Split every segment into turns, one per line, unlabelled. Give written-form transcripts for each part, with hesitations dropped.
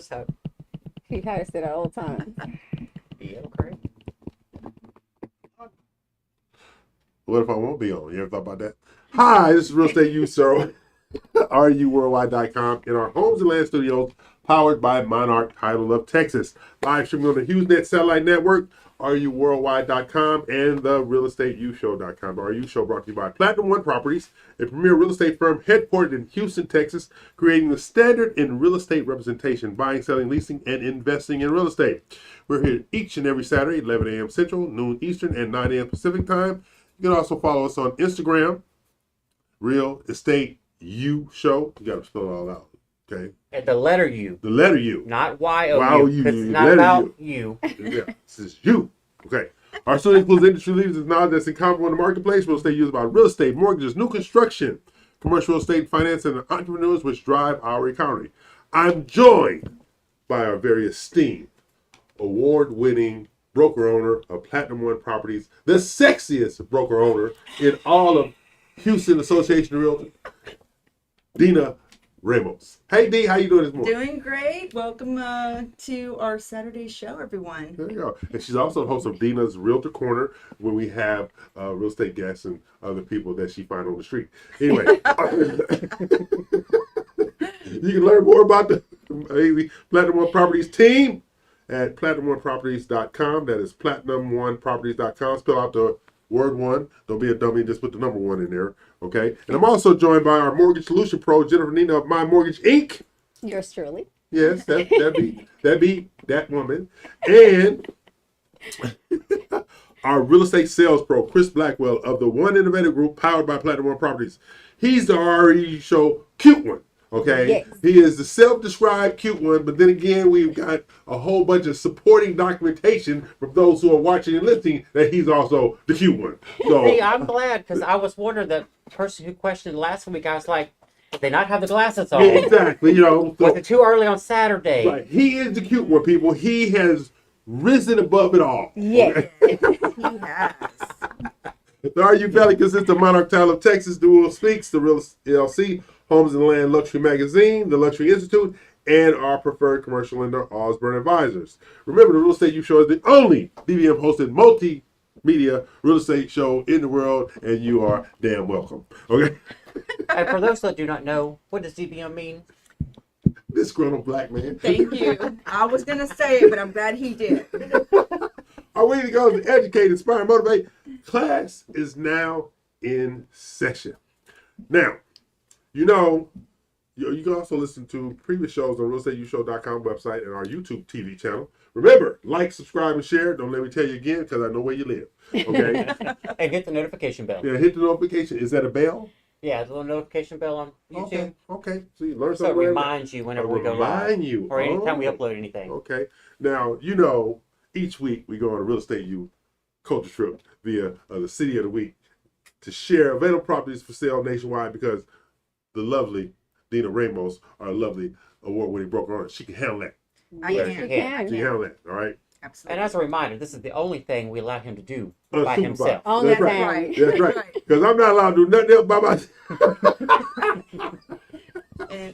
Let's have.
He had to say that all the time.
Yeah, okay.
What if I won't be on? You ever thought about that? Hi, this is Real Estate You, sir. RUWorldwide.com in our Homes and Land Studios, powered by Monarch Title of Texas. Live streaming on the HughesNet Satellite Network, RUWorldwide.com, and the RealEstateUShow.com. The RU Show brought to you by Platinum One Properties, a premier real estate firm headquartered in Houston, Texas, creating the standard in real estate representation, buying, selling, leasing, and investing in real estate. We're here each and every Saturday, 11 a.m. Central, noon Eastern, and 9 a.m. Pacific time. You can also follow us on Instagram, Real Estate U Show. You got to spell it all out, okay?
And the letter U.
The letter U.
Not Y-O-U.
Y-O-U.
Because it's not
Letter
about you.
Yeah, this is you. Okay. Our studio includes industry leaders and knowledge that's incomparable in the marketplace. Real estate used about real estate, mortgages, new construction, commercial real estate, finance, and entrepreneurs which drive our economy. I'm joined by our very esteemed, award-winning broker owner of Platinum One Properties, the sexiest broker owner in all of Houston Association of Realtors, Dina Ramos. Hey D, how you doing this morning?
Doing great. Welcome to our Saturday show, everyone.
There you go. And she's also the host of Dina's Realtor Corner, where we have real estate guests and other people that she finds on the street. Anyway, you can learn more about the amazing Platinum One Properties team at platinumoneproperties.com. That is platinumoneproperties.com. Spell out the word one. Don't be a dummy. Just put the number one in there. Okay. And I'm also joined by our mortgage solution pro, Jennifer Nina of My Mortgage Inc.
Yours truly.
Yes, that'd be that woman. And our real estate sales pro, Chris Blackwell of the One Innovative Group, powered by Platinum One Properties. He's the RE show cute one. Okay,
Yes.
He is the self-described cute one, but then again, we've got a whole bunch of supporting documentation from those who are watching and listening that he's also the cute one. So,
See, I'm glad because I was wondering the person who questioned last week. I was like, did they not have the glasses on?
yeah, exactly. You know, so,
Was it too early on Saturday?
right, he is the cute one, people. He has risen above it all.
Yes.
He has.
The RU Valley consists of Monarch Title of Texas, Dual Speaks, the Real LLC, Homes and Land Luxury Magazine, the Luxury Institute, and our preferred commercial lender, Osborne Advisors. Remember, the Real Estate You Show is the only DVM-hosted multimedia real estate show in the world, and you are damn welcome. Okay?
And for those that do not know, what does DBM mean?
Disgruntled black man.
Thank you. I was going to say it, but I'm glad he did.
Our way to go is to educate, inspire, motivate. Class is now in session. Now, you know, you can also listen to previous shows on realestateushow.com website and our YouTube TV channel. Remember, like, subscribe, and share. Don't let me tell you again because I know where you live. Okay?
And hit the notification bell.
Yeah, hit the notification. Is that a bell?
Yeah, the little notification bell on YouTube.
Okay. So you learn
So it
something.
reminds you whenever we go live.
Remind you.
Or anytime we
Oh,
upload anything.
Okay. Now, you know, each week we go on a Real Estate You culture trip via the City of the Week to share available properties for sale nationwide because the lovely Dina Ramos, our lovely award-winning broker owner, she can handle that.
I
Yes,
can.
you
You
can.
can.
She can handle that, all right?
Absolutely.
And as a reminder, this is the only thing we allow him to do by
Unsupervised.
himself.
On
That's
that
right.
man.
That's right. Because I'm not allowed to do nothing else by myself.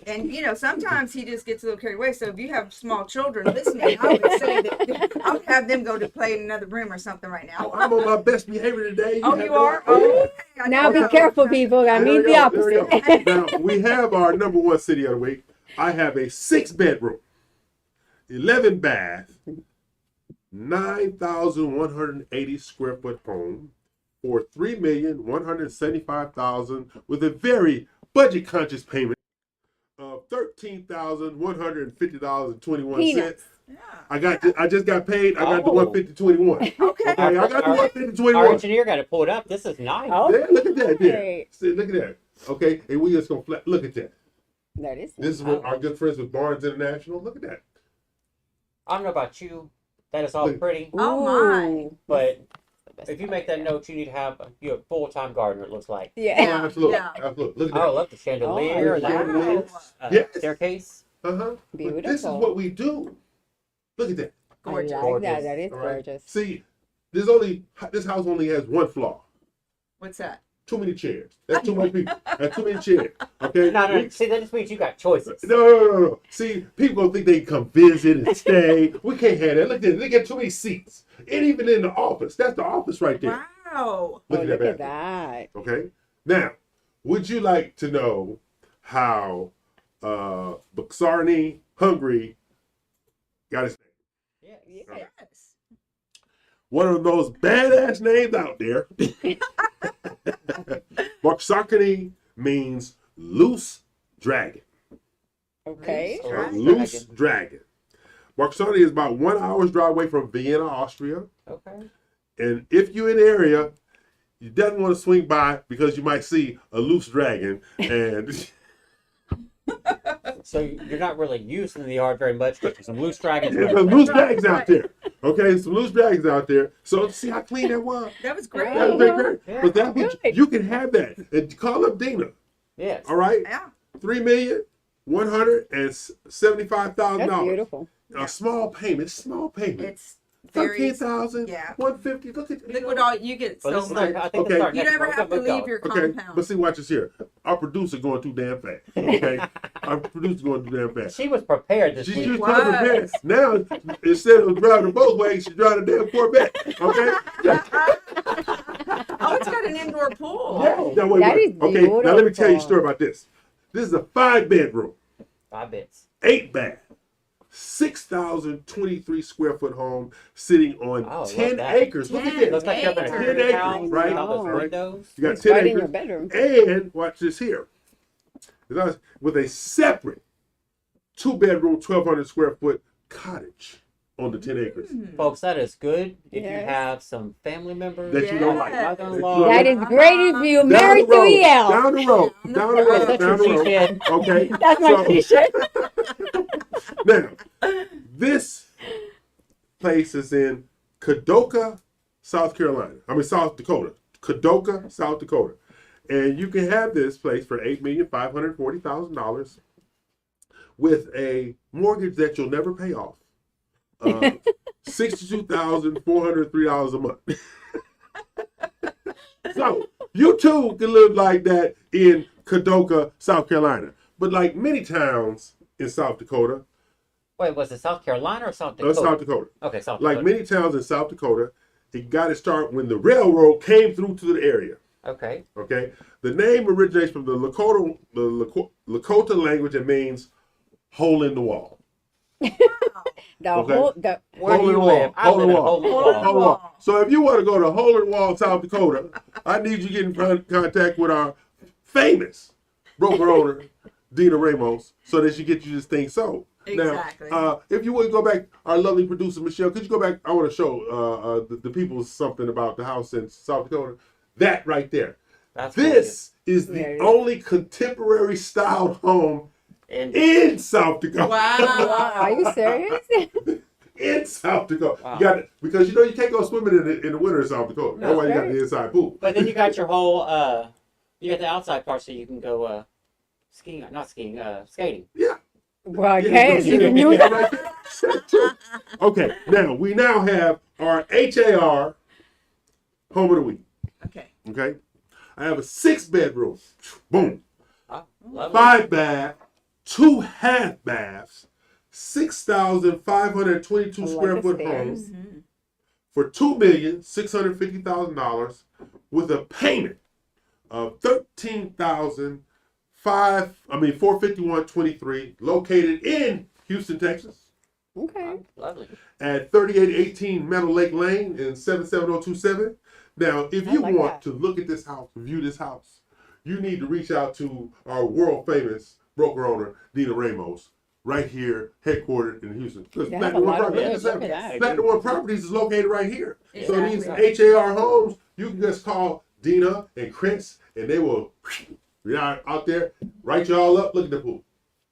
And you know, sometimes he just gets a little carried away. So if you have small children listening, I would say that I would have them go to play in another room or something right now.
I'm on my best behavior today.
Oh,
have
you
no-
are? Oh, okay. I
Now be
know.
careful, people. That
There
means
we
the
go, there we
opposite.
go. Now, we have our number one city of the week. I have a 6-bedroom, 11 bath, 9,180 square foot home for $3,175,000 with a very budget conscious payment of $13,150.21.
Peanuts.
Yeah.
I just got paid. I got the
Oh.
150.21.
Okay.
Okay, I got the
Our
150.21.
engineer got it pulled up. This is nice.
Oh.
Yeah, look at that there.
Hey.
See, look at that. Okay, and we just gonna look at that.
That is.
This is what our good friends with Barnes International. Look at that.
I don't know about you. That is all
Look.
pretty.
Oh, my.
Ooh.
But
The best
if you
part
make that
there.
note, you need to have a full-time gardener, it looks like.
Yeah.
Yeah.
Absolutely.
yeah.
Absolutely. Look at
Oh, I
that.
love the chandelier,
Oh,
the
wow. Yes.
staircase.
Uh-huh. But this is
Beautiful.
what we do. Look at that.
Gorgeous.
I like that.
Gorgeous.
That is
All right.
gorgeous.
See, this house only has one flaw.
What's that?
too many chairs. That's too much people. That's too many chairs. Okay.
No. See, that just means you got choices.
No. See, people gonna think they can come visit and stay. We can't have that. Look at this. They get too many seats. And even in the office. That's the office right there.
Wow.
Look at
bathroom.
that.
Okay. Now, would you like to know how Buxarni, Hungary got his name?
Yeah.
Yes.
One of those badass names out there. Buxarni means loose dragon.
Okay.
Loose
Or
Dragon.
loose dragon. Buxarni is about 1 hour's drive away from Vienna, Austria.
Okay.
And if you're in the area, you definitely want to swing by because you might see a loose dragon. And
So you're not really using the yard very much. But there's some loose dragons.
there's some loose dragons out there. Okay, some loose dragons out there. So see how clean that was?
That was great.
That was great.
Yeah.
But that was,
Good.
you can have that. And call up Dina.
Yes.
All right?
Yeah.
$3,175,000.
That's beautiful.
A small payment.
It's very.
13,000.
Yeah.
150. Look at
Look what all you get
Well,
so
this is
much.
I think
Okay.
it's starting
You
next
never
month.
have to
Look,
leave your
Okay,
compound.
but see, watch this here. Our producer going too damn fast. Okay, our producer going too damn fast.
She was prepared this
She
week.
was trying to prepare. Now, instead of driving both ways, she's driving a damn Corvette. Okay.
Oh, it's got an indoor pool.
Yeah. Now, wait,
That
wait.
is
Okay. Now let me tell you a
beautiful.
story about this. This is a 5-bedroom,
5 bits.
8-bath, 6,023 square foot home sitting on
Oh, I love
10
that.
acres. Look at
10
this.
Looks like you're up in a
10
country
acres,
house.
right?
All those
Right.
windows.
You got
It's
10
right in your
acres.
bedroom.
And watch this here. With a separate 2-bedroom, 1,200 square foot cottage on the 10 acres.
Folks, that is good if you
Yes.
have some family members
That you don't like.
mother-in-law.
That is great if you
Down
married
the road,
to EL.
down the road,
Down
down
the
the
road.
road,
That's
down the
what she
road.
said.
Okay.
That's my
So-
t-shirt.
Now, this place is in Kadoka, South Dakota. Kadoka, South Dakota. And you can have this place for $8,540,000 with a mortgage that you'll never pay off. $62,403 a month. So you too can live like that in Kadoka, South Carolina. But like many towns in South Dakota,
Wait, was it South Carolina or South Dakota?
South Dakota,
Okay, South
like
Dakota.
many towns in South Dakota, it got to start when the railroad came through to the area.
Okay.
Okay, the name originates from the Lakota language and means hole in the wall.
The
Okay.
whole, the,
Where do
Hole in
you
the wall.
live? I
Hole
live
in
in
the
a
wall.
hole in the
Hole in
wall.
the
Hole in the wall.
wall.
So if you want to go to Hole in the Wall, South Dakota, I need you to get in contact with our famous broker owner, Dina Ramos, so that she gets you this thing sold.
Exactly.
Now, if you would go back, our lovely producer Michelle, could you go back? I want to show the people something about the house in South Dakota. That right there.
That's
This is
Yeah,
the
it is.
only contemporary styled home
gorgeous. And
in South Dakota.
Wow.
are you serious?
In South Dakota.
Wow.
You got it because you can't go swimming in the winter in South Dakota.
No,
That's why you got
right.
the inside pool.
but then you got your whole you got the outside part so you can go skiing, not skiing, skating.
Yeah.
Well,
Yeah,
okay,
you
you
can
knew
get
that.
right there. Okay, now we have our HAR home of the week.
Okay.
Okay, I have a 6-bedroom, boom,
Lovely.
5-bath, 2 half baths, 6,522
I like
square
the
foot
stairs.
home for $2,650,000 with a payment of $451.23, located in Houston, Texas,
Okay.
Lovely.
at 3818 Meadow Lake Lane in 77027. Now, if
I
you
like
want
that.
to look at this house, view this house, you need to reach out to our world famous broker owner, Dina Ramos, right here, headquartered in Houston. Because
They have a
Platinum
lot of
Properties,
good. Look at that.
Platinum One Properties is located right here. So
Exactly.
these HAR homes, you can just call Dina and Chris, and they will be out there, write you all up, look at the pool.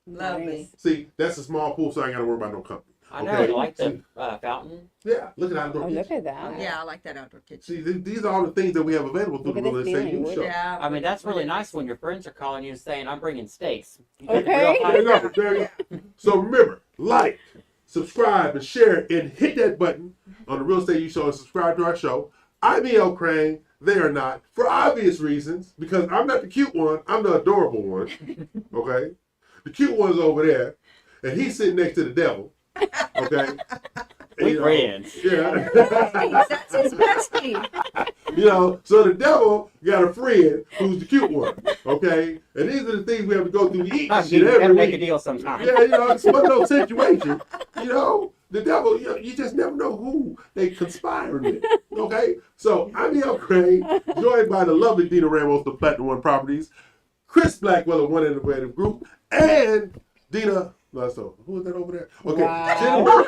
Lovely.
See, that's a small pool, so I ain't got to worry about no company.
I know.
Okay.
I like the fountain.
Yeah, look at outdoor
Oh,
kitchen.
look at that.
Yeah, I like that outdoor kitchen.
See, these are all the things that we have available through
Look
the
at
Real
this
Estate
ceiling
News
wood.
Show.
Yeah.
I mean, that's really nice when your friends are calling you and saying, "I'm bringing steaks." You get the
Okay.
real high-
There you go. There you go. So remember, like, subscribe, and share, and hit that button on the Real Estate News Show and subscribe to our show. I'm E.L. Crane. they are not, for obvious reasons, because I'm not the cute one, I'm the adorable one. Okay? The cute one's over there, and he's sitting next to the devil. Okay?
We friends.
Yeah.
That's his bestie.
So the devil got a friend who's the cute one. Okay? And these are the things we have to go through to eat
Oh,
shit
you
every
gotta
week.
make a deal sometime.
Yeah, it's one of those situations. The devil, you just never know who they conspiring with. Okay? So I'm El Craig, joined by the lovely Dina Ramos of Platinum One Properties, Chris Blackwell of One Innovative Group, and Dina. So who is that over there? Okay,
Wow.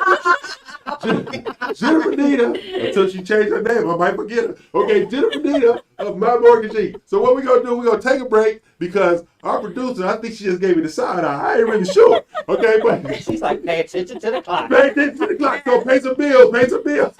Jennifer Dina. Until she changed her name, I might forget her. Okay, Jennifer Dina of My Mortgagee. So what we're gonna do? We're gonna take a break because our producer, I think she just gave me the side eye. I ain't really sure. Okay, but
She's like, pay attention to the clock.
pay attention to the clock. So pay some bills. Pay some bills.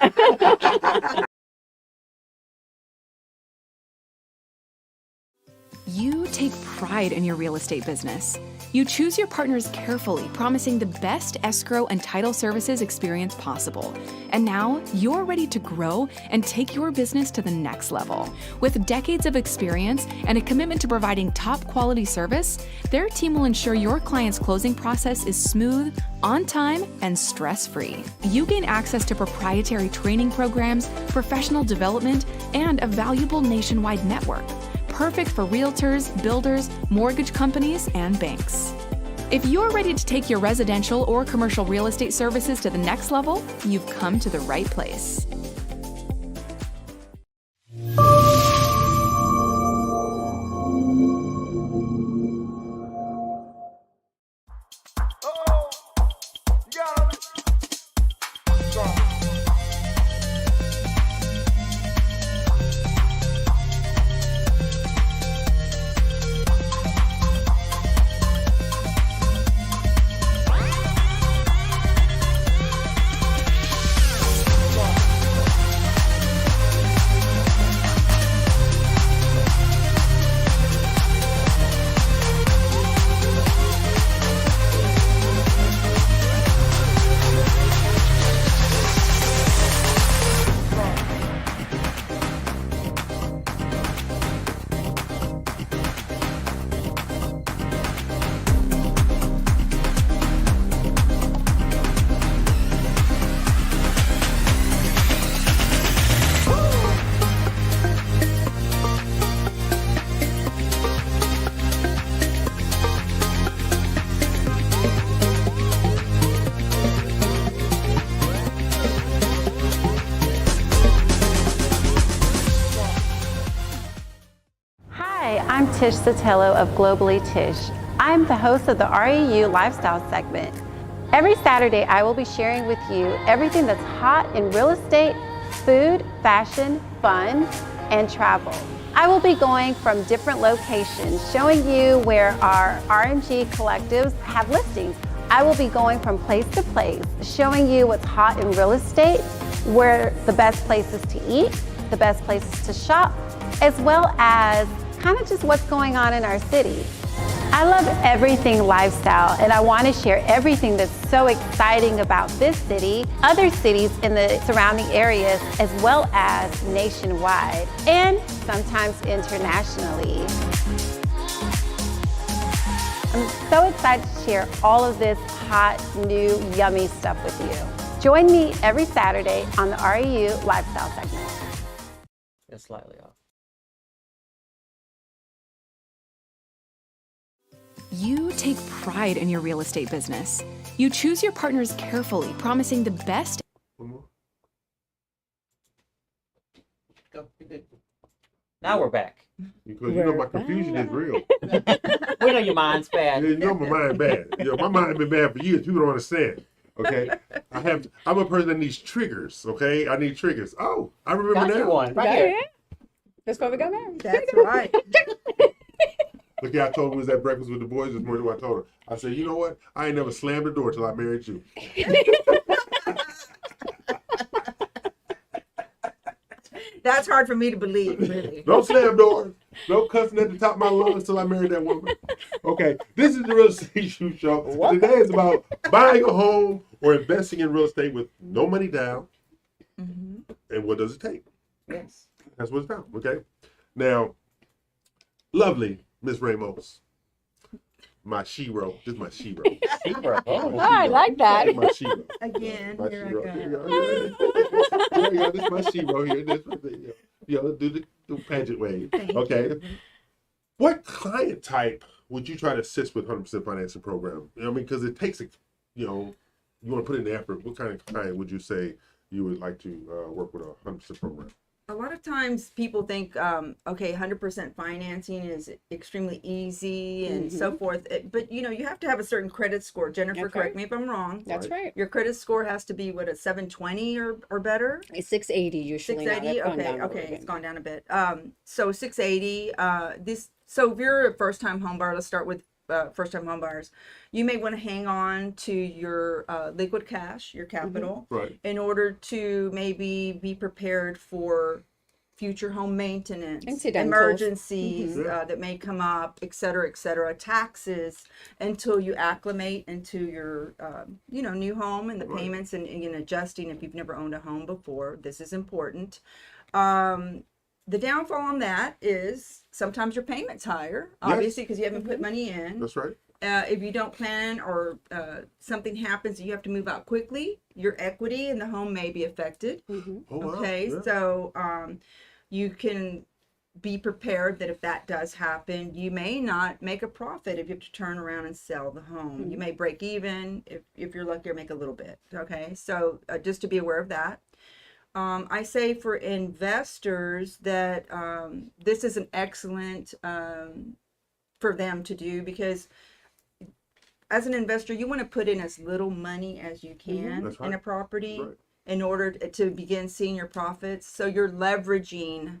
You take pride in your real estate business. You choose your partners carefully, promising the best escrow and title services experience possible. And now you're ready to grow and take your business to the next level. With decades of experience and a commitment to providing top quality service, their team will ensure your client's closing process is smooth, on time, and stress-free. You gain access to proprietary training programs, professional development, and a valuable nationwide network. Perfect for realtors, builders, mortgage companies, and banks. If you're ready to take your residential or commercial real estate services to the next level, you've come to the right place.
Hi, I'm Tish Sotelo of Globally Tish. I'm the host of the REU Lifestyle segment. Every Saturday, I will be sharing with you everything that's hot in real estate, food, fashion, fun, and travel. I will be going from different locations, showing you where our RMG collectives have listings. I will be going from place to place, showing you what's hot in real estate, where the best places to eat, the best places to shop, as well as kind of just what's going on in our city. I love everything lifestyle, and I want to share everything that's so exciting about this city, other cities in the surrounding areas, as well as nationwide, and sometimes internationally. I'm so excited to share all of this hot, new, yummy stuff with you. Join me every Saturday on the REU Lifestyle segment.
It's slightly off.
You take pride in your real estate business. You choose your partners carefully, promising the best.
One more.
Go. You're good. Now we're back.
Because my confusion is real.
We know your mind's bad.
My mind bad. My mind been bad for years. People don't understand. Okay, I'm a person that needs triggers. Okay, I need triggers. Oh, I remember
Got you
now.
one right
Got
here.
it? That's why we got married.
That's right.
Look, I told her we was at breakfast with the boys this morning. What I told her, I said, you know what? I ain't never slammed the door till I married you.
That's hard for me to believe, really.
No slam doors. No cussing at the top of my lungs till I married that woman. Okay, this is the Real Estate Shoe Show. Today is about buying a home or investing in real estate with no money down.
Mm-hmm.
And what does it take?
Yes.
That's what's down. Okay. Now, lovely Miss Ramos, my shero. This is my shero.
Shebra.
Oh,
Oh,
I like that.
This is my shero.
Again,
My
here
shero.
I
Here
go.
you go. Here you go. This is my shero here. This is the, do the pageant wave. Okay. What client type would you try to assist with 100% financing program? I mean, because it takes, you want to put in the effort. What kind of client would you say you would like to work with a 100% program?
A lot of times people think, okay, 100% financing is extremely easy and so forth. But you have to have a certain credit score. Jennifer,
That's
correct
right.
me if I'm wrong.
That's right.
Your credit score has to be what, a 720 or better?
It's 680 usually. Now.
680.
They've gone
Okay,
down a
okay,
little
it's
bit.
gone down a bit. So 680. So if you're a first-time home buyer, let's start with first-time home buyers. You may want to hang on to your liquid cash, your capital,
Right.
in order to maybe be prepared for future home maintenance,
Incidentals.
emergencies
Yeah.
that may come up, et cetera, taxes, until you acclimate into your, new home and the
Right.
payments and adjusting if you've never owned a home before. This is important. The downfall on that is sometimes your payment's higher, obviously, because you haven't put money in.
That's right.
If you don't plan or something happens and you have to move out quickly, your equity in the home may be affected.
Oh, wow.
Okay,
Yeah.
so you can be prepared that if that does happen, you may not make a profit if you have to turn around and sell the home. You may break even if you're lucky, or make a little bit. Okay, so just to be aware of that. I say for investors that this is an excellent for them to do, because as an investor, you want to put in as little money as you can
That's right.
in a property
Right.
in order to begin seeing your profits. So you're leveraging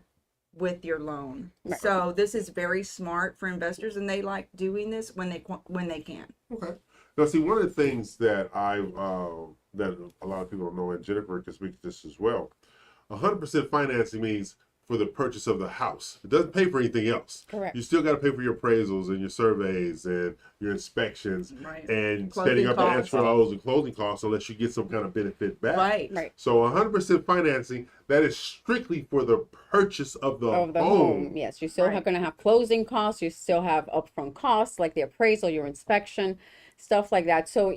with your loan.
Right.
So this is very smart for investors, and they like doing this when they can.
Okay. Now, see, one of the things that that a lot of people don't know, and Jennifer can speak to this as well, 100% financing means for the purchase of the house. It doesn't pay for anything else.
Correct.
You still got to pay for your appraisals and your surveys and your inspections
Right.
and
Closing
setting up the
costs.
escrows and closing costs, unless you get some kind of benefit back.
Right.
Right.
So 100% financing, that is strictly for the purchase of the,
Of the
home.
home, yes. You still
Right.
have going to have closing costs. You still have upfront costs like the appraisal, your inspection, stuff like that. So,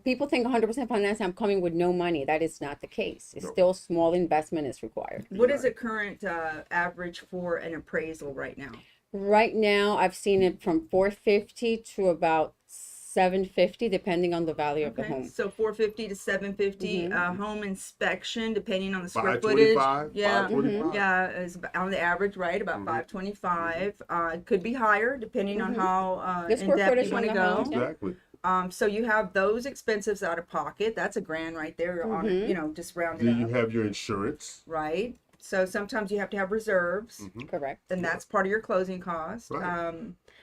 people think 100% financing, I'm coming with no money. That is not the case. It's
No.
still small investment is required.
What is the current average for an appraisal right now?
Right now, I've seen it from 450 to about 750, depending on the value of the
Okay,
home.
so 450 to 750.
Mm-hmm.
Home inspection, depending on the square footage.
525.
Yeah,
525.
yeah, is on the average, right? About 525. It could be higher depending on how
The
in
square
depth
footage
you want to
on the
go.
house, yeah.
Exactly.
So you have those expenses out of pocket. That's $1,000 right there on it. Just round
Do
it
you
up,
have your insurance?
right? So sometimes you have to have reserves.
Correct.
And that's part of your closing cost.
Right.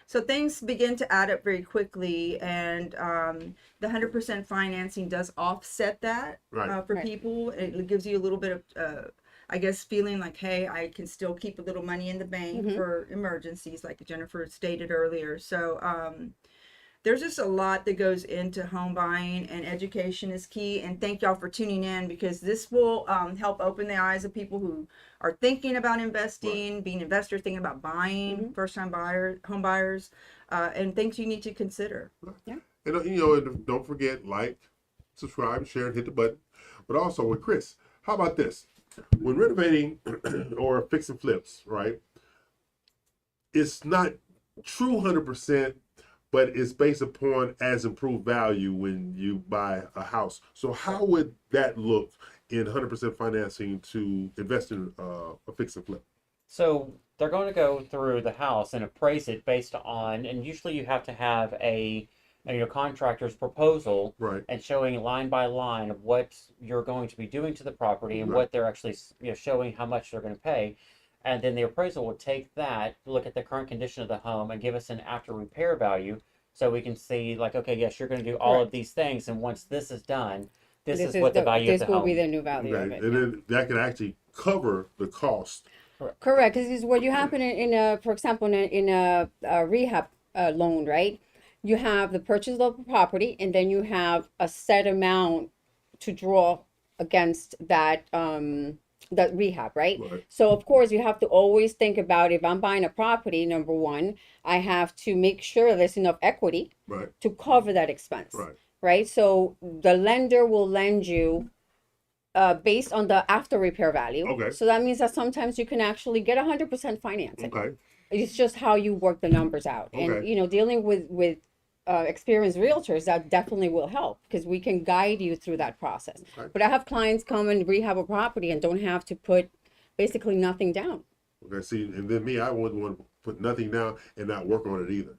So things begin to add up very quickly, and the 100% financing does offset that
Right.
for
Right.
people. It gives you a little bit of, I guess, feeling like, hey, I can still keep a little money in the bank for emergencies, like Jennifer stated earlier. So there's just a lot that goes into home buying, and education is key. And thank y'all for tuning in, because this will help open the eyes of people who are thinking about investing, being investors, thinking about buying, first-time home buyers, and things you need to consider.
And and don't forget, like, subscribe, share, and hit the button. But also with Chris, how about this? When renovating or fixing flips, right? It's not true 100%, but it's based upon as improved value when you buy a house. So how would that look in 100% financing to invest in a fix and flip?
So they're going to go through the house and appraise it based on, and usually you have to have a contractor's proposal,
Right.
and showing line by line of what you're going to be doing to the property and
Right.
what they're actually showing how much they're going to pay. And then the appraisal will take that, look at the current condition of the home, and give us an after repair value, so we can see, like, okay, yes, you're going to do all of these things, and once this is done, this is what the value of
This
the
will
home.
be the new value of
Okay.
it.
And
yeah.
then that can actually cover the cost.
Correct, because what you happen in a, for example, in a rehab loan, right? You have the purchase of the property, and then you have a set amount to draw against that the rehab, right?
Right.
So of course you have to always think about, if I'm buying a property, number one, I have to make sure there's enough equity
Right.
to cover that expense,
Right.
right? So the lender will lend you based on the after repair value.
Okay.
So that means that sometimes you can actually get 100% financing.
Okay.
It's just how you work the numbers out. And
Okay.
you know, dealing with experienced realtors, that definitely will help because we can guide you through that process.
Okay.
But I have clients come and rehab a property and don't have to put basically nothing down.
Okay. See, and then me, I wouldn't want to put nothing down and not work on it either.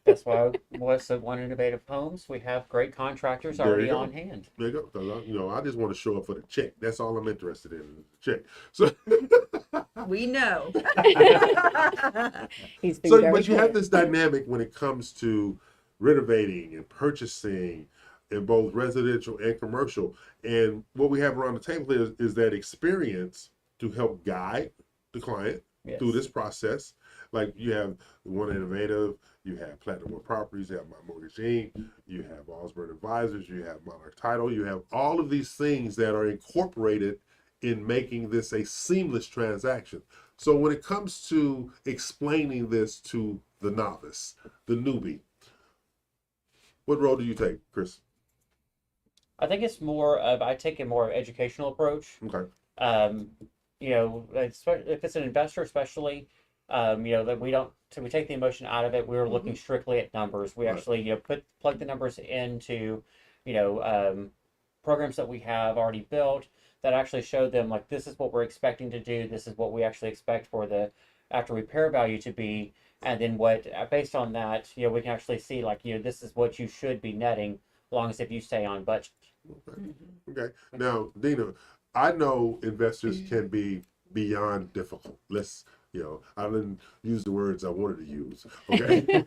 That's why what's at One Innovative Homes, we have great contractors
There you
already
go.
on hand.
There you go. 'Cause I just want to show up for the check. That's all I'm interested in, is the check. So,
We know.
He's been
so
very
but you
clear.
have this dynamic when it comes to renovating and purchasing in both residential and commercial. And what we have around the table is that experience to help guide the client
Yes.
through this process. Like you have One Innovative, you have Platinum One Properties, you have My Mortgage Inc., you have Osborne Advisors, you have Monarch Title, you have all of these things that are incorporated in making this a seamless transaction. So when it comes to explaining this to the novice, the newbie, what role do you take, Chris?
I think it's more of, I take a more educational approach.
Okay.
You know, if it's an investor, especially, you know, that we don't, so we take the emotion out of it. We're looking strictly at numbers. We
Right.
actually, you know, plug the numbers into, you know, programs that we have already built that actually show them like, this is what we're expecting to do. This is what we actually expect for the after repair value to be. And then what, based on that, you know, we can actually see like, you know, this is what you should be netting, as long as if you stay on budget.
Okay. Now, Dina, I know investors can be beyond difficult. I didn't use the words I wanted to use. Okay.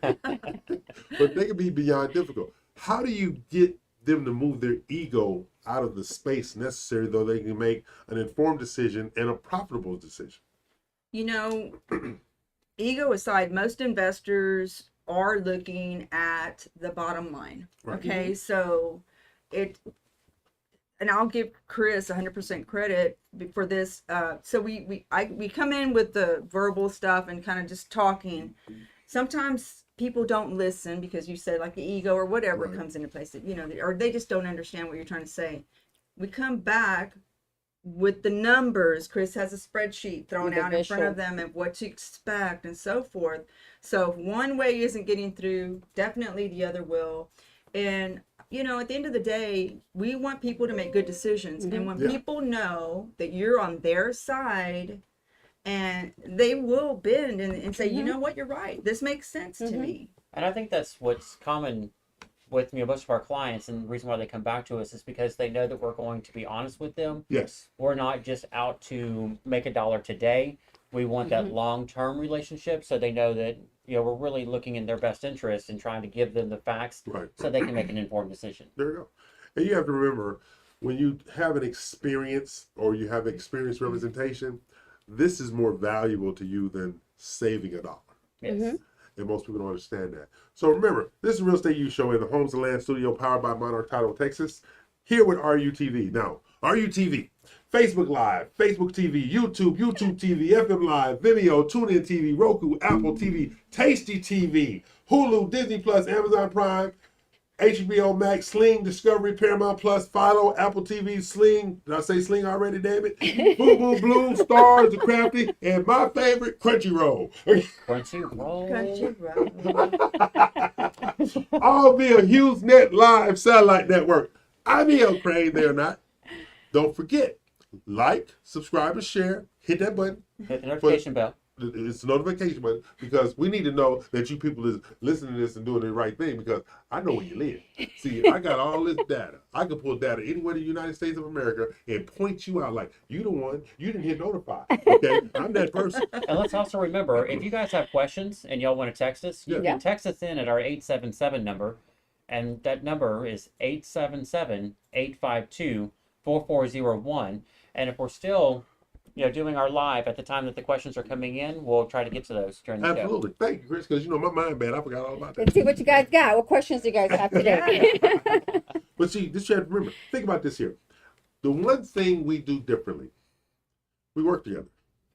But they can be beyond difficult. How do you get them to move their ego out of the space necessary though they can make an informed decision and a profitable decision?
You know, ego aside, most investors are looking at the bottom line.
Right.
Okay, so and I'll give Chris 100% credit for this. So we come in with the verbal stuff and kind of just talking. Sometimes people don't listen because you said like the ego or whatever
Right.
comes into place, or they just don't understand what you're trying to say. We come back with the numbers. Chris has a spreadsheet thrown
With the
out in front of
visual.
them and what to expect and so forth. So if one way isn't getting through, definitely the other will. And at the end of the day, we want people to make good decisions. And when
Yeah.
people know that you're on their side, and they will bend and say, you know what, you're right. This makes sense to me.
And I think that's what's common with most of our clients, and the reason why they come back to us is because they know that we're going to be honest with them.
Yes.
We're not just out to make a dollar today. We want that long-term relationship, so they know that we're really looking in their best interest and trying to give them the facts
Right.
so they can make an informed decision.
There you go. And you have to remember, when you have an experience or you have experience representation, this is more valuable to you than saving a dollar.
Yes.
And most people don't understand that. So remember, this is Real Estate U Show in the Homes and Land Studio powered by Monarch Title, Texas, here with RUTV. Now, RUTV, Facebook Live, Facebook TV, YouTube TV, FM Live, Vimeo, TuneIn TV, Roku, Apple TV, Tasty TV, Hulu, Disney Plus, Amazon Prime, HBO Max, Sling, Discovery, Paramount Plus, Philo, Apple TV, Sling. Did I say Sling already, damn it? Boo Boo Blue, Stars, The Crafty, and my favorite, Crunchyroll.
Crunchyroll.
All via HughesNet Live Satellite Network. I'm E.L. Crane, they're not. Don't forget, like, subscribe, and share. Hit that button.
Hit the notification bell.
It's a notification button because we need to know that you people is listening to this and doing the right thing, because I know where you live. See, I got all this data. I can pull data anywhere in the United States of America and point you out like, you the one, you didn't hit notify. Okay, I'm that person.
And let's also remember, if you guys have questions and y'all want to text us, you
Yeah.
can text us in at our 877 number. And that number is 877-852-4401. And if we're still doing our live at the time that the questions are coming in, we'll try to get to those during the show.
Absolutely. Thank you, Chris, because my mind bad. I forgot all about that.
Let's see what you guys got. What questions do you guys have today?
But see, this you have to remember. Think about this here. The one thing we do differently We work together.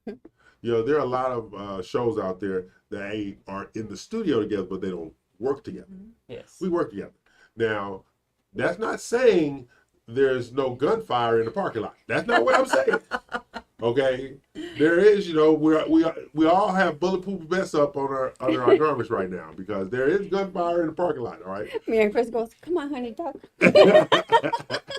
You know, there are a lot of shows out there that are in the studio together, but they don't work together.
Yes.
We work together. Now, that's not saying there's no gunfire in the parking lot. That's not what I'm saying. Okay, there is, you know, we all have bulletproof vests up on our under our garments right now because there is gunfire in the parking lot. All right.
Me and Chris goes, come on, honey duck.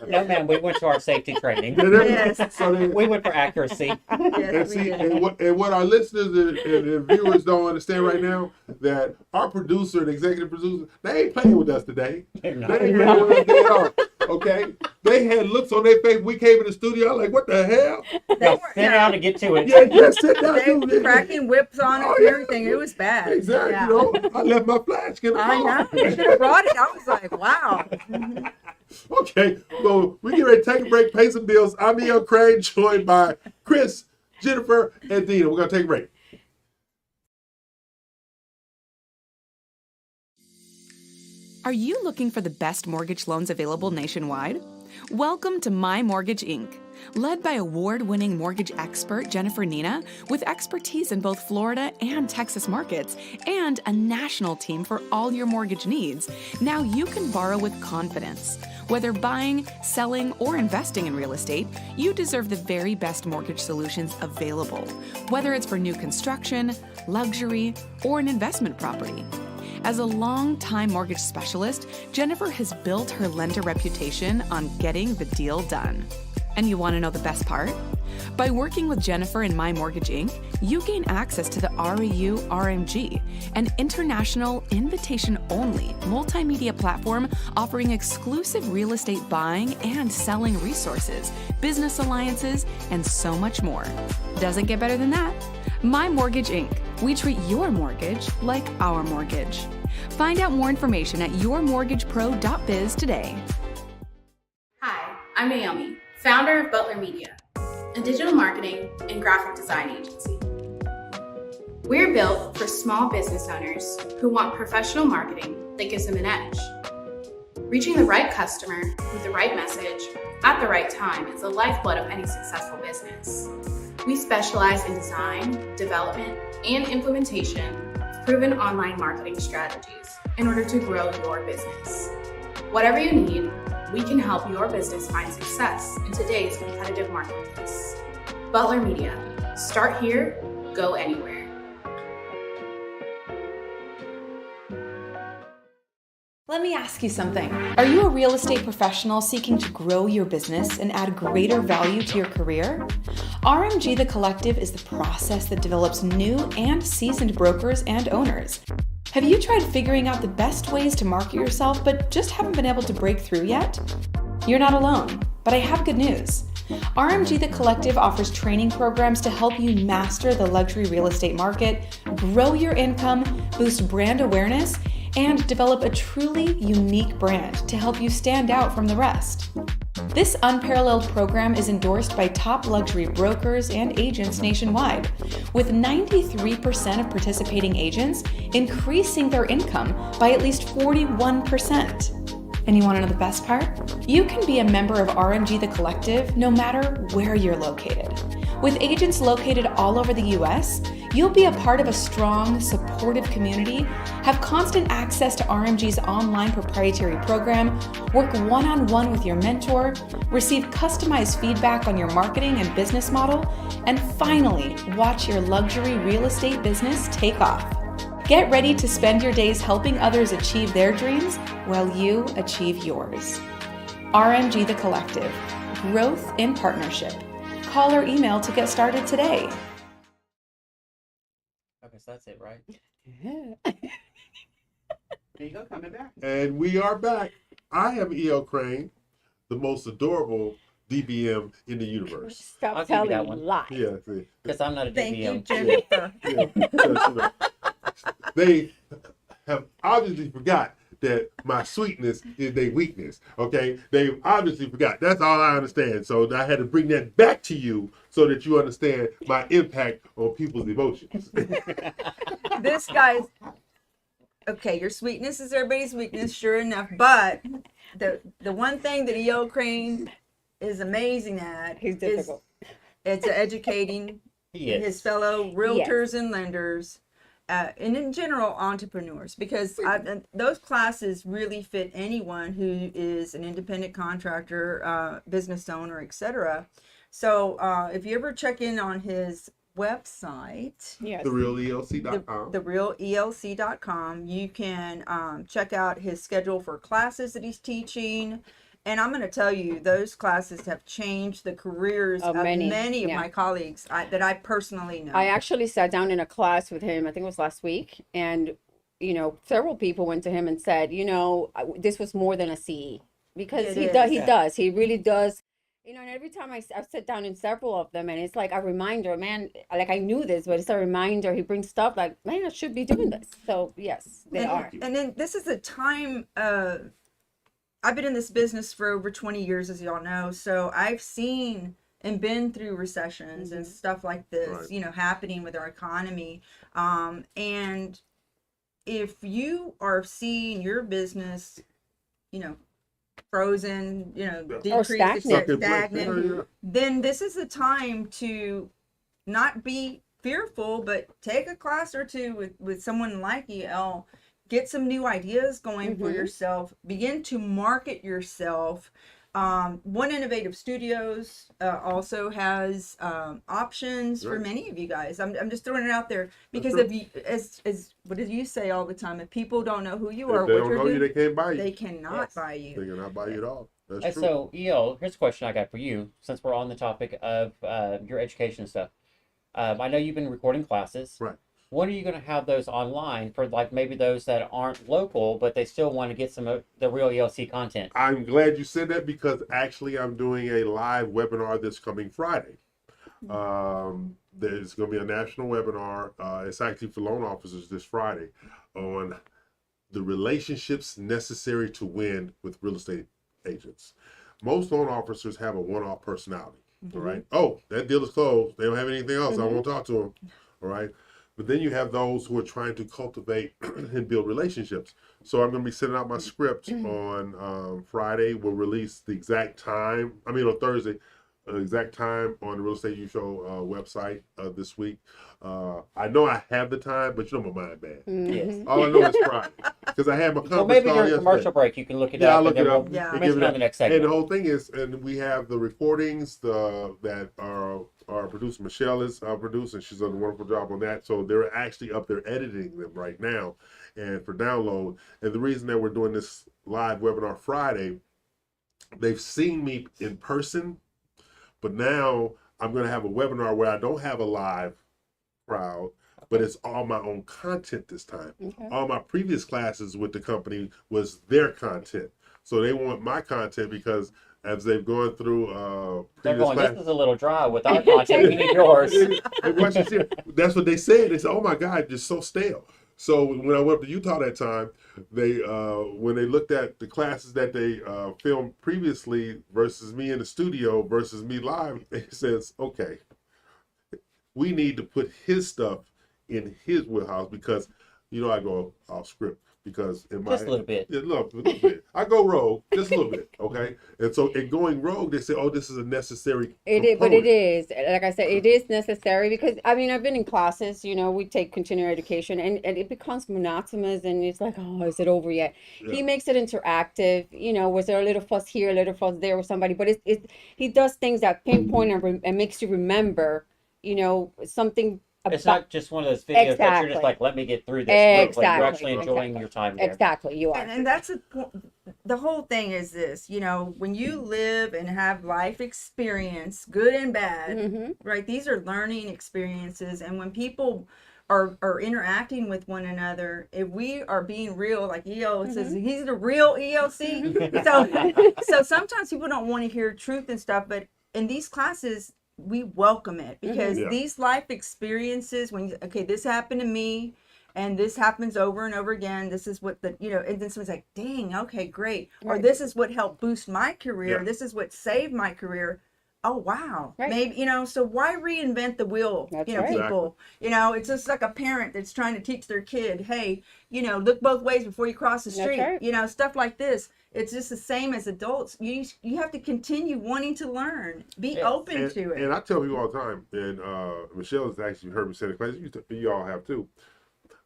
No, ma'am. We went to our safety training.
Yes.
So then,
We went for accuracy.
and
Yes, we
see,
did.
and what our listeners and viewers don't understand right now that our producer and executive producer, they ain't playing with us today.
They're
They
not.
ain't playing with us at all. Okay, they had looks on their face. We came in the studio. I'm like, what the hell?
Now, sit down to get to it.
Yeah, sit down.
They
dude.
cracking whips on it
Oh,
and
yeah.
everything. It was bad.
Exactly.
Yeah.
You know, I left my flash in the
I
car.
know. You should have brought it. I was like, wow.
Okay, so we get ready to take a break, pay some bills. I'm E.L. Crane, joined by Chris, Jennifer, and Dina. We're gonna take a break.
Are you looking for the best mortgage loans available nationwide? Welcome to My Mortgage Inc., led by award-winning mortgage expert Jennifer Nina, with expertise in both Florida and Texas markets, and a national team for all your mortgage needs. Now you can borrow with confidence. Whether buying, selling, or investing in real estate, you deserve the very best mortgage solutions available, whether it's for new construction, luxury, or an investment property. As a long-time mortgage specialist, Jennifer has built her lender reputation on getting the deal done. And you want to know the best part? By working with Jennifer and My Mortgage Inc., you gain access to the REU RMG, an international invitation-only multimedia platform offering exclusive real estate buying and selling resources, business alliances, and so much more. Doesn't get better than that. My Mortgage Inc. We treat your mortgage like our mortgage. Find out more information at yourmortgagepro.biz today.
Hi, I'm Naomi, founder of Butler Media, a digital marketing and graphic design agency. We're built for small business owners who want professional marketing that gives them an edge. Reaching the right customer with the right message at the right time is the lifeblood of any successful business. We specialize in design, development, and implementation of proven online marketing strategies in order to grow your business. Whatever you need, we can help your business find success in today's competitive marketplace. Butler Media. Start here, go anywhere.
Let me ask you something. Are you a real estate professional seeking to grow your business and add greater value to your career? RMG The Collective is the process that develops new and seasoned brokers and owners. Have you tried figuring out the best ways to market yourself but just haven't been able to break through yet? You're not alone, but I have good news. RMG The Collective offers training programs to help you master the luxury real estate market, grow your income, boost brand awareness, and develop a truly unique brand to help you stand out from the rest. This unparalleled program is endorsed by top luxury brokers and agents nationwide, with 93% of participating agents increasing their income by at least 41%. And you want to know the best part? You can be a member of RMG The Collective no matter where you're located. With agents located all over the US, you'll be a part of a strong, supportive community, have constant access to RMG's online proprietary program, work one-on-one with your mentor, receive customized feedback on your marketing and business model, and finally, watch your luxury real estate business take off. Get ready to spend your days helping others achieve their dreams while you achieve yours. RMG The Collective. Growth in partnership. Call or email to get started today.
Okay, so that's it, right?
There you go, coming back.
And we are back. I am E.L. Crane, the most adorable DBM in the universe.
Stop
I'll give you that
telling
one.
lies.
Yeah, see.
Because I'm not a
Thank you,
DBM.
Jennifer.
Yeah, because, you know, they have obviously forgot that my sweetness is their weakness. Okay, they obviously forgot. That's all I understand. So I had to bring that back to you so that you understand my impact on people's emotions.
This guy's okay. Your sweetness is everybody's weakness, sure enough. But the one thing that E.O. Crane is amazing at
He's
is
difficult.
It's educating
He
his
is.
fellow realtors and lenders, and in general entrepreneurs, because those classes really fit anyone who is an independent contractor, business owner, etc. So if you ever check in on his website,
Yes.
TheRealELC.com.
TheRealELC.com, you can check out his schedule for classes that he's teaching. And I'm going to tell you, those classes have changed the careers
Of
of
many,
many of
yeah.
my colleagues that I personally know.
I actually sat down in a class with him, I think it was last week, and several people went to him and said, this was more than a CE, because
It
he
is.
does, he does, he really does. And every time I've sat down in several of them, and it's like a reminder, man, like I knew this, but it's a reminder. He brings stuff like, man, I should be doing this. So yes, they are.
And then this is a time, I've been in this business for over 20 years, as y'all know. So I've seen and been through recessions and stuff like this,
Right.
happening with our economy. And if you are seeing your business, frozen, decrease,
stagnant.
stagnant, then this is the time to not be fearful, but take a class or two with someone like EL. Get some new ideas going for yourself. Begin to market yourself. One Innovative Studios also has options for
Right.
many of you guys. I'm just throwing it out there because
That's
if you, as what did you say all the time? If people don't know who you are,
If they
what
don't
you're
know you,
doing,
they can't buy you.
they cannot
Yes.
buy you.
They cannot buy you at all. That's
And
true.
so, EL, here's a question I got for you, since we're on the topic of your education stuff. I know you've been recording classes.
Right.
When are you going to have those online for like maybe those that aren't local, but they still want to get some of the real ELC content?
I'm glad you said that because actually I'm doing a live webinar this coming Friday. There's going to be a national webinar. It's actually for loan officers this Friday on the relationships necessary to win with real estate agents. Most loan officers have a one-off personality. All right. Oh, that deal is closed. They don't have anything else. I won't talk to them. All right. But then you have those who are trying to cultivate and build relationships. So I'm going to be sending out my script on Friday. We'll release the exact time. On Thursday, exact time on the Real Estate U Show website this week. I know I have the time, but my mind bad.
Yes.
All I know is Friday because I had my conference
Well, maybe
call
during
yesterday.
commercial break you can look it
Yeah,
up.
I'll look
and
it
then
up.
we'll
Yeah.
and
mention
give
it
it
on the next
And
segment.
the whole thing is, and we have the recordings that our producer Michelle is producing. She's done a wonderful job on that. So they're actually up there editing them right now, and for download. And the reason that we're doing this live webinar Friday, they've seen me in person, but now I'm going to have a webinar where I don't have a live crowd, but it's all my own content this time.
Okay.
All my previous classes with the company was their content. So they want my content because as they've gone through
They're
previous
going,
classes.
this is a little dry with our content. We need yours.
And watch this here. That's what they said. They said, "Oh my God, you're so stale." So when I went up to Utah that time, they when they looked at the classes that they filmed previously versus me in the studio versus me live, they says, "Okay, we need to put his stuff in his wheelhouse because I go off script because in my
Just a little bit.
Yeah, a little bit. I go rogue just a little bit, okay? And so in going rogue, they say, "Oh, this is a necessary."
It is, but it
component."
is, like I said, it is necessary because I've been in classes, we take continuing education and it becomes monotonous and it's like, oh, is it over yet?
Yeah.
He makes it interactive, was there a little fuss here, a little fuss there with somebody, but he does things that pinpoint and makes you remember, something
It's
about,
not just one of those videos that you're just
Exactly.
like, let me get through this quickly.
Exactly.
You're actually enjoying your time there.
exactly, you are.
And that's the whole thing is this, when you live and have life experience, good and bad,
Mhm.
right? These are learning experiences. And when people are interacting with one another, if we are being real, like EL says, he's the real ELC. So sometimes people don't want to hear truth and stuff, but in these classes, we welcome it because
Yeah.
these life experiences, this happened to me and this happens over and over again. This is what and then someone's like, dang, okay, great. Or
Right.
this is what helped boost my career.
Yeah.
This is what saved my career. oh wow,
Right.
maybe, so why reinvent the wheel?
That's
You know,
right.
people, it's just like a parent that's trying to teach their kid, hey, look both ways before you cross the
That's
street.
right.
Stuff like this. It's just the same as adults. You have to continue wanting to learn. Be
Yes.
open to it.
And I tell people all the time, and Michelle has actually heard me say the class, you all have too.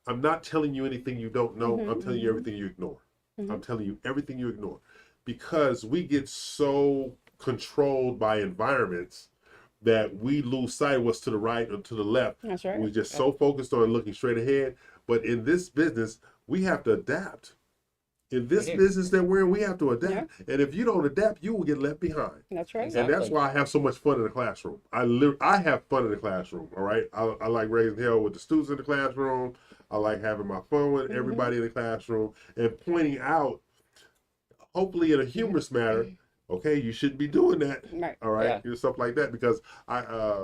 I'm not telling you anything you don't know. I'm telling you everything you ignore. I'm telling you everything you ignore. Because we get so controlled by environments that we lose sight of what's to the right or to the left.
That's right.
We're just so focused on looking straight ahead. But in this business, we have to adapt. In this business that we're in, we have to adapt. And if you don't adapt, you will get left behind.
That's right.
And that's why I have so much fun in the classroom. I have fun in the classroom, all right? I like raising hell with the students in the classroom. I like having my fun with everybody in the classroom and pointing out, hopefully in a humorous manner, okay, you shouldn't be doing that.
Right.
All right, stuff like that. Because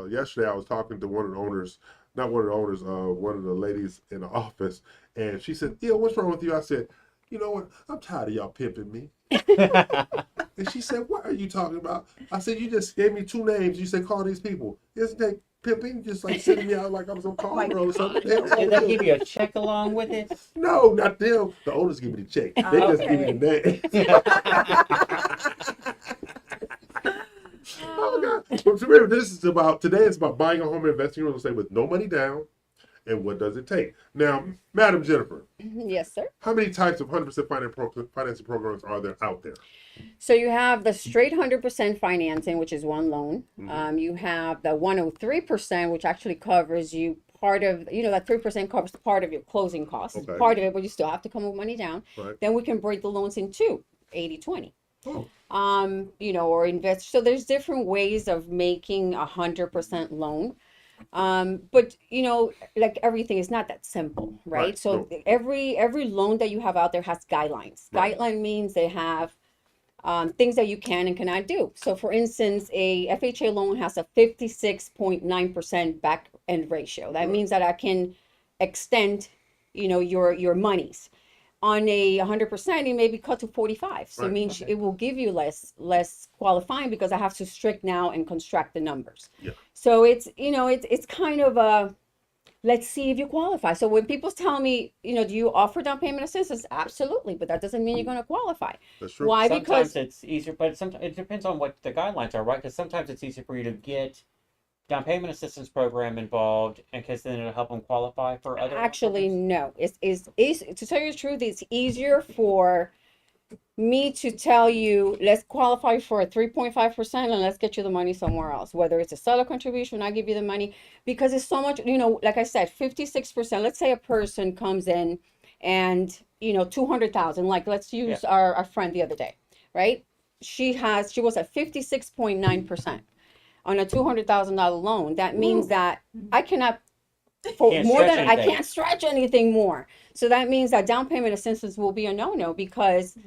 yesterday I was talking to one of the owners, not one of the owners, one of the ladies in the office, and she said, "Yeah, what's wrong with you?" I said, "You know what? I'm tired of y'all pimping me." And she said, "What are you talking about?" I said, "You just gave me two names. You said call these people. Isn't that pimping? Just like sitting me out like I was on call girl or something."
Did they give you a check along with it?
No, not them. The owners give me the check. They just give me the name. Oh God! But remember, today it's about buying a home and investing in real estate with no money down, and what does it take? Now, Madam Jennifer,
Yes, sir.
how many types of 100% financing programs are there out there?
So you have the straight 100% financing, which is one loan. You have the 103%, which actually covers you part of, that 3% covers part of your closing costs.
Okay.
Part of it, but you still have to come with money down.
Right.
Then we can break the loans in two, 80-20.
Oh.
Or invest. So there's different ways of making 100% loan. But like everything is not that simple, right?
Right.
So
No.
every loan that you have out there has guidelines.
Right.
Guideline means they have things that you can and cannot do. So for instance, a FHA loan has a 56.9% back end ratio. That means that I can extend, your monies. On a 100%, it may be cut to 45. So it
Right.
means it will give you less qualifying because I have to strict now and construct the numbers.
Yeah.
So it's kind of a, let's see if you qualify. So when people tell me, do you offer down payment assistance? Absolutely, but that doesn't mean you're going to qualify.
That's true.
Why?
Sometimes
Because
it's easier, but sometimes it depends on what the guidelines are, right? Because sometimes it's easier for you to get down payment assistance program involved, and because then it'll help them qualify for other.
actually,
programs.
no. It's to tell you the truth, it's easier for me to tell you, let's qualify for a 3.5% and let's get you the money somewhere else. Whether it's a seller contribution, I give you the money, because it's so much, like I said, 56%. Let's say a person comes in and, 200,000, like let's use our friend the other day, right? She was at 56.9% on a $200,000 loan. That means that I cannot,
Can't
more
stretch
than I
anything.
can't stretch anything more. So that means that down payment assistance will be a no-no because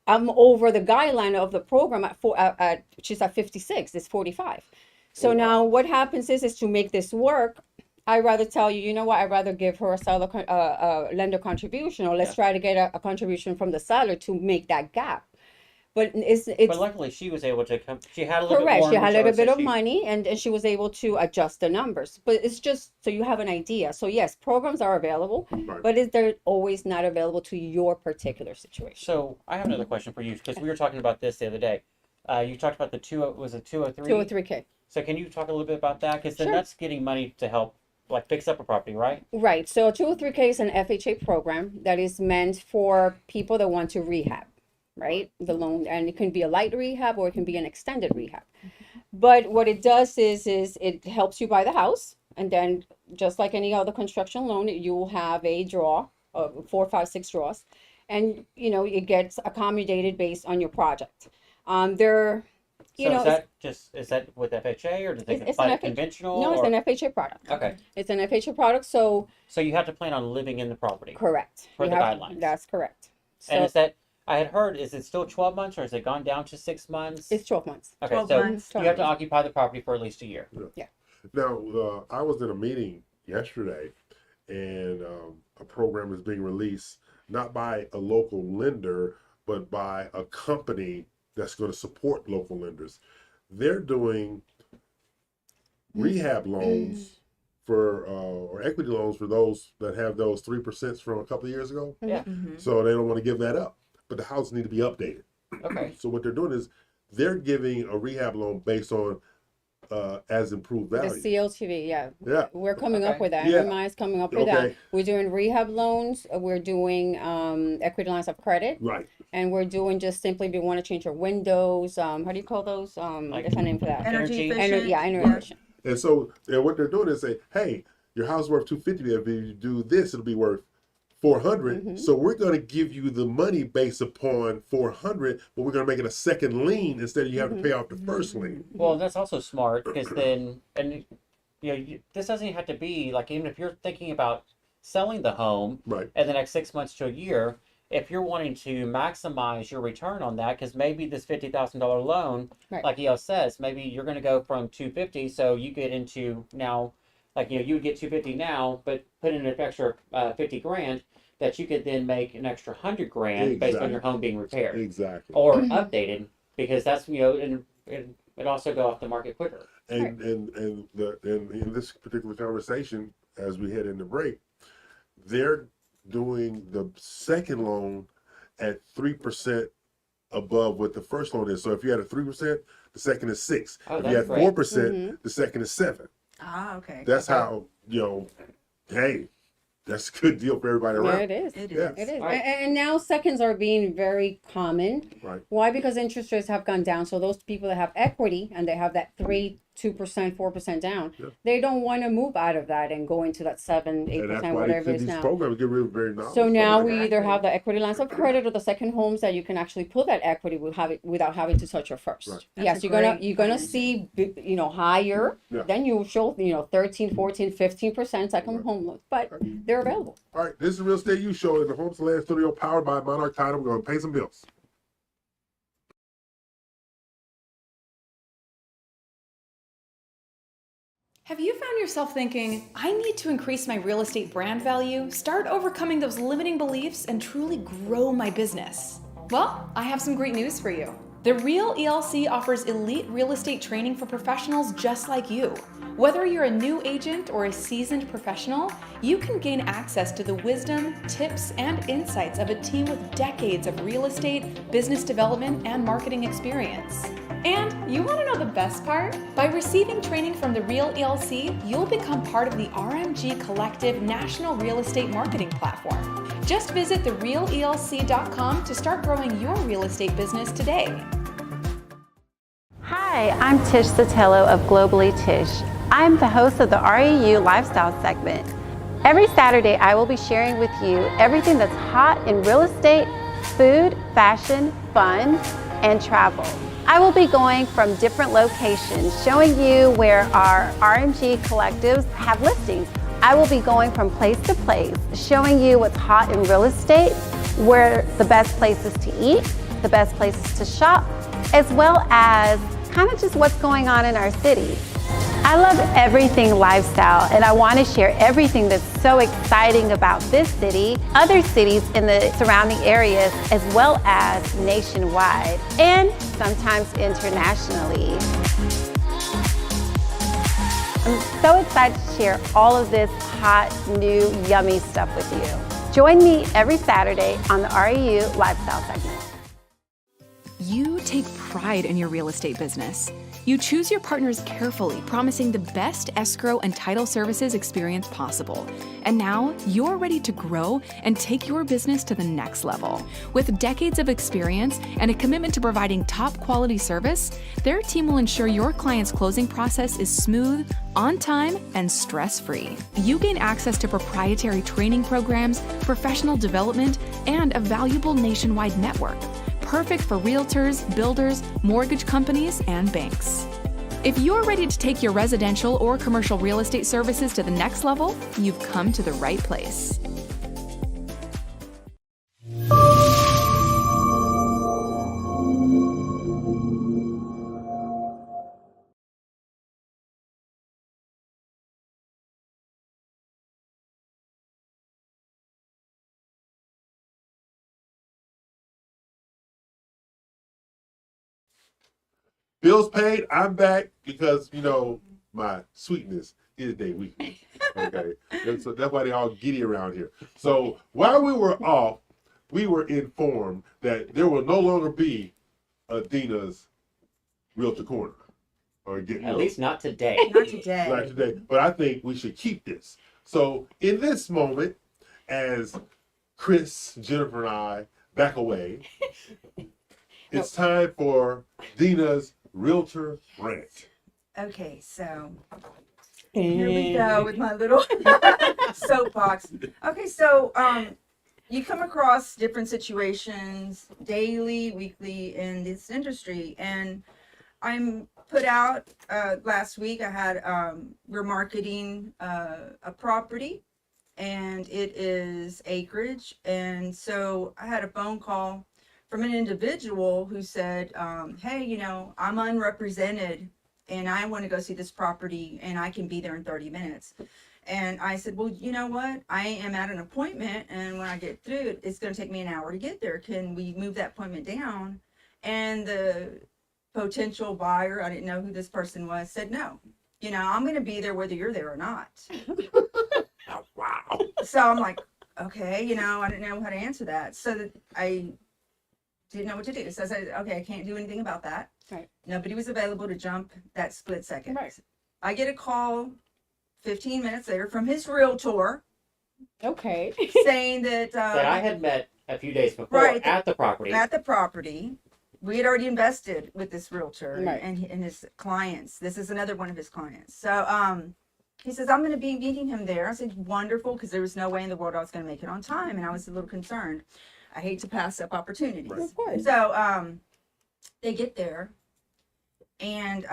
I'm over the guideline of the program she's at 56, it's 45. So now what happens is to make this work, I rather tell you, I'd rather give her a seller lender contribution, or let's try to get a contribution from the seller to make that gap. But it's
But luckily, she was able to come. She had a little bit
correct.
more.
She had a little
reserves,
bit
so
of money, and she was able to adjust the numbers. But it's just so you have an idea. So yes, programs are available,
Right.
but they're always not available to your particular situation.
So I have another question for you, because we were talking about this the other day. You talked about the 203.
203K.
So can you talk a little bit about that? Because then
Sure.
that's getting money to help, like, fix up a property, right?
Right. So 203K is an FHA program that is meant for people that want to rehab, right? The loan, and it can be a light rehab or it can be an extended rehab. But what it does is it helps you buy the house, and then just like any other construction loan, you will have a draw of 4, 5, 6 draws, and it gets accommodated based on your project.
Is that with FHA, or do they
It's
buy
an
it
FHA.
conventional?
No, it's
or-
an FHA product.
Okay.
It's an FHA product, so
So you have to plan on living in the property.
correct.
For
You
the
have-
guidelines.
That's correct.
And
So
is that, I had heard, is it still 12 months, or has it gone down to 6 months?
it's 12 months.
Okay,
12
so
months.
you have to occupy the property for at least a year.
Now, I was in a meeting yesterday, and a program is being released not by a local lender, but by a company that's going to support local lenders. they're doing rehab loans for or equity loans for those that have those 3% from a couple of years ago.
Yeah.
So they don't want to give that up, but the houses need to be updated.
Okay.
So what they're doing is they're giving a rehab loan based on as improved
The
value.
CLTV, yeah.
Yeah.
We're coming up
Okay.
with that.
Yeah.
MMI is coming up with that.
Okay.
We're doing rehab loans. We're doing equity lines of credit.
Right.
And we're doing just simply if you want to change your windows. How do you call those? There's a name for that.
Energy.
Energy efficient.
Yeah, energy efficient.
And so what they're doing is say, hey, your house is worth 250. If you do this, it'll be worth 400. So we're going to give you the money based upon 400, but we're going to make it a second lien instead of you have to pay off the first lien.
Well, that's also smart because then, and this doesn't even have to be like, even if you're thinking about selling the home
Right.
in the next 6 months to a year, if you're wanting to maximize your return on that, because maybe this $50,000 loan,
Right.
like EL says, maybe you're going to go from 250, so you get into now, like you would get 250 now, but put in an extra 50 grand that you could then make an extra 100 grand based on your home being repaired
Exactly.
or updated, because that's and it also go off the market quicker.
And in this particular conversation, as we head into break, they're doing the second loan at 3% above what the first loan is. So if you had a 3%, the second is 6.
Oh,
If you had
that's great.
4%, the second is 7.
Ah, okay.
That's how, hey, that's a good deal for everybody
Yeah,
around.
it is.
It
Yeah.
is.
It is.
Right.
And now seconds are being very common.
Right.
Why? Because interest rates have gone down. So those people that have equity and they have that 2%, 4% down,
Yeah.
they don't want to move out of that and go into that 7, 8%,
And that's why they
whatever
put
it is
these
now.
programs get really very knowledgeable.
So now we either have the equity lines of credit or the second homes that you can actually pull that equity without having to touch your first.
Right.
That's
Yes,
a
you're gonna
great
gonna
plan.
see higher.
Yeah.
Then you show 13, 14, 15% second
Right.
home loans, but they're available.
All right, this is Real Estate U Show in the Homes Land Studio powered by Monarch Title. We're going to pay some bills.
Have you found yourself thinking, I need to increase my real estate brand value, start overcoming those limiting beliefs, and truly grow my business? Well, I have some great news for you. The Real ELC offers elite real estate training for professionals just like you. Whether you're a new agent or a seasoned professional, you can gain access to the wisdom, tips, and insights of a team with decades of real estate, business development, and marketing experience. And you want to know the best part? By receiving training from the Real ELC, you'll become part of the RMG Collective National Real Estate Marketing Platform. Just visit therealelc.com to start growing your real estate business today.
Hi, I'm Tish Sotelo of Globally Tish. I'm the host of the REU Lifestyle segment. Every Saturday, I will be sharing with you everything that's hot in real estate, food, fashion, fun, and travel. I will be going from different locations, showing you where our RMG collectives have listings. I will be going from place to place, showing you what's hot in real estate, where the best places to eat, the best places to shop, as well as kind of just what's going on in our city. I love everything lifestyle, and I want to share everything that's so exciting about this city, other cities in the surrounding areas, as well as nationwide, and sometimes internationally. I'm so excited to share all of this hot, new, yummy stuff with you. Join me every Saturday on the REU Lifestyle segment.
You take pride in your real estate business. You choose your partners carefully, promising the best escrow and title services experience possible. And now you're ready to grow and take your business to the next level. With decades of experience and a commitment to providing top quality service, their team will ensure your client's closing process is smooth, on time, and stress-free. You gain access to proprietary training programs, professional development, and a valuable nationwide network. Perfect for realtors, builders, mortgage companies, and banks. If you're ready to take your residential or commercial real estate services to the next level, you've come to the right place.
Bills paid. I'm back because my sweetness is their weakness. Okay, and so that's why they all giddy around here. So while we were off, we were informed that there will no longer be a Dina's Realtor Corner, or
At least not today.
Not today.
not today. But I think we should keep this. So in this moment, as Chris, Jennifer, and I back away, it's time for Dina's Realtor Rant.
Okay, so here we go with my little soapbox. Okay, so you come across different situations daily, weekly in this industry, and I'm put out last week. I had we're marketing a property, and it is acreage, and so I had a phone call from an individual who said, "Hey, I'm unrepresented, and I want to go see this property, and I can be there in 30 minutes." And I said, "Well, you know what? I am at an appointment, and when I get through, it's going to take me an hour to get there. Can we move that appointment down?" And the potential buyer, I didn't know who this person was, said, "No, I'm going to be there whether you're there or not."
Wow.
So I'm like, okay, I didn't know how to answer that. So I didn't know what to do. So I said, okay, I can't do anything about that.
Right.
Nobody was available to jump that split second.
Right.
I get a call 15 minutes later from his realtor
Okay.
saying that
That I had met a few days before
Right.
at the property.
at the property, we had already invested with this realtor
Right.
and his clients. This is another one of his clients. So he says, "I'm going to be meeting him there." I said, "Wonderful," because there was no way in the world I was going to make it on time, and I was a little concerned. I hate to pass up opportunities.
Right.
Of course.
So they get there and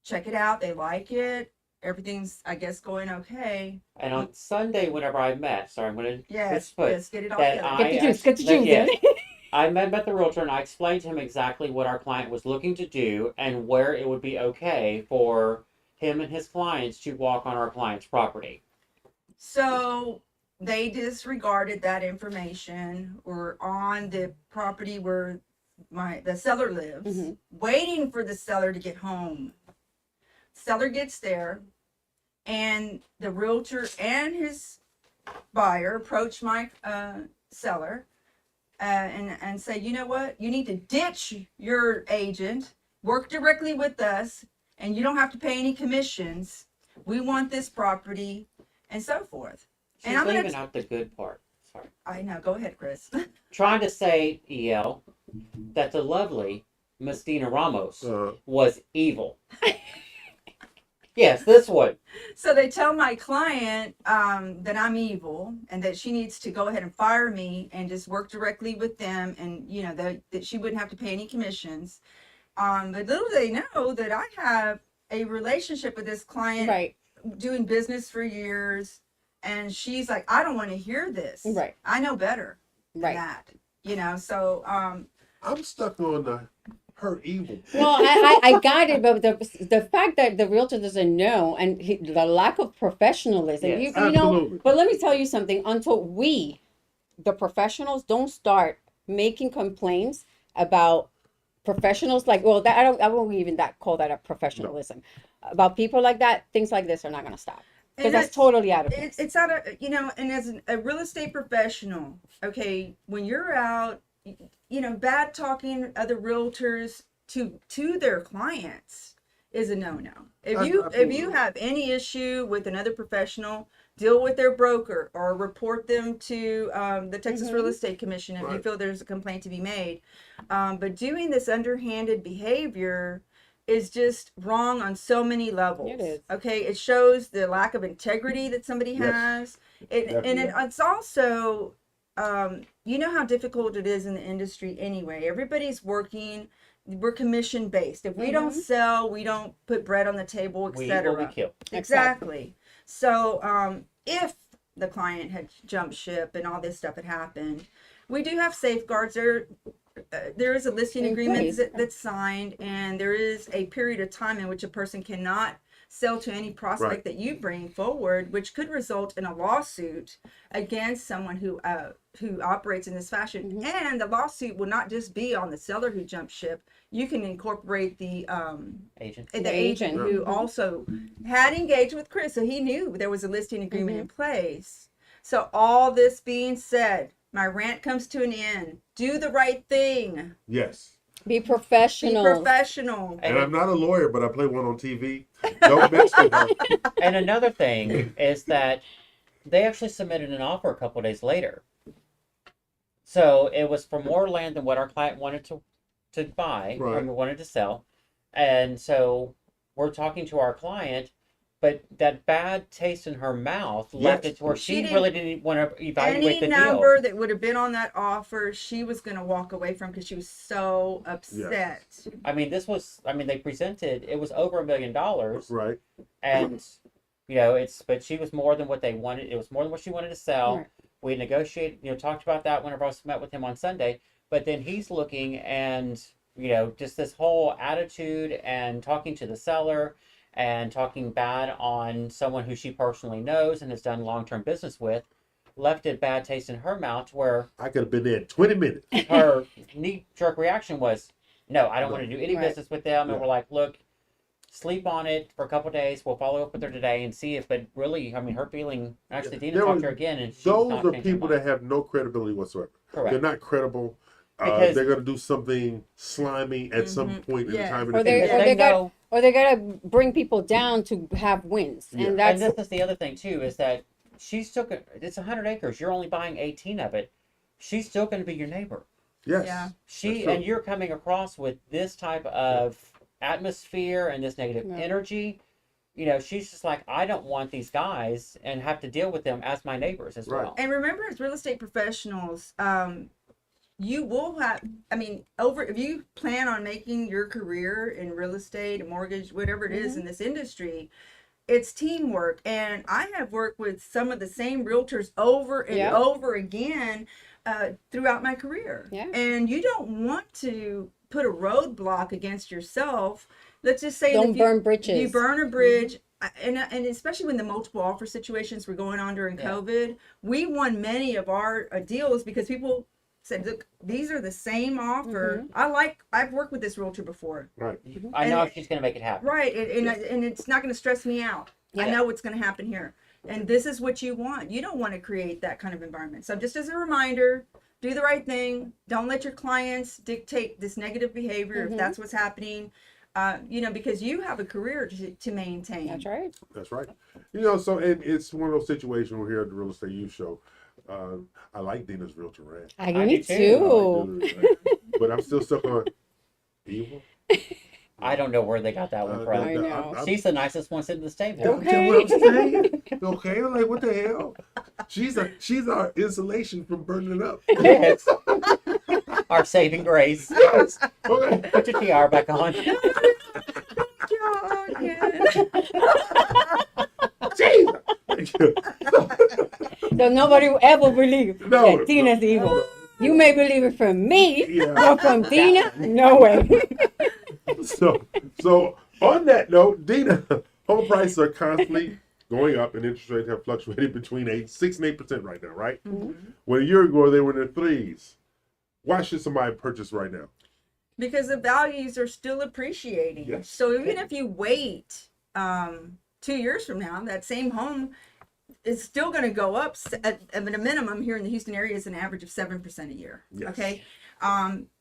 check it out. They like it. Everything's, I guess, going okay.
And on Sunday, whenever I met, sorry, I'm going to
Yes,
put
yes, get it all
that
together.
Get the juice. Get the juice
yes.
in.
I met the realtor and I explained to him exactly what our client was looking to do and where it would be okay for him and his clients to walk on our client's property.
So they disregarded that information. We're on the property where the seller lives,
Mhm.
waiting for the seller to get home. Seller gets there, and the realtor and his buyer approach my seller and say, "You know what? You need to ditch your agent, work directly with us, and you don't have to pay any commissions. We want this property," and so forth.
She's
And I'm gonna
leaving out the good part. Sorry.
I know. Go ahead, Chris.
Trying to say, EL, that the lovely Miss Dina Ramos was evil. Yes, this one.
So they tell my client that I'm evil and that she needs to go ahead and fire me and just work directly with them, and that she wouldn't have to pay any commissions. But little do they know that I have a relationship with this client,
Right.
doing business for years, and she's like, "I don't want to hear this.
Right.
I know better than
Right.
that." So
I'm stuck on her evil.
Well, I got it, but the fact that the realtor doesn't know and the lack of professionalism,
Yes.
you know.
Absolutely.
But let me tell you something. Until we, the professionals, don't start making complaints about professionals, like, well, that I won't even call that a professionalism. About people like that, things like this are not going to stop, because
And
that's totally out of place.
it's out of and as a real estate professional, okay, when you're out bad talking other realtors to their clients is a no-no. If you
Absolutely.
have any issue with another professional, deal with their broker or report them to the Texas Real Estate Commission if you
Right.
feel there's a complaint to be made. But doing this underhanded behavior is just wrong on so many levels.
It is.
Okay, it shows the lack of integrity that somebody
Yes.
has. It's also you know how difficult it is in the industry anyway. Everybody's working. We're commission based. If we don't sell, we don't put bread on the table,
We
etc.
will be killed.
Exactly. So if the client had jumped ship and all this stuff had happened, we do have safeguards. There is a listing
In
agreement
place.
that's signed, and there is a period of time in which a person cannot sell to any prospect
Right.
that you bring forward, which could result in a lawsuit against someone who who operates in this fashion. And the lawsuit will not just be on the seller who jumped ship. You can incorporate the
Agent.
agent who also had engaged with Chris, so he knew there was a listing agreement in place. So all this being said, my rant comes to an end. Do the right thing.
Yes.
Be
Be
professional.
professional.
And I'm not a lawyer, but I play one on TV. Don't mess with her.
And another thing is that they actually submitted an offer a couple days later. So it was for more land than what our client wanted to buy,
Right.
or wanted to sell. And so we're talking to our client, but that bad taste in her mouth left it to where
She
she
didn't-
really didn't want to evaluate
Any
the
number
deal.
that would have been on that offer, she was going to walk away from because she was so upset.
I mean, they presented, it was over $1 million.
Right.
And, but she was more than what they wanted. It was more than what she wanted to sell.
Right.
We negotiated, talked about that whenever I met with him on Sunday. But then he's looking and, just this whole attitude and talking to the seller and talking bad on someone who she personally knows and has done long-term business with, left a bad taste in her mouth where
I could have been there in 20 minutes.
her knee-jerk reaction was, no, I don't want to do any
Right.
business with them. And
Yeah.
we're like, look, sleep on it for a couple of days. We'll follow up with her today and see if, but really, I mean, her feeling, actually, Dina
There
talked
was-
to her again and she
Those
was not
are
changing her
people
mind.
that have no credibility whatsoever.
Correct.
They're not credible.
Because-
They're going to do something slimy at some point in the
Yeah.
time. in
Or
the
they,
future.
or
They
they got,
know-
or they gotta bring people down to have wins,
Yeah.
and that's
And this is the other thing too, is that it's 100 acres. You're only buying 18 of it. She's still going to be your neighbor.
Yes.
Yeah.
That's true.
And you're coming across with this type of atmosphere and this negative
Yeah.
energy. She's just like, I don't want these guys and have to deal with them as my neighbors as
Right.
well.
And remember, as real estate professionals, you will have, if you plan on making your career in real estate, a mortgage, whatever it is in this industry, it's teamwork. And I have worked with some of the same realtors over and
Yeah.
over again throughout my career.
Yeah.
And you don't want to put a roadblock against yourself. Let's just say
Don't
if you-
burn bridges.
You burn a bridge. And especially when the multiple offer situations were going on during
Yeah.
COVID, we won many of our deals because people said, look, these are the same offer. I've worked with this realtor before.
Right.
I know
And-
she's going to make it happen.
Right. And it's not going to stress me out. I
Yeah.
know what's going to happen here. And this is what you want. You don't want to create that kind of environment. So just as a reminder, do the right thing. Don't let your clients dictate this negative behavior if that's what's happening. Because you have a career to maintain.
that's right.
That's right. So and it's one of those situations we're here at the Real Estate Youth Show. I like Dina's realtor rant.
I
do
need
too.
to.
But I'm still stuck on evil.
I don't know where they got that one from.
I know.
She's the nicest one sitting at this table.
Okay. What I'm saying? Okay, I'm like, what the hell? She's our insulation from burning up.
Yes. Our saving grace.
Yes. Okay.
Put your tiara back on.
Jesus.
So nobody will ever believe
No,
that Tina's evil. You may believe it from me,
Yeah.
but from Tina, no way.
So on that note, Dina, home prices are constantly going up and interest rates have fluctuated between 6 and 8% right now, right? When a year ago they were in the threes. Why should somebody purchase right now?
Because the values are still appreciating.
Yes.
So even if you wait 2 years from now, that same home is still going to go up at a minimum here in the Houston area is an average of 7% a year.
Yes.
Okay.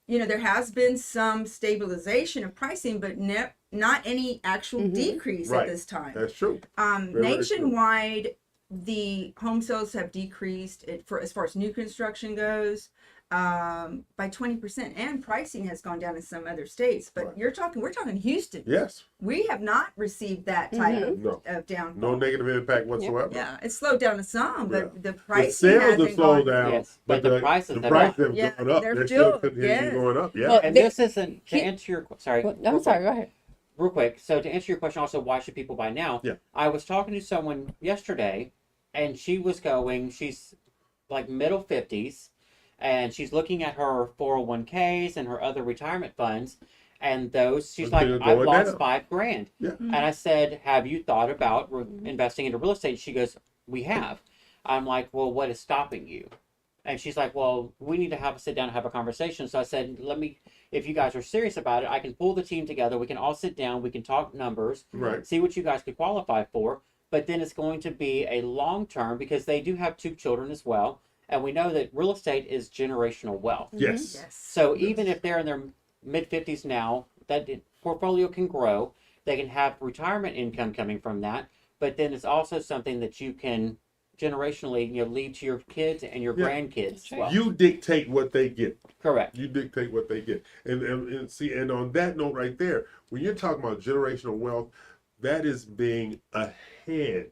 There has been some stabilization of pricing, but not any actual decrease
Right.
at this time.
That's true. Very true.
Nationwide, the home sales have decreased as far as new construction goes by 20%, and pricing has gone down in some other states. But
Right.
we're talking Houston.
Yes.
We have not received that type
No.
of downfall.
No negative impact whatsoever.
Yeah, it's slowed down to some, but
Yeah.
the
The
pricing
sales
hasn't
have slowed
gone.
down,
Yes,
but
but the
the
prices have
prices
not.
have
Yeah,
gone up.
they're
They're still
still-
continuing
yes.
going up. Yeah.
Well,
And
They-
this isn't to answer your sorry.
Well,
real
I'm
quick.
sorry, go ahead.
Real quick. So to answer your question, also, why should people buy now?
Yeah.
I was talking to someone yesterday, and she's like middle 50s, and she's looking at her 401ks and her other retirement funds, and she's like,
They're
I've
going
lost
down.
$5,000.
Yeah.
And I said, have you thought about investing into real estate? She goes, we have. I'm like, well, what is stopping you? And she's like, well, we need to sit down and have a conversation. So I said, if you guys are serious about it, I can pull the team together. We can all sit down. We can talk numbers,
Right.
see what you guys could qualify for. But then it's going to be a long term because they do have 2 children as well. And we know that real estate is generational wealth.
Yes.
Yes.
So even if they're in their mid 50s now, that portfolio can grow. They can have retirement income coming from that. But then it's also something that you can generationally, leave to your kids and your
Yeah.
grandkids as well.
You dictate what they get.
Correct.
You dictate what they get. And see, and on that note right there, when you're talking about generational wealth, that is being ahead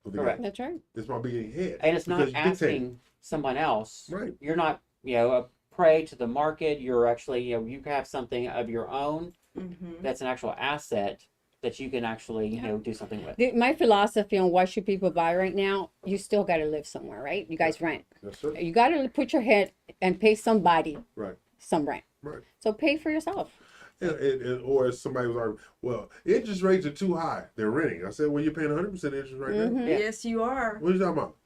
of the
Correct.
game.
That's right.
It's about being ahead.
And it's not
because you dictate.
asking someone else.
Right.
You're not, a prey to the market. You're actually, you have something of your own that's an actual asset that you can actually, do something with.
My philosophy on what should people buy right now, you still got to live somewhere, right? You guys rent.
Yes, sir.
You got to put your head and pay somebody
Right.
some rent.
Right.
So pay for yourself.
Or as somebody was arguing, well, interest rates are too high. They're renting. I said, well, you're paying 100% interest right now.
Yeah.
Yes, you are.
What are you talking about?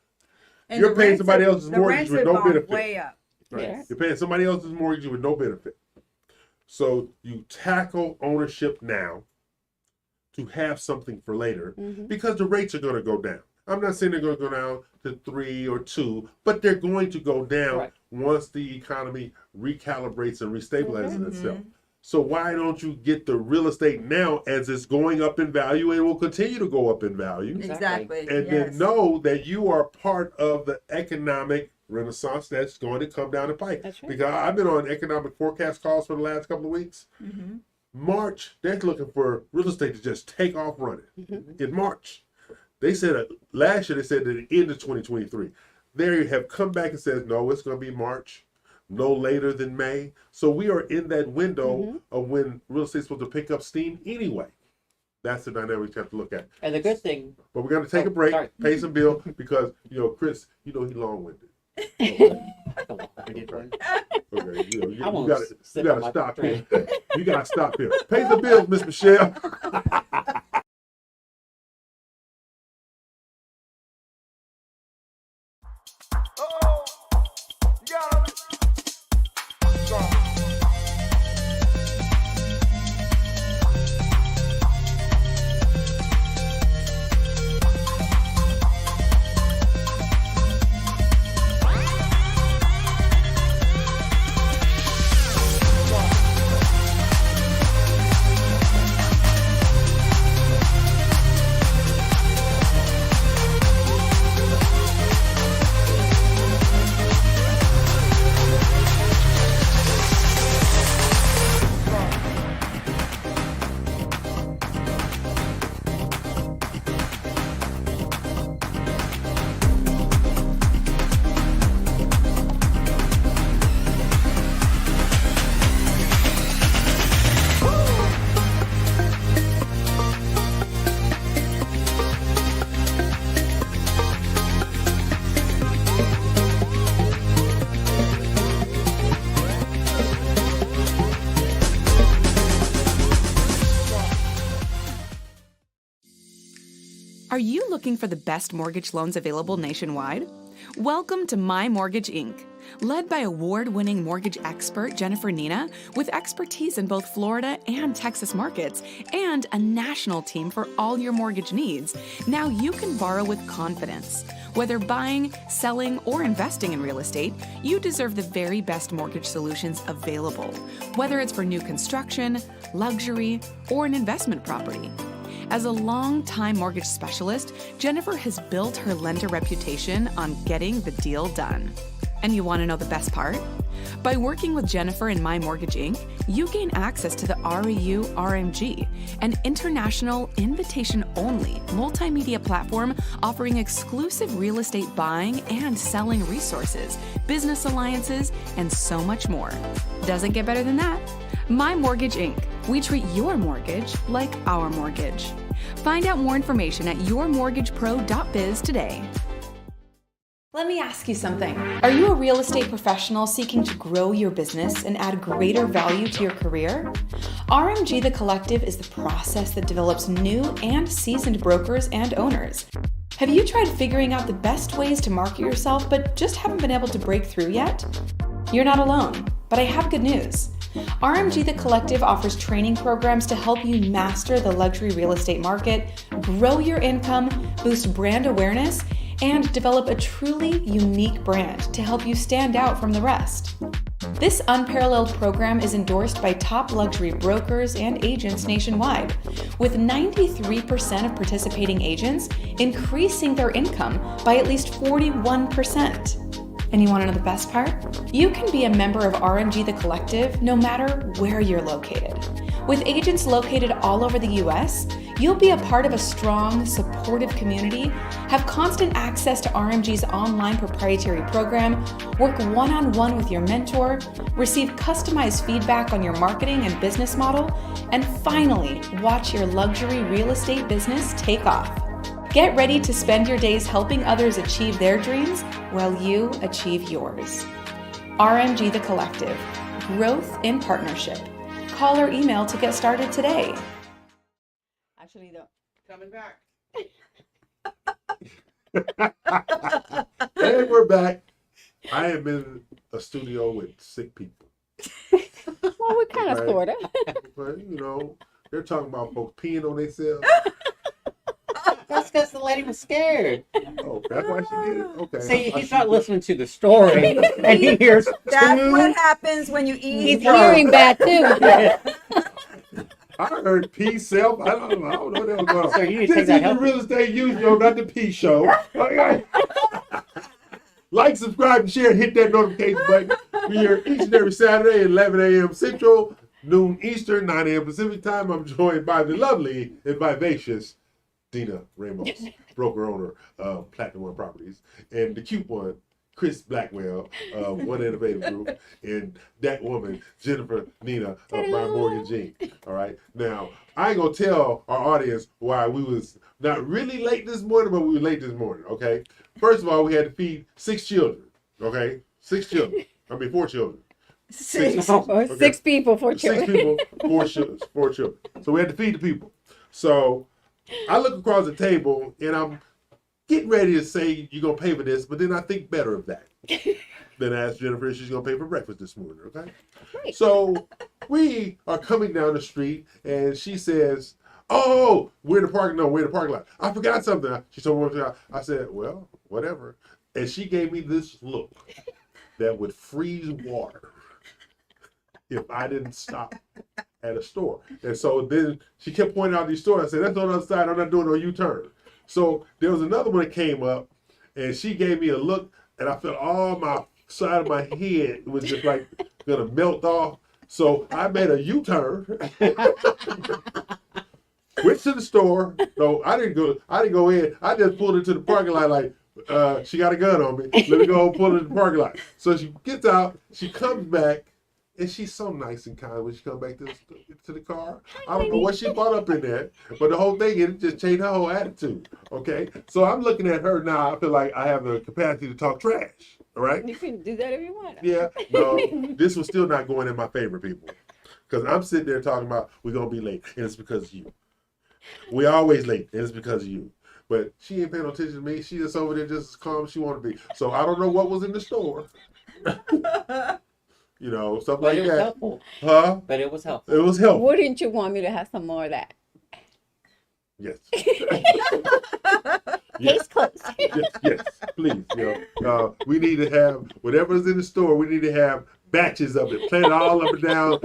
And
You're
the
paying
rents
somebody
have-
else's
the
mortgage
rents
with
have
no
gone
benefit.
Way up.
Right.
Yes.
You're paying somebody else's mortgage with no benefit. So you tackle ownership now to have something for later because the rates are going to go down. I'm not saying they're going to go down to 3 or 2, but they're going to go down
Right.
once the economy recalibrates and restabilizes itself. So why don't you get the real estate now as it's going up in value and will continue to go up in value?
Exactly.
And then know that you are part of the economic renaissance that's going to come down the pipe.
That's right.
Because I've been on economic forecast calls for the last couple of weeks. March, they're looking for real estate to just take off running. In March, they said last year they said at the end of 2023. They have come back and said no, it's going to be March, no later than May. So we are in that window of when real estate's supposed to pick up steam anyway. That's the dynamic you have to look at.
And the good thing,
But we're going to take a break,
sorry.
pay some bill because Chris, he's long-winded.
we did run.
Okay, you
I won't
gotta
sip on my
stop
drink.
here. You gotta stop here. Pay the bill, Miss Michelle.
Are you looking for the best mortgage loans available nationwide? Welcome to My Mortgage Inc., led by award-winning mortgage expert Jennifer Nina, with expertise in both Florida and Texas markets, and a national team for all your mortgage needs. Now you can borrow with confidence. Whether buying, selling, or investing in real estate, you deserve the very best mortgage solutions available, whether it's for new construction, luxury, or an investment property. As a long-time mortgage specialist, Jennifer has built her lender reputation on getting the deal done. And you want to know the best part? By working with Jennifer and My Mortgage Inc., you gain access to the REU RMG, an international invitation-only multimedia platform offering exclusive real estate buying and selling resources, business alliances, and so much more. Doesn't get better than that. My Mortgage Inc. We treat your mortgage like our mortgage. Find out more information at yourmortgagepro.biz today.
Let me ask you something. Are you a real estate professional seeking to grow your business and add greater value to your career? RMG The Collective is the process that develops new and seasoned brokers and owners. Have you tried figuring out the best ways to market yourself but just haven't been able to break through yet? You're not alone, but I have good news. RMG The Collective offers training programs to help you master the luxury real estate market, grow your income, boost brand awareness, and develop a truly unique brand to help you stand out from the rest. This unparalleled program is endorsed by top luxury brokers and agents nationwide, with 93% of participating agents increasing their income by at least 41%. And you want to know the best part? You can be a member of RMG The Collective no matter where you're located. With agents located all over the US, you'll be a part of a strong, supportive community, have constant access to RMG's online proprietary program, work one-on-one with your mentor, receive customized feedback on your marketing and business model, and finally, watch your luxury real estate business take off. Get ready to spend your days helping others achieve their dreams while you achieve yours. RMG The Collective, growth in partnership. Call or email to get started today.
Actually, though.
Coming back.
And we're back. I am in a studio with sick people.
Well, we kind of
Right.
sort of.
But, you know, they're talking about folks peeing on themselves.
That's because the lady was scared.
Oh, that's why she did it? Okay.
See, he's not listening to the story, and he hears
That's
two.
what happens when you eat.
He's hearing bad too.
I heard pee self. I don't know what that was going on.
So you need to
This
take
is
that
the
help.
Real Estate Youth Show, not the pee show. Okay. Like, subscribe, and share, and hit that notification button. We're here each and every Saturday at 11 a.m. Central, noon Eastern, 9 a.m. Pacific time. I'm joined by the lovely and vivacious Dina Ramos, broker owner of Platinum One Properties, and the cute one, Chris Blackwell of One Innovative Group, and that woman, Jennifer Nina of My Morgan Jean. All right. Now, I ain't gonna tell our audience why we was not really late this morning, but we were late this morning. Okay. First of all, we had to feed 6 children. Okay, 6 children. I mean, 4 children.
Six.
Okay.
6 people, 4
6
children.
people, 4 children. So we had to feed the people. So I look across the table and I'm getting ready to say you're gonna pay for this, but then I think better of that. Then I asked Jennifer if she's gonna pay for breakfast this morning. Okay.
Right.
So we are coming down the street and she says, "Oh, we're in the parking. No, we're in the parking lot. I forgot something." She told me what to do. I said, "Well, whatever." And she gave me this look that would freeze water if I didn't stop at a store. And so then she kept pointing out these stores. I said, "That's on the other side. I'm not doing no U-turn." So there was another one that came up and she gave me a look and I felt all my side of my head was just like gonna melt off. So I made a U-turn. Went to the store. No, I didn't go in. I just pulled into the parking lot like, she got a gun on me. Let me go pull into the parking lot. So she gets out, she comes back, and she's so nice and kind when she comes back to the car. I don't know what she brought up in there, but the whole thing, it just changed her whole attitude. Okay? So I'm looking at her now. I feel like I have the capacity to talk trash. All right?
You can do that if you want.
Yeah. No, this was still not going in my favor, people. Because I'm sitting there talking about we're going to be late, and it's because of you. We always late, and it's because of you. But she ain't paying no attention to me. She just over there just as calm as she want to be. So I don't know what was in the store. You know, stuff
But
like
it was
that.
helpful.
Huh?
But it was helpful.
It was helpful.
Wouldn't you want me to have some more of that?
Yes.
Case closed.
Yes, please. You know, we need to have whatever's in the store. We need to have batches of it, planted all up and down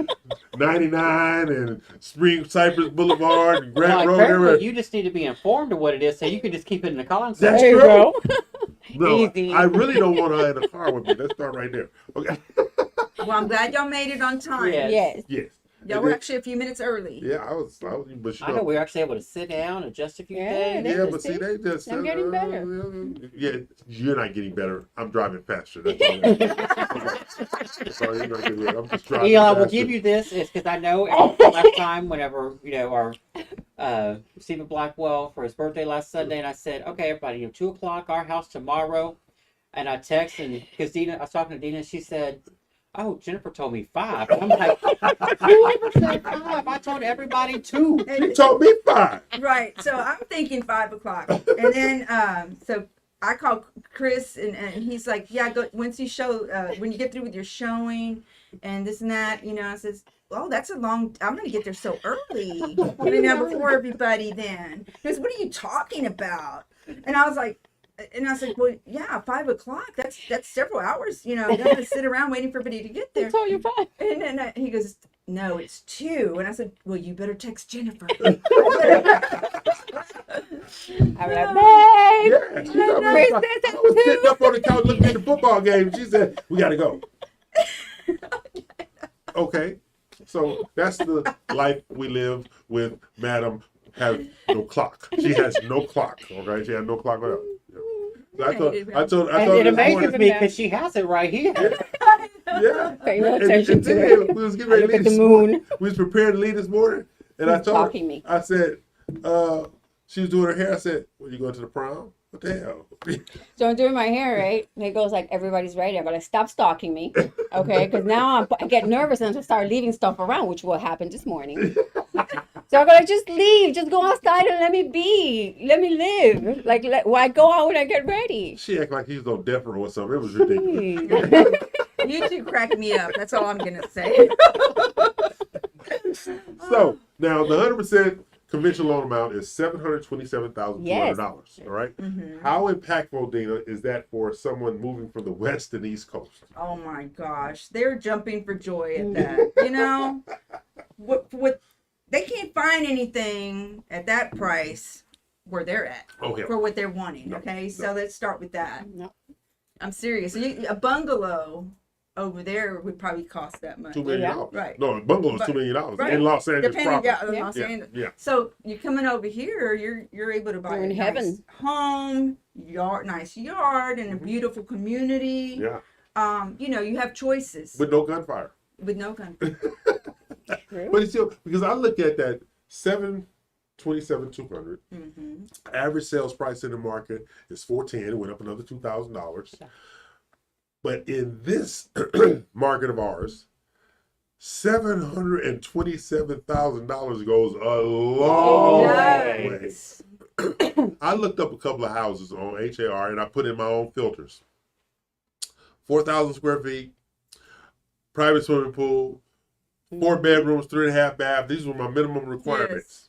99 and Spring Cypress Boulevard and Grant
Like,
Road.
frankly,
Everywhere.
you just need to be informed of what it is, so you can just keep it in the console.
That's
There you
true.
go.
No,
Easy.
I really don't want her in a car with me. Let's start right there. Okay.
Well, I'm glad y'all made it on time.
Yes.
Yes.
Yes.
Y'all
And
were
then-
actually a few minutes early.
Yeah, I was, but you
I know we were actually able to sit down, adjust a few
Yeah,
things.
they
yeah,
just
but see,
see,
they just.
I'm getting better.
Yeah, you're not getting better. I'm driving faster. That's all. Okay. Sorry, you're not getting better. I'm just driving
Eli will
faster.
give you this is because I know last time whenever our Stephen Blackwell for his birthday last Sunday, and I said, okay, everybody, 2:00 our house tomorrow, and I texted and because I was talking to Dina, she said, oh, Jennifer told me 5. I'm like, whoever said 5? I told everybody 2.
She told me 5.
Right. So I'm thinking 5 o'clock. And then so I called Chris and he's like, yeah, go once you show when you get through with your showing and this and that, I says, oh, that's a long I'm gonna get there so early. Before everybody then. He goes, what are you talking about? And I was like, well, yeah, 5 o'clock. That's several hours. I'm gonna sit around waiting for everybody to get there.
I told you 5.
And then he goes, no, it's 2. And I said, well, you better text Jennifer.
I'm like, babe.
Yeah, she told me 5. I was sitting up on the couch looking at the football game. She said, we got to go. Okay. So that's the life we live with Madam have no clock. She has no clock. Okay, she has no clock at all. So I told
And
her
it
this
amazes
morning.
me because she has it right here.
Yeah.
Pay no
And
attention
then
to it.
we was getting ready to
Look at
leave
the
this morning.
moon.
We was preparing to leave this morning, and I
He's
told her,
blocking me.
I said, she was doing her hair. I said, well, you going to the prom? What the hell?
So I'm doing my hair, right? And it goes like, everybody's ready. I go like, stop stalking me. Okay. Because now I get nervous and I start leaving stuff around, which will happen this morning. So I go like, just leave. Just go outside and let me be. Let me live. Like, why go out when I get ready?
She act like he was on death row or something. It was ridiculous.
You two crack me up. That's all I'm gonna say.
So now the 100% conventional loan amount is $727,200.
Yes.
All right.
Mm-hmm.
How impactful, Dina, is that for someone moving from the West and East Coast?
Oh my gosh, they're jumping for joy at that. What they can't find anything at that price where they're at
Oh hell.
for what they're wanting.
No,
Okay,
no.
so let's start with that.
No.
I'm serious. A bungalow over there would probably cost that much.
$2 million.
Yeah.
Right.
No, a bungalow is
But-
$2 million
right.
in Los Angeles
Depending,
proper.
Los
Yeah,
Angeles.
yeah.
So you're coming over here, you're able to buy
You're
a
in
nice
heaven.
home, nice yard, and a
Mhm.
beautiful community.
Yeah.
You have choices
With no gunfire.
with no gun.
But it's still, because I look at that $727,200.
Mm-hmm.
Average sales price in the market is $410. It went up another $2,000. But in this market of ours, $727,000 goes a long way.
Yes.
I looked up a couple of houses on HAR and I put in my own filters. 4,000 square feet, private swimming pool, 4 bedrooms, 3.5 baths. These were my minimum requirements.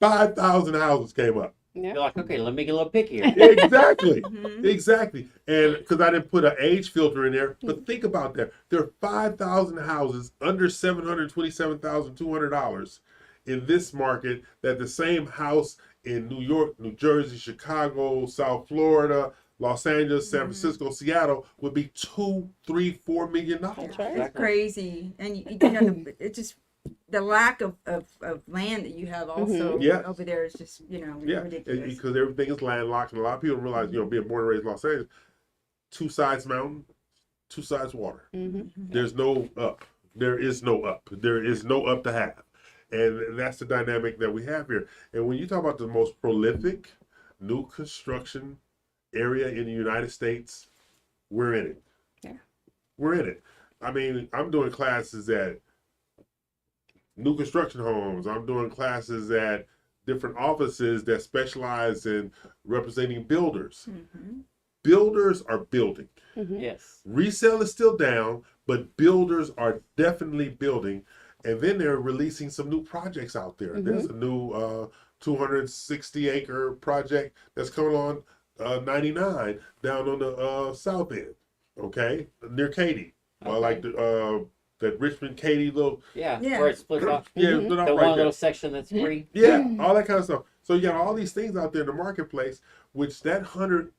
5,000 houses came up.
You're like, okay, let me get a little pickier.
Exactly.
Mhm.
Exactly. And because I didn't put an age filter in there, but think about that. There are 5,000 houses under $727,200 in this market that the same house in New York, New Jersey, Chicago, South Florida, Los Angeles, San Francisco, Seattle would be $2, $3, $4 million.
That's right.
Exactly.
It's crazy, and it's just the lack of land that you have also
Yes.
over there is just
Yeah,
ridiculous.
because everything is landlocked, and a lot of people realize, being born and raised in Los Angeles, 2 sides mountain, 2 sides water.
Mm-hmm.
There's no up. There is no up. There is no up to have. And that's the dynamic that we have here. And when you talk about the most prolific new construction area in the United States, we're in it.
Yeah.
We're in it. I mean, I'm doing classes at new construction homes. I'm doing classes at different offices that specialize in representing builders.
Mhm.
Builders are building.
Yes.
Resale is still down, but builders are definitely building. And then they're releasing some new projects out there. There's a new 260-acre project that's coming on 99 down on the south end, okay, near Katy. Like that Richmond Katy little,
Yeah.
Yeah.
Where it splits off.
yeah, split off
The
right
one
there.
little section that's free.
Yeah, all that kind of stuff. So you got all these things out there in the marketplace, which that 100%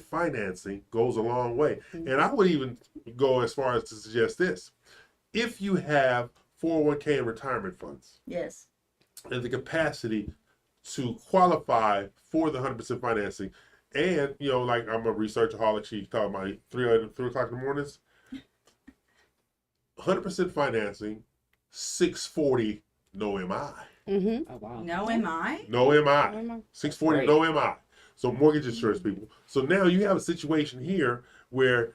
financing goes a long way. And I would even go as far as to suggest this: if you have 401k and retirement funds
Yes.
and the capacity to qualify for the 100% financing, and like I'm a researchaholic, she talking about 3 o'clock in the mornings. 100% financing, 640, no MI.
Mm-hmm.
Oh wow.
No, am I?
No MI. 640,
Great.
no MI. So mortgage insurance people. So now you have a situation here where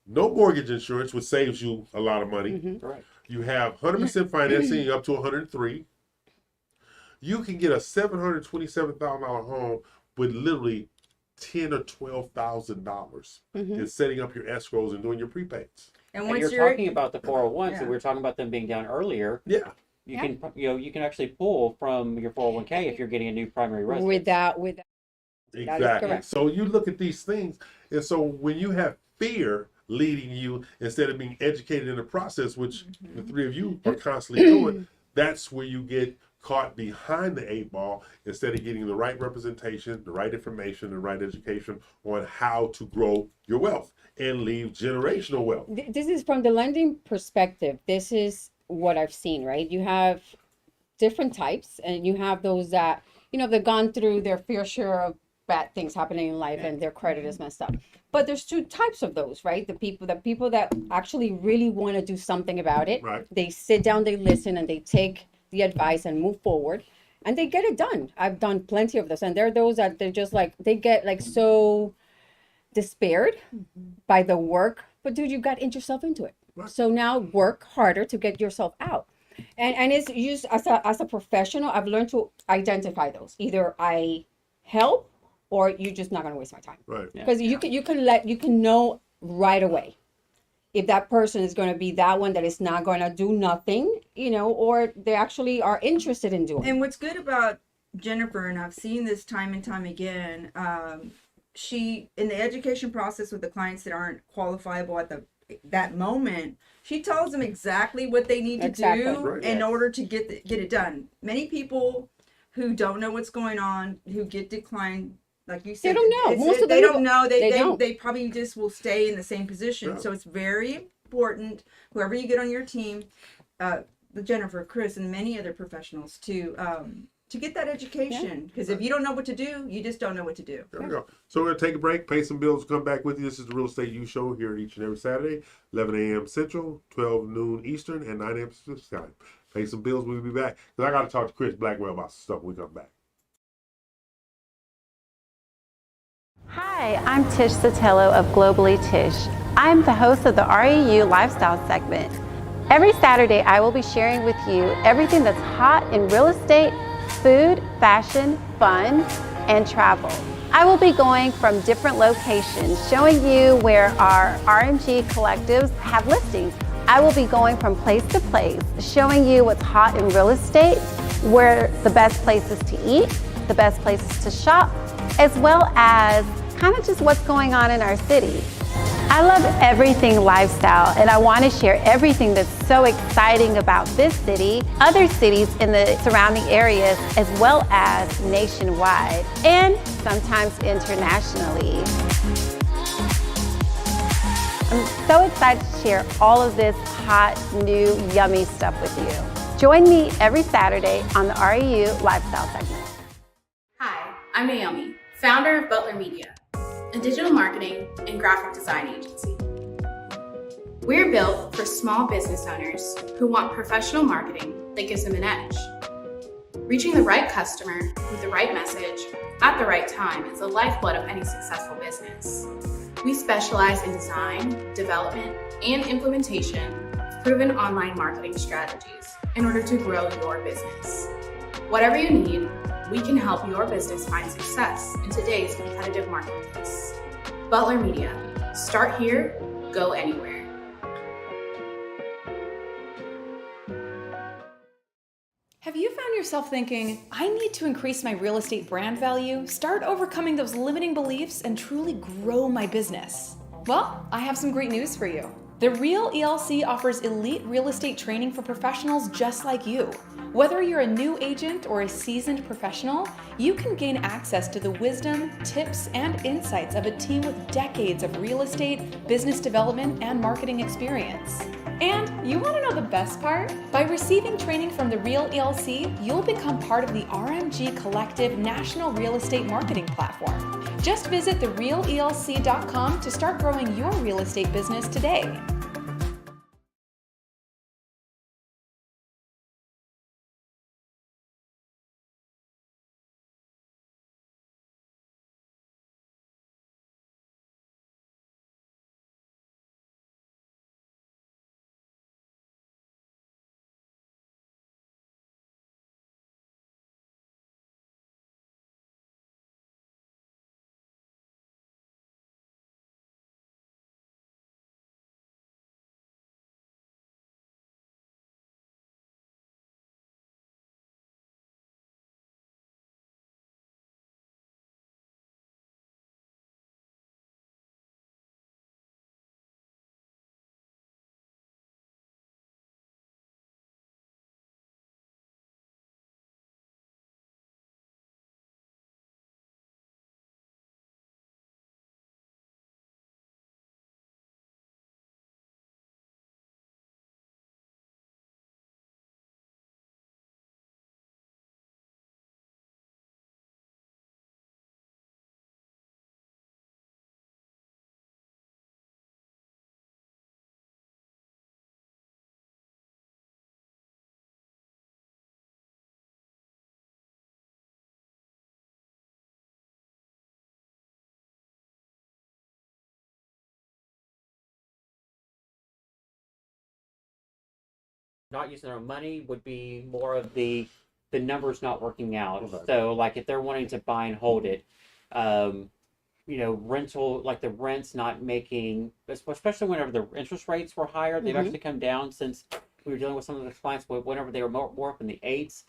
no mortgage insurance, which saves you a lot of money.
Mhm.
Right.
You have 100% financing up to 103. You can get a $727,000 home with literally $10,000 or $12,000 in setting up your escrows and doing your prepaids.
And
And
once
you're
you're
talking about the 401s,
Yeah.
and we were talking about them being down earlier.
Yeah,
You
Yeah.
can, you can actually pull from your 401k if you're getting a new primary residence.
Without
exactly.
correct.
So you look at these things, and so when you have fear leading you instead of being educated in the process, which the three of you are constantly doing, that's where you get caught behind the 8 ball instead of getting the right representation, the right information, the right education on how to grow your wealth and leave generational wealth.
This is from the lending perspective. This is what I've seen, right? You have different types, and you have those that, they've gone through their fair share of bad things happening in life and their credit is messed up. But there's two types of those, right? The people that actually really want to do something about it.
Right.
They sit down, they listen, and they take the advice and move forward, and they get it done. I've done plenty of this, and there are those that they're just like, they get like so despaired by the work, but dude, you got to enter yourself into it.
Right.
So now work harder to get yourself out. And it's used as a professional. I've learned to identify those. Either I help, or you're just not going to waste my time.
Right.
Yeah.
Because you can know right away if that person is going to be that one that is not going to do nothing, or they actually are interested in doing.
And what's good about Jennifer, and I've seen this time and time again, she, in the education process with the clients that aren't qualifiable at that moment, she tells them exactly what they need to do
Right.
in
Yes.
order to get it done. Many people who don't know what's going on, who get declined, like you said,
They don't know. Most of
they
them
don't know.
they don't.
They probably just will stay in the same position.
Yeah.
So it's very important, whoever you get on your team, Jennifer, Chris, and many other professionals to get that education. Because if you don't know what to do, you just don't know what to do.
There we go. So we're going to take a break, pay some bills, come back with you. This is the Real Estate U Show here each and every Saturday, 11 a.m. Central, 12 noon Eastern, and 9 a.m. Pacific time. Pay some bills, we'll be back. Because I got to talk to Chris Blackwell about some stuff when we come back.
Hi, I'm Tish Sotelo of Globally Tish. I'm the host of the REU Lifestyle segment. Every Saturday, I will be sharing with you everything that's hot in real estate, food, fashion, fun, and travel. I will be going from different locations, showing you where our RMG collectives have listings. I will be going from place to place, showing you what's hot in real estate, where the best places to eat, the best places to shop, as well as kind of just what's going on in our city. I love everything lifestyle, and I want to share everything that's so exciting about this city, other cities in the surrounding areas, as well as nationwide, and sometimes internationally. I'm so excited to share all of this hot, new, yummy stuff with you. Join me every Saturday on the REU Lifestyle segment.
Hi, I'm Naomi, founder of Butler Media, a digital marketing and graphic design agency. We're built for small business owners who want professional marketing that gives them an edge. Reaching the right customer with the right message at the right time is the lifeblood of any successful business. We specialize in design, development, and implementation of proven online marketing strategies in order to grow your business. Whatever you need, we can help your business find success in today's competitive marketplace. Butler Media. Start here, go anywhere.
Have you found yourself thinking, I need to increase my real estate brand value, start overcoming those limiting beliefs, and truly grow my business? Well, I have some great news for you. The Real ELC offers elite real estate training for professionals just like you. Whether you're a new agent or a seasoned professional, you can gain access to the wisdom, tips, and insights of a team with decades of real estate, business development, and marketing experience. And you want to know the best part? By receiving training from the Real ELC, you'll become part of the RMG Collective National Real Estate Marketing Platform. Just visit therealelc.com to start growing your real estate business today.
not using their own money would be more of the numbers not working out.
Okay.
So like if they're wanting to buy and hold it, rental, like the rents not making, especially whenever the interest rates were higher, they've actually come down since we were dealing with some of the clients whenever they were more up in the eights.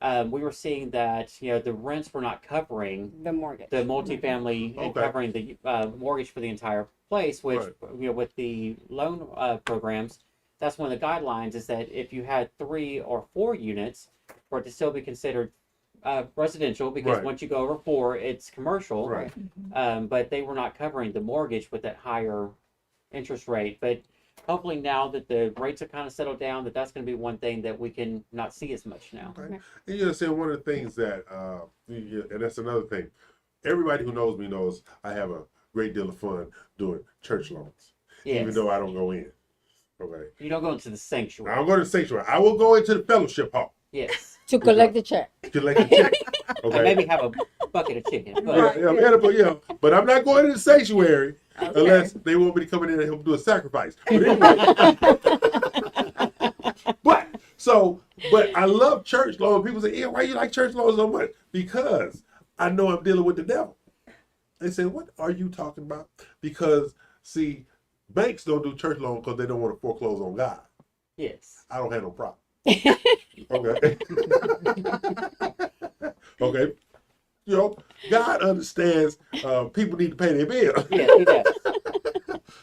We were seeing that the rents were not covering
The mortgage.
the multifamily and
Okay.
covering the mortgage for the entire place, which with the loan programs, that's one of the guidelines is that if you had 3 or 4 units, for it to still be considered residential, because
Right.
once you go over 4, it's commercial.
Right.
But they were not covering the mortgage with that higher interest rate. But hopefully now that the rates have kind of settled down, that's going to be one thing that we can not see as much now.
Okay. And you understand one of the things that, and that's another thing. Everybody who knows me knows I have a great deal of fun doing church loans, even
Yes.
though I don't go in. Okay.
You don't go into the sanctuary.
I'll go to the sanctuary. I will go into the fellowship hall.
Yes.
To collect the check.
Collect a check.
And
Okay.
maybe have a bucket of chicken. But
Right.
But I'm not going to the sanctuary
Okay.
unless they want me to come in and help do a sacrifice. But anyway, but I love church loans. People say, "Yeah, why you like church loans so much?" Because I know I'm dealing with the devil. They say, "What are you talking about?" Because see, banks don't do church loans because they don't want to foreclose on God.
yes.
I don't have no problem. Okay. Okay. God understands people need to pay their bill.
Yes, he does.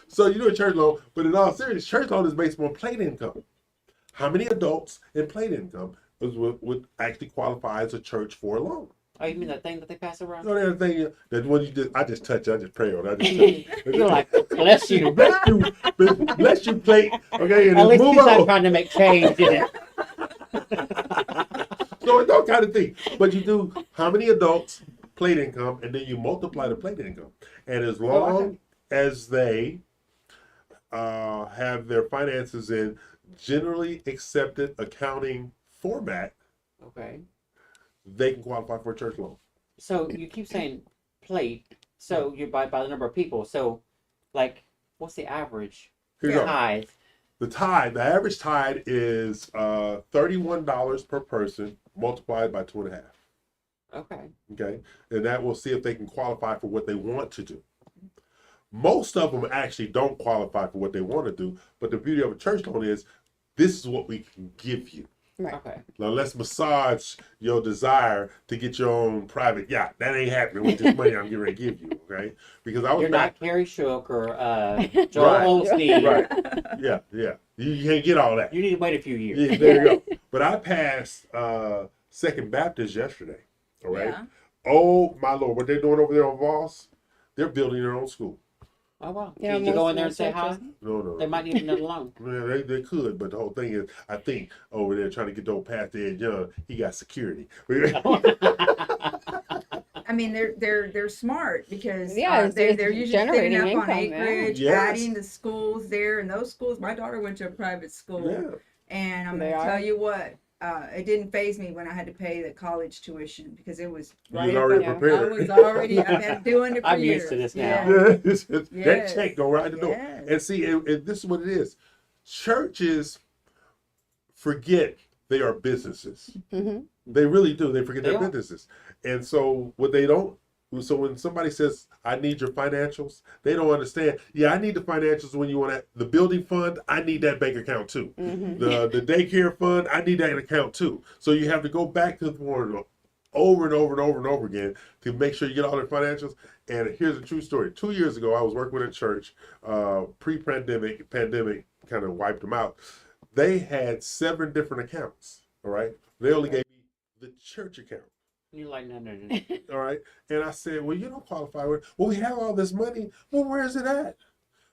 So you do a church loan, but in all seriousness, church loan is based on plate income. How many adults in plate income would actually qualify as a church for a loan?
Oh, you mean that thing that they pass around?
So the other thing that when I just touch it, I just pray on it. I just touch it.
You're like, bless you.
bless you, plate. Okay, and
At least
move
he's not
on.
trying to make change in it.
So it's that kind of thing. But you do how many adults, plate income, and then you multiply the plate income. And as long as they have their finances in generally accepted accounting format,
Okay.
they can qualify for a church loan.
So you keep saying plate. So you by the number of people. So, like, what's the average
Here you go.
tithe?
The average tithe is $31 per person multiplied by 2.5.
Okay.
Okay, and that will see if they can qualify for what they want to do. Most of them actually don't qualify for what they want to do, but the beauty of a church loan is this is what we can give you.
Right.
Okay.
Now let's massage your desire to get your own private yacht. That ain't happening with this money I'm getting ready to give you, okay? Because I was
You're
back.
not Carrie Shook or Joel
Right.
Osteen.
Right. Yeah. You can't get all that.
You need to wait a few years.
Yeah, there you go. But I passed Second Baptist yesterday. All right.
Yeah.
Oh my Lord, what they're doing over there on Voss? They're building their own school.
Oh wow.
Yeah,
Did you go in there and
most
say hi?
churches.
No.
They might need another loan.
Yeah, they could, but the whole thing is, I think over there trying to get the old Pastor Ed Young, he got security.
I mean, they're smart because
Yeah, it's
they're usually
generating
saving up on
income, yeah.
acreage,
Yes.
adding the schools there, and those schools. My daughter went to a private school,
Yeah.
and I'm
They
gonna
are?
tell you what, it didn't faze me when I had to pay the college tuition because it was
You
right
was
up
already
there.
prepared.
I was already. I've been doing it for
I'm
years.
used to this now.
Yeah.
Yeah, that
Yes.
check go right the door.
Yes.
And see, and this is what it is. Churches forget they are businesses.
Mm-hmm.
They really do. They forget
They
their
are.
businesses. And so what they don't, so when somebody says, I need your financials, they don't understand. Yeah, I need the financials when you want the building fund, I need that bank account too.
Mm-hmm.
The daycare fund, I need that account too. So you have to go back to the board over and over and over and over again to make sure you get all their financials. And here's a true story. 2 years ago, I was working with a church, pandemic kind of wiped them out. They had 7 different accounts, all right? They only gave me the church account.
You're like, no.
All right. And I said, well, you don't qualify with, well, we have all this money. Well, where is it at?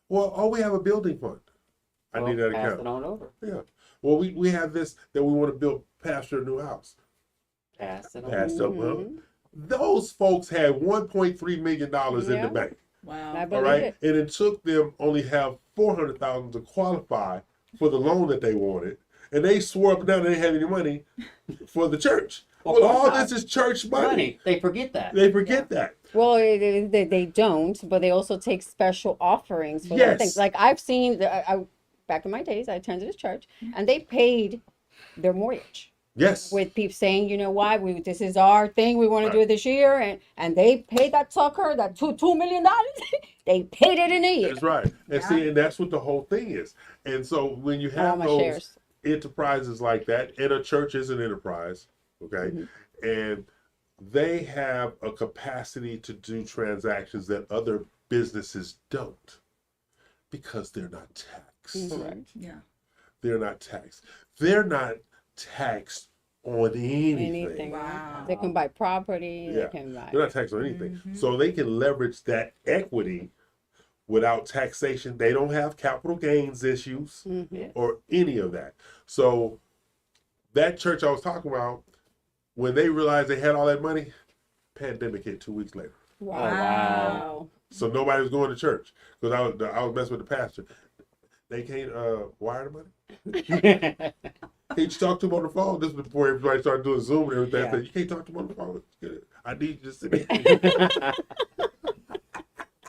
Well, oh, we have a building fund. I need that
pass
account.
it on over.
Yeah. Well, we have this that we want to build pastor a new house.
Pass it on.
Pass up.
Mm-hmm.
Well, those folks had $1.3 million in
Yeah.
the bank.
Wow.
I
All
believe
right.
it.
And it took them only have $400,000 to qualify for the loan that they wanted. And they swore up and down they didn't have any money for the church.
Well,
Well,
of
all
course not.
this is church money.
They forget that.
They forget that.
Well, they don't, but they also take special offerings for
Yes.
other things. Like I've seen, back in my days, I attended a church, and they paid their mortgage.
Yes.
With people saying, you know what, this is our thing, we want to do it this year, and they paid that sucker, that $2 million, they paid it in a year.
That's right. And see, and that's what the whole thing is. And so when you have
my
those
shares.
enterprises like that, and a church is an enterprise, okay, and they have a capacity to do transactions that other businesses don't, because they're not taxed.
Correct.
Yeah.
They're not taxed. They're not taxed on anything.
Wow.
They can buy property,
Yeah.
they can buy.
They're not taxed on anything. So they can leverage that equity without taxation. They don't have capital gains issues or any of that. So that church I was talking about, when they realized they had all that money, pandemic hit 2 weeks later.
Wow.
So nobody was going to church because I was messing with the pastor. They can't wire the money. Can't you talk to him on the phone? This was before everybody started doing Zoom and everything. I said, you can't talk to him on the phone. I need you to sit here.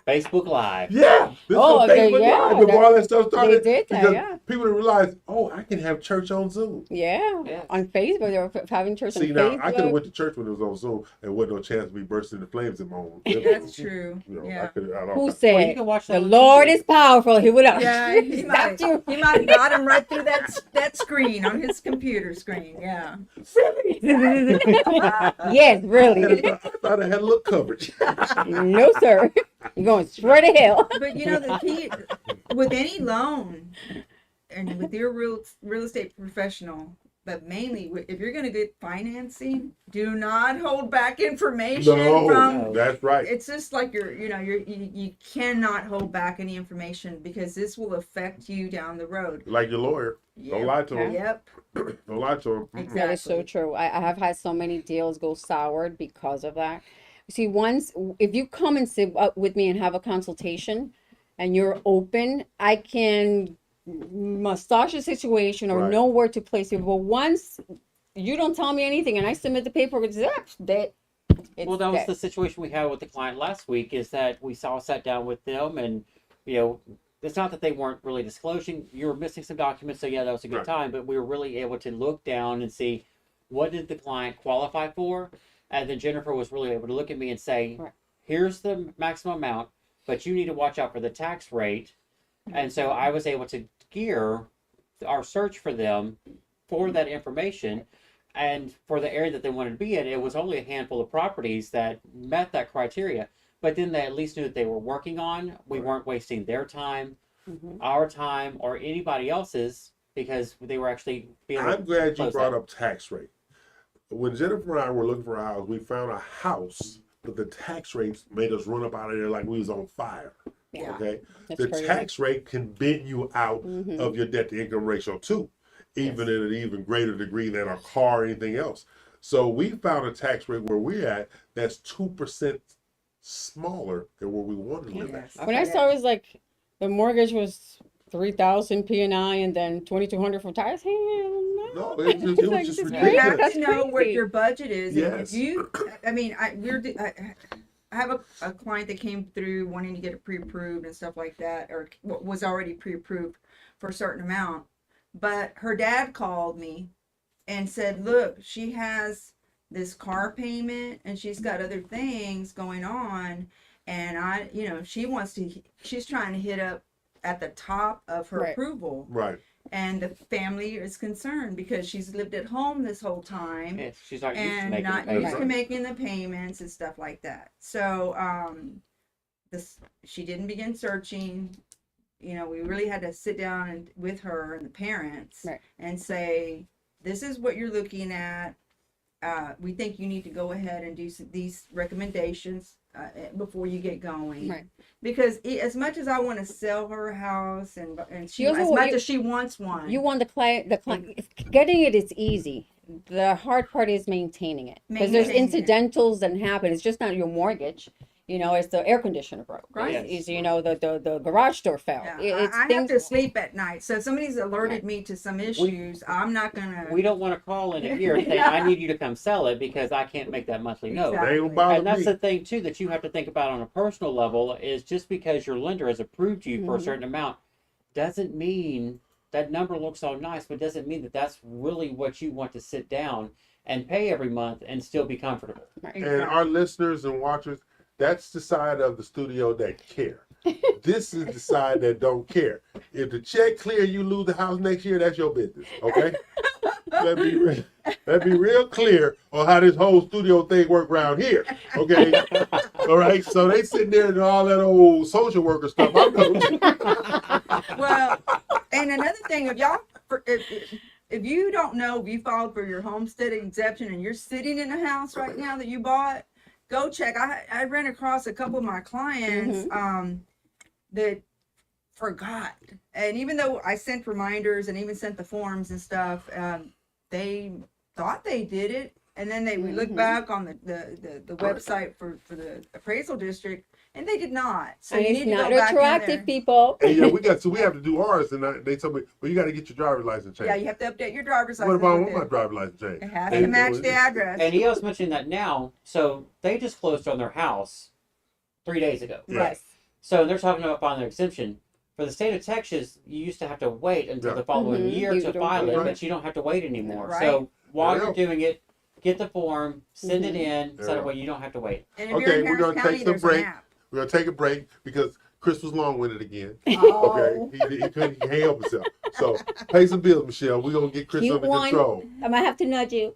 Facebook Live.
Yeah. This
Oh,
was
okay,
Facebook
yeah,
Live before all that stuff started.
they did that,
because
yeah.
people didn't realize, oh, I can have church on Zoom.
Yeah.
Yeah.
On Facebook, they were having church
See,
on
now,
Facebook.
I could have went to church when it was on Zoom and wasn't no chance to be bursting into flames in my own.
That's true.
You know, I
Yeah.
could have.
Who
Well, you
said,
can watch that
the
on
Lord
YouTube.
is powerful, he would have
Yeah, he might,
stopped you.
he might have got him right through that screen on his computer screen. Yeah.
Yes, really.
I thought I had a little coverage.
No, sir. You're going straight to hell.
But you know, the key with any loan and with your real estate professional, but mainly if you're going to get financing, do not hold back information from.
No, that's right.
It's just like you cannot hold back any information because this will affect you down the road.
Like your lawyer. Don't lie to him.
Yep.
Don't lie to him.
Exactly.
That is so true. I have had so many deals go soured because of that. See, if you come and sit up with me and have a consultation and you're open, I can massage the situation or
Right.
know where to place you. But once you don't tell me anything and I submit the paperwork, it's dead.
Well, that was the situation we had with the client last week, is that we sat down with them, and, it's not that they weren't really disclosing. You were missing some documents, so yeah, that was a good
Right.
time, but we were really able to look down and see what did the client qualify for, and then Jennifer was really able to look at me and say,
Right.
here's the maximum amount, but you need to watch out for the tax rate. And so I was able to gear our search for them for that information. And for the area that they wanted to be in, it was only a handful of properties that met that criteria. But then they at least knew that they were working on. We weren't wasting their time, our time, or anybody else's, because they were actually being.
I'm glad you
close
brought
out.
up tax rate. When Jennifer and I were looking for a house, we found a house, but the tax rates made us run up out of there like we was on fire.
Yeah.
Okay,
That's
the
crazy.
tax rate can bend you out of your debt to income ratio too, even in an even greater degree than a car or anything else. So we found a tax rate where we're at that's 2% smaller than where we wanted to live at.
Yes.
When I saw it was like the mortgage was 3,000 P&I and then 2,200 for tires. Hell no.
No, it was
Like,
just
this is
You
ridiculous.
have
That's
to know what
crazy.
your budget is. And
Yes.
if you, I mean, I have a client that came through wanting to get it pre-approved and stuff like that, or was already pre-approved for a certain amount. But her dad called me and said, look, she has this car payment and she's got other things going on. And she's trying to hit up at the top of her
Right.
approval.
Right.
And the family is concerned because she's lived at home this whole time
Yeah, she's not used to
and
making
not
payments.
used to making the payments and stuff like that. So she didn't begin searching. We really had to sit down with her and the parents
Right.
and say, this is what you're looking at. We think you need to go ahead and do these recommendations before you get going.
Right.
Because as much as I want to sell her house and she,
You also
as
want-
much as she wants one,
You want the client, getting it is easy. The hard part is maintaining it. Because there's
Maintaining it.
incidentals that happen. It's just not your mortgage. It's the air conditioner broke.
Right.
It's the garage door fell.
yeah,
It's
I have
things.
to sleep at night. So if somebody's alerted me to some issues, I'm not gonna.
We don't want to call in here and say, I need you to come sell it because I can't make that monthly note.
Exactly.
They ain't gonna bother
And that's
me.
the thing too that you have to think about on a personal level, is just because your lender has approved you for a certain amount doesn't mean that number looks all nice, but doesn't mean that that's really what you want to sit down and pay every month and still be comfortable.
And our listeners and watchers, that's the side of the studio that care. This is the side that don't care. If the check clear, you lose the house next year, that's your business. Okay? Let's be real clear on how this whole studio thing work around here. Okay? All right? So they sitting there and all that old social worker stuff. I'm coaching.
Well, and another thing, if you don't know, if you filed for your homestead exemption and you're sitting in a house right now that you bought, go check. I ran across a couple of my clients that forgot, and even though I sent reminders and even sent the forms and stuff, they thought they did it, and then we look back on the website for the appraisal district, and they did not. So
And
you
it's
need to
not
go back in
retroactive,
there.
people.
And yeah, we have to do ours, and they told me, well, you got to get your driver's license changed.
Yeah, you have to update your driver's
What
license.
about
with
my
it.
driver's license changed?
It has to match the address.
And EO's mentioning that now, so they just closed on their house 3 days ago.
Yes.
So they're talking about filing their exemption. For the state of Texas, you used to have to wait until the following year
You
to
don't
file
do
it,
that.
but you don't have to wait anymore.
Right.
So while
There
you're
you go.
doing it, get the form, send it in, so
Yeah.
that way you don't have to wait.
And if you're
Okay,
in
we're
Harris
going to
County,
take some
there's an
break.
app.
We're going to take a break because Chris was long-winded again.
Oh.
Okay? He couldn't help himself. So pay some bills, Michelle. We're going to get Chris
Cute
under
one.
control.
I might have to nudge you.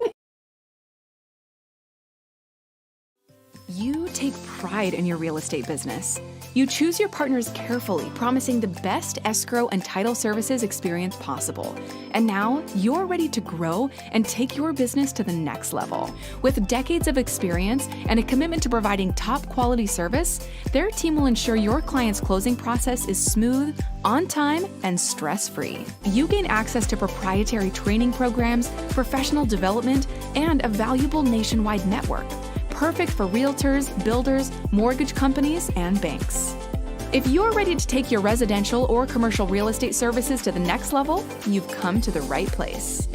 You take pride in your real estate business. You choose your partners carefully, promising the best escrow and title services experience possible. And now you're ready to grow and take your business to the next level. With decades of experience and a commitment to providing top quality service, their team will ensure your client's closing process is smooth, on time, and stress-free. You gain access to proprietary training programs, professional development, and a valuable nationwide network. Perfect for realtors, builders, mortgage companies, and banks. If you're ready to take your residential or commercial real estate services to the next level, you've come to the right place.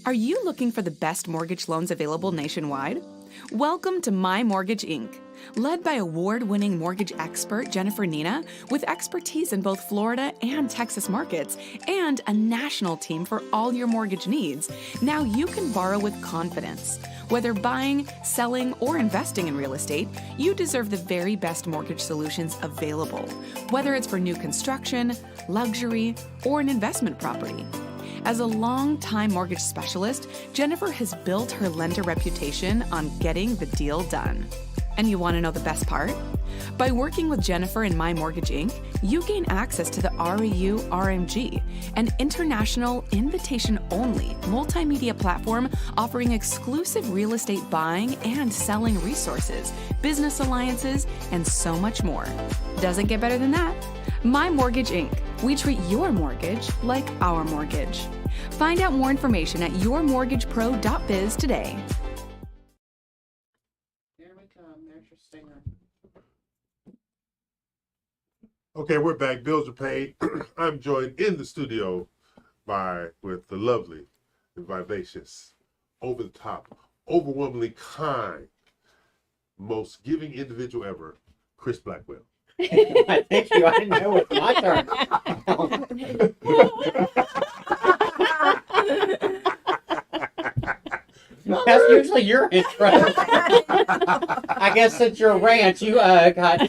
Are you looking for the best mortgage loans available nationwide? Welcome to My Mortgage Inc., led by award-winning mortgage expert Jennifer Nina, with expertise in both Florida and Texas markets, and a national team for all your mortgage needs. Now you can borrow with confidence. Whether buying, selling, or investing in real estate, you deserve the very best mortgage solutions available, whether it's for new construction, luxury, or an investment property. As a long-time mortgage specialist, Jennifer has built her lender reputation on getting the deal done. And you want to know the best part? By working with Jennifer and My Mortgage Inc., you gain access to the REU RMG, an international invitation-only multimedia platform offering exclusive real estate buying and selling resources, business alliances, and so much more. Doesn't get better than that. My Mortgage Inc. We treat your mortgage like our mortgage. Find out more information at yourmortgagepro.biz today.
Here we come. There's your stinger.
Okay, we're back. Bills are paid. I'm joined in the studio with the lovely, the vivacious, over the top, overwhelmingly kind, most giving individual ever, Chris Blackwell.
Thank you. I didn't know it was my turn. That's usually your intro. I guess since you're a ranch, you got too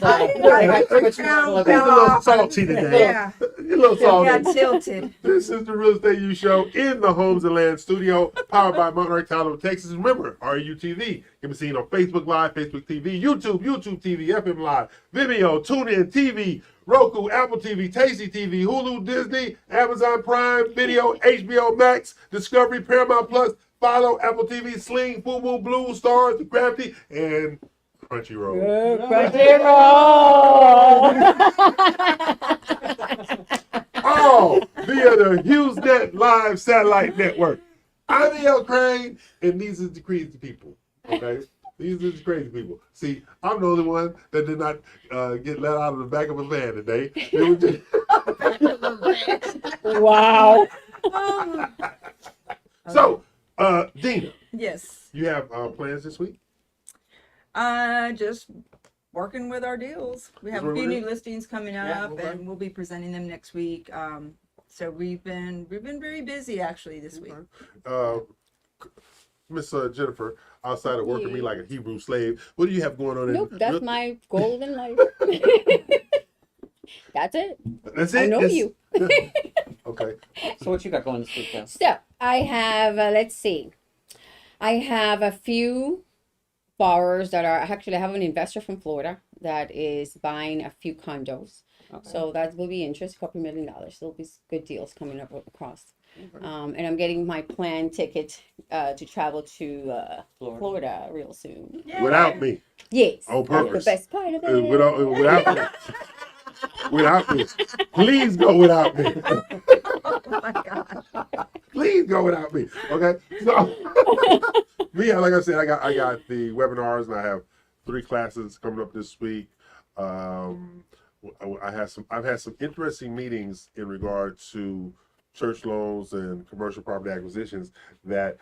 much
Sound
of
He's a
fell
little
off.
salty today.
Yeah.
You're a little salty.
Yeah, tilted.
This is the Real Estate U Show in the Homes and Land Studio, powered by Monterey, Tyler, Texas. Remember, RUTV can be seen on Facebook Live, Facebook TV, YouTube TV, FM Live, Vimeo, TuneIn TV, Roku, Apple TV, Tasty TV, Hulu, Disney, Amazon Prime Video, HBO Max, Discovery, Paramount Plus, Follow, Apple TV, Sling, Fubu, Blue, Stars, Gravity, and Crunchyroll. All via the HughesNet Live Satellite Network. I'm E.L. Crane, and these are the crazy people. Okay? These are the crazy people. See, I'm the only one that did not get let out of the back of a van today. It was just...
Wow.
So, Dina,
Yes.
you have plans this week?
Just working with our deals. We have a few new listings coming up,
okay.
and we'll be presenting them next week. So we've been very busy actually this week.
Miss Jennifer, outside of working me like a Hebrew slave, what do you have going on?
Nope, that's my goal in life. That's it.
That's it?
I know you.
Okay.
So what you got going this week, though?
So I have, let's see. I have a few borrowers that are, actually I have an investor from Florida that is buying a few condos.
Okay.
So that will be interesting, $2 million. There'll be good deals coming up across. And I'm getting my plane ticket to travel to Florida real soon.
Without me.
Yes.
On
That's
purpose.
the best part of it.
Without me. Without me. Please go without me.
Oh my gosh.
Please go without me. Okay. So me, like I said, I got the webinars, and I have 3 classes coming up this week. I've had some interesting meetings in regard to church loans and commercial property acquisitions that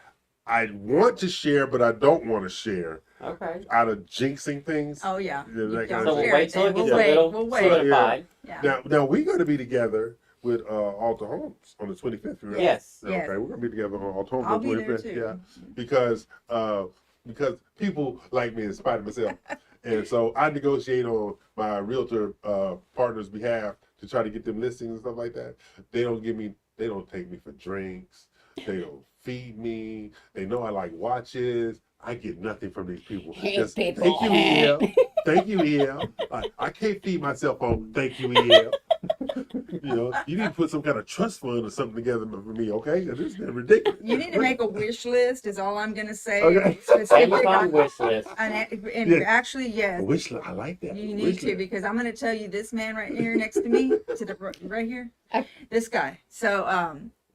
I want to share, but I don't want to share.
Okay.
Out of jinxing things.
Oh yeah.
That kind
So
of
we'll
thing.
wait till it
We'll
gets a
wait,
little
we'll wait.
solidified.
Yeah.
Now we're going to be together with Alta Homes on the 25th. Right?
Yes.
Okay, we're going to be together on Alta Homes
I'll
on the
be there
25th.
too.
Yeah, because people like me in spite of myself, and so I negotiate on my realtor partner's behalf to try to get them listings and stuff like that. They don't take me for drinks. They don't feed me. They know I like watches. I get nothing from these people. Just thank you, EL. Thank you, EL. I can't feed myself on thank you, EL. You need to put some kind of trust fund or something together for me, okay? This is ridiculous.
You need to make a wish list is all I'm gonna say.
Okay.
Specific
Amazon
on-
wish list.
And
Yeah.
actually, yes.
A wish list. I like that.
You
Wish
need to,
list.
because I'm going to tell you this man right here next to me, to the right here, this guy. So,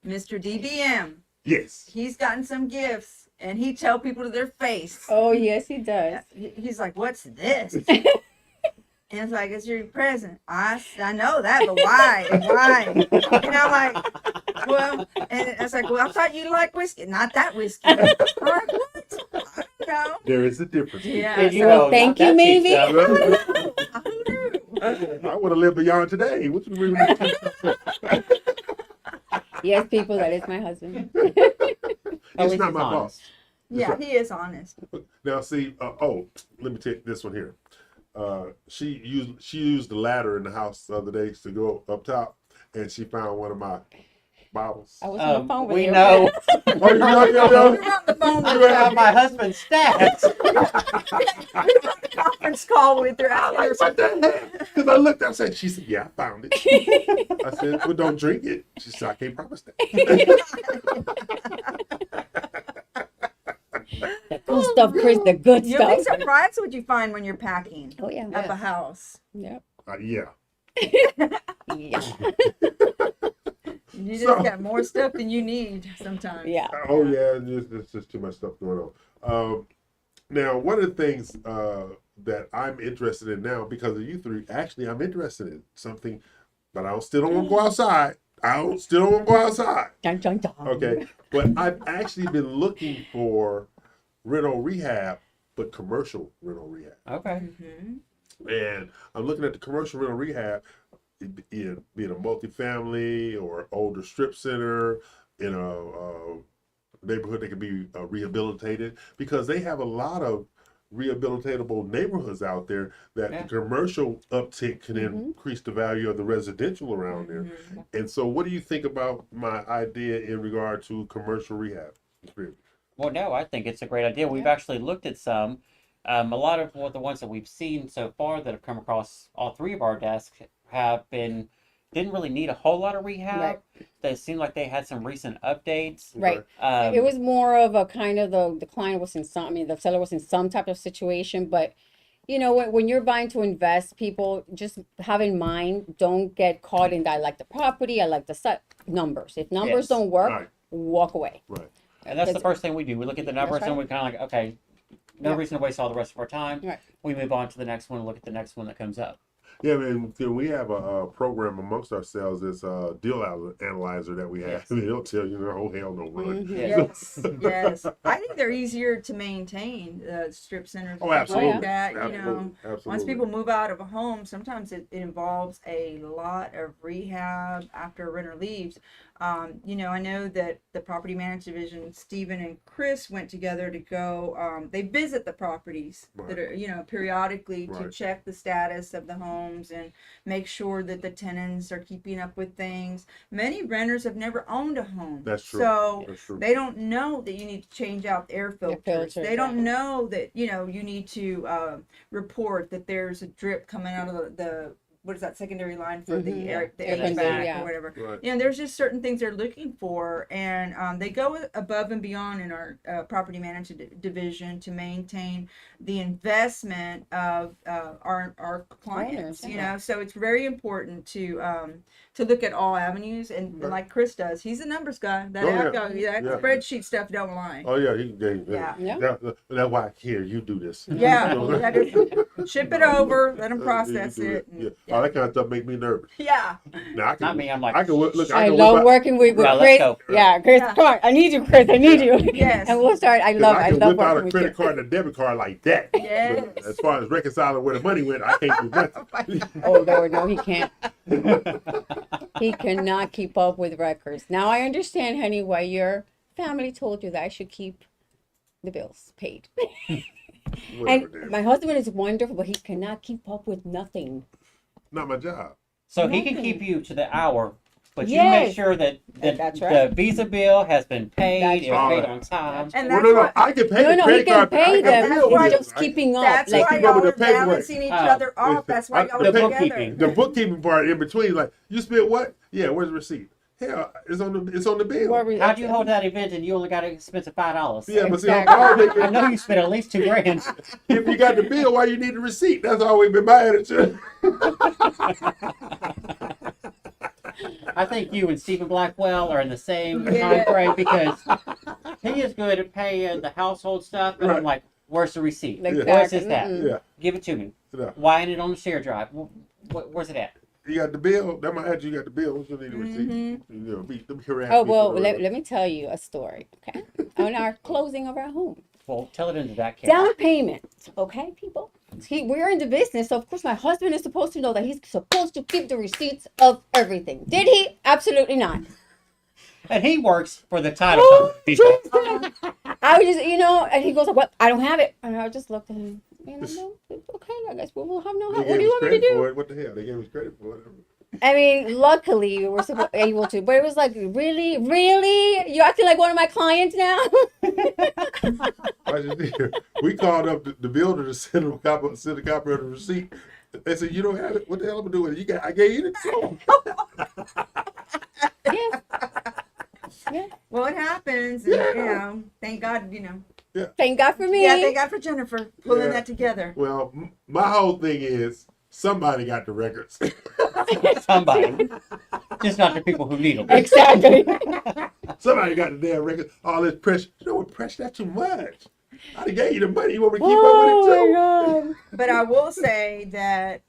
Mr. DBM,
Yes.
he's gotten some gifts, and he tell people to their face.
Oh, yes, he does.
He's like, "What's this?" And it's like, "It's your present." I know that, but why? Why? And I'm like, well, and I was like, "Well, I thought you liked whiskey, not that whiskey." I'm like, what? I don't know.
There is a difference.
Yeah.
Did you
so-
know?
thank
Not
you,
that cheap
maybe.
stuff.
Who knew?
I want to live beyond today. What you mean?
Yes, people, that is my husband.
At
It's
least
not
it's
my fault.
honest.
Yeah, he is honest.
Now, see, let me take this one here. She used the ladder in the house the other day to go up top, and she found one of my Bibles.
I was on the phone with
We
you.
know.
Oh, you know?
We're on the phone
I
with
have my husband's stats.
conference call with her.
Because I looked, I said, she said, yeah, I found it. I said, well, don't drink it. She said, I can't promise that.
The cool stuff, Chris, the good
You'll be
stuff.
surprised what you find when you're packing
Oh, yeah.
up a house.
Yep.
Yeah.
Yeah.
You just
So-
got more stuff than you need sometimes.
Yeah.
Oh, yeah, there's just too much stuff going on. Now, one of the things that I'm interested in now, because of you three, actually, I'm interested in something, but I still don't want to go outside. Still don't want to go outside.
Dun, dun, dun.
Okay, but I've actually been looking for rental rehab, but commercial rental rehab.
Okay.
Mhm.
And I'm looking at the commercial rental rehab, being a multifamily or older strip center in a neighborhood that can be rehabilitated, because they have a lot of rehabilitatable neighborhoods out there that
Yeah.
the commercial uptick can increase the value of the residential around there. And so what do you think about my idea in regard to commercial rehab?
Well, no, I think it's a great idea. We've actually looked at some. A lot of the ones that we've seen so far that have come across all three of our desks didn't really need a whole lot of rehab.
Right.
They seemed like they had some recent updates.
Right. It was more of a kind of the client was in some, I mean, the seller was in some type of situation, but you know, when you're buying to invest, people just have in mind, don't get caught in that. I like the property, I like the numbers. If numbers
Yes.
don't work,
Right.
walk away.
Right.
And that's the
Because-
first thing we do. We look at the numbers
right.
and we kind of like, okay, no
Yeah.
reason to waste all the rest of our time.
Right.
We move on to the next one and look at the next one that comes up.
Yeah, man. We have a program amongst ourselves. It's a deal analyzer that we have.
Yes.
They'll tell you, "Oh hell, no run."
Yes, yes. I think they're easier to maintain, strip centers.
Oh,
and stuff like
absolutely.
that,
Absolutely.
you know.
Absolutely.
Once people move out of a home, sometimes it involves a lot of rehab after a renter leaves. You know, I know that the property management division, Stephen and Chris went together to go, they visit the properties that are, you know, periodically to
Right.
check the status of the homes and make sure that the tenants are keeping up with things. Many renters have never owned a home.
That's true.
So
That's true.
they don't know that you need to change out the air filters.
filters,
They don't
yeah.
know that, you know, you need to report that there's a drip coming out of the what is that secondary line for the air, the
Air
HVAC
conditioner, yeah.
or whatever.
Right.
You know, there's just certain things they're looking for, and they go above and beyond in our property management division to maintain the investment of our clients.
Owners,
You know, so it's very important to look at all avenues, and like Chris does, he's a numbers guy. That
Oh, yeah.
that
Yeah.
spreadsheet stuff don't lie.
Oh yeah,
Yeah.
Yeah.
That's why here you do this.
Yeah,
You know?
yeah, just ship it over, let them process
You do
it.
Yeah.
and-
All that kind of stuff make me nervous.
Yeah.
Now I can.
Not me, I'm like,
I can look.
I
can
love
whip out-
working with
Yeah, let's
Chris.
go.
Yeah, Chris,
Yeah.
come on. I need you, Chris. I need you.
Yes.
And we'll start. I
'cause
love it.
I
I
can
love
whip out
working
a
with
credit
you.
card and a debit card like that.
Yes.
But as far as reconciling where the money went, I can't do nothing.
Oh, Lord, no, he can't. He cannot keep up with records. Now I understand, honey, why your family told you that I should keep the bills paid.
Whatever,
And
damn.
my husband is wonderful, but he cannot keep up with nothing.
Not my job.
So he can
Nothing.
keep you to the hour, but you
Yes.
make sure that
That's
the
right.
Visa bill has been paid,
That's
it was paid
right.
on time.
And
Well,
that's
no,
why,
I can pay
No,
the
no, he
credit
can
card.
pay
I can
them.
bill
He's
them.
just keeping up.
that's
Like,
why
keep up with
y'all
the
are
paperwork.
balancing each
Oh.
other off. That's why y'all
the
are
bookkeeping.
together.
The bookkeeping part in between, like you spent what? Yeah, where's the receipt? Hell, it's on the bill.
Worry-
How'd you hold that event and you only got an expense of $5?
Yeah, but see,
Exactly.
I know you spent at least $2,000.
if you got the bill, why you need the receipt? That's always been my attitude.
I think you and Stephen Blackwell are in the same
Yeah.
time frame because he is good at paying the household stuff, and I'm
Right.
like, where's the receipt?
Like
Where's
that.
this at?
Mm-mm.
Yeah,
Give it to me.
yeah.
Why ain't it on the share drive? Where's it at?
You got the bill. That might add you got the bill. You need a receipt.
Mm-hmm.
You know, them harass
Oh,
me
well,
for-
let me tell you a story, okay? On our closing of our home.
Well, tell it into that case.
Down payment, okay, people? We're in the business, so of course my husband is supposed to know that he's supposed to keep the receipts of everything. Did he? Absolutely not.
And he works for the title
Oh,
company people.
Jesus. I was just, and he goes, "What? I don't have it." And I just looked at him. No, it's okay. I guess we will have no
They
help.
gave
What do you
us
want me to
credit
do?
for it. What the hell? They gave us credit for it.
I mean, luckily we were able to, but it was like, really, you acting like one of my clients now.
I just did. We called up the builder to send a copy of the receipt. They said, "You don't have it. What the hell am I doing? I gave you the
Yeah. Yeah.
Well, it happens. And, thank God,
Thank God for me.
Yeah, thank God for Jennifer pulling
Yeah.
that together.
Well, my whole thing is somebody got the records.
Somebody. Just not the people who need them.
Exactly.
Somebody got the damn records. All this pressure. You know what, pressure? That's too much. I done gave you the money. You want me to keep up with it
Oh
too?
my God.
But I will say that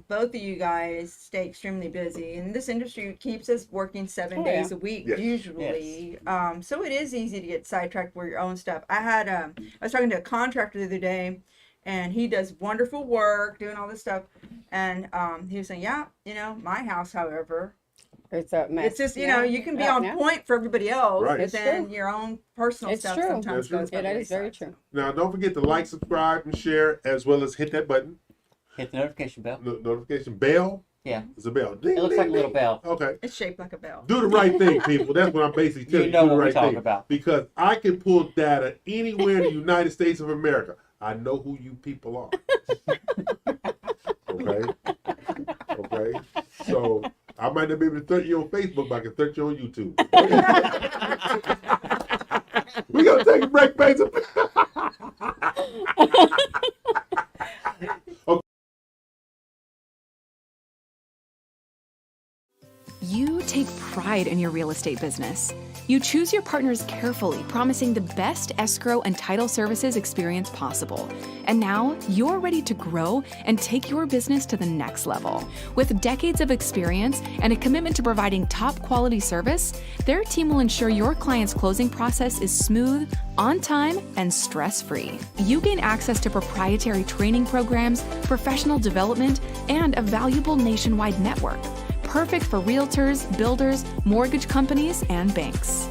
both of you guys stay extremely busy, and this industry keeps us working 7
Oh,
days
yeah.
a week
Yes.
usually. So it is easy to get sidetracked with your own stuff. I was talking to a contractor the other day, and he does wonderful work doing all this stuff. And he was saying, yeah, my house, however,
It's a mess.
it's just, you can be on
Yeah.
point for everybody else,
Right.
but
It's
then
true.
your own personal
It's
stuff
true.
sometimes
That's true.
goes by
Yeah,
the
that is very
wayside.
true.
Now, don't forget to like, subscribe, and share, as well as hit that button,
Hit the notification bell.
notification bell.
Yeah.
It's a bell. Ding,
It looks
ding,
like a little
ding.
bell.
Okay.
It's shaped like a bell.
Do the right thing, people. That's what I'm basically telling
You
you.
know
Do the
what we're
right
talking
thing.
about.
Because I can pull data anywhere in the United States of America. I know who you people are. Okay? Okay? So I might not be able to search you on Facebook, but I can search you on YouTube. We're going to take a break, basically.
You take pride in your real estate business. You choose your partners carefully, promising the best escrow and title services experience possible. And now you're ready to grow and take your business to the next level. With decades of experience and a commitment to providing top quality service, their team will ensure your client's closing process is smooth, on time, and stress-free. You gain access to proprietary training programs, professional development, and a valuable nationwide network. Perfect for realtors, builders, mortgage companies, and banks.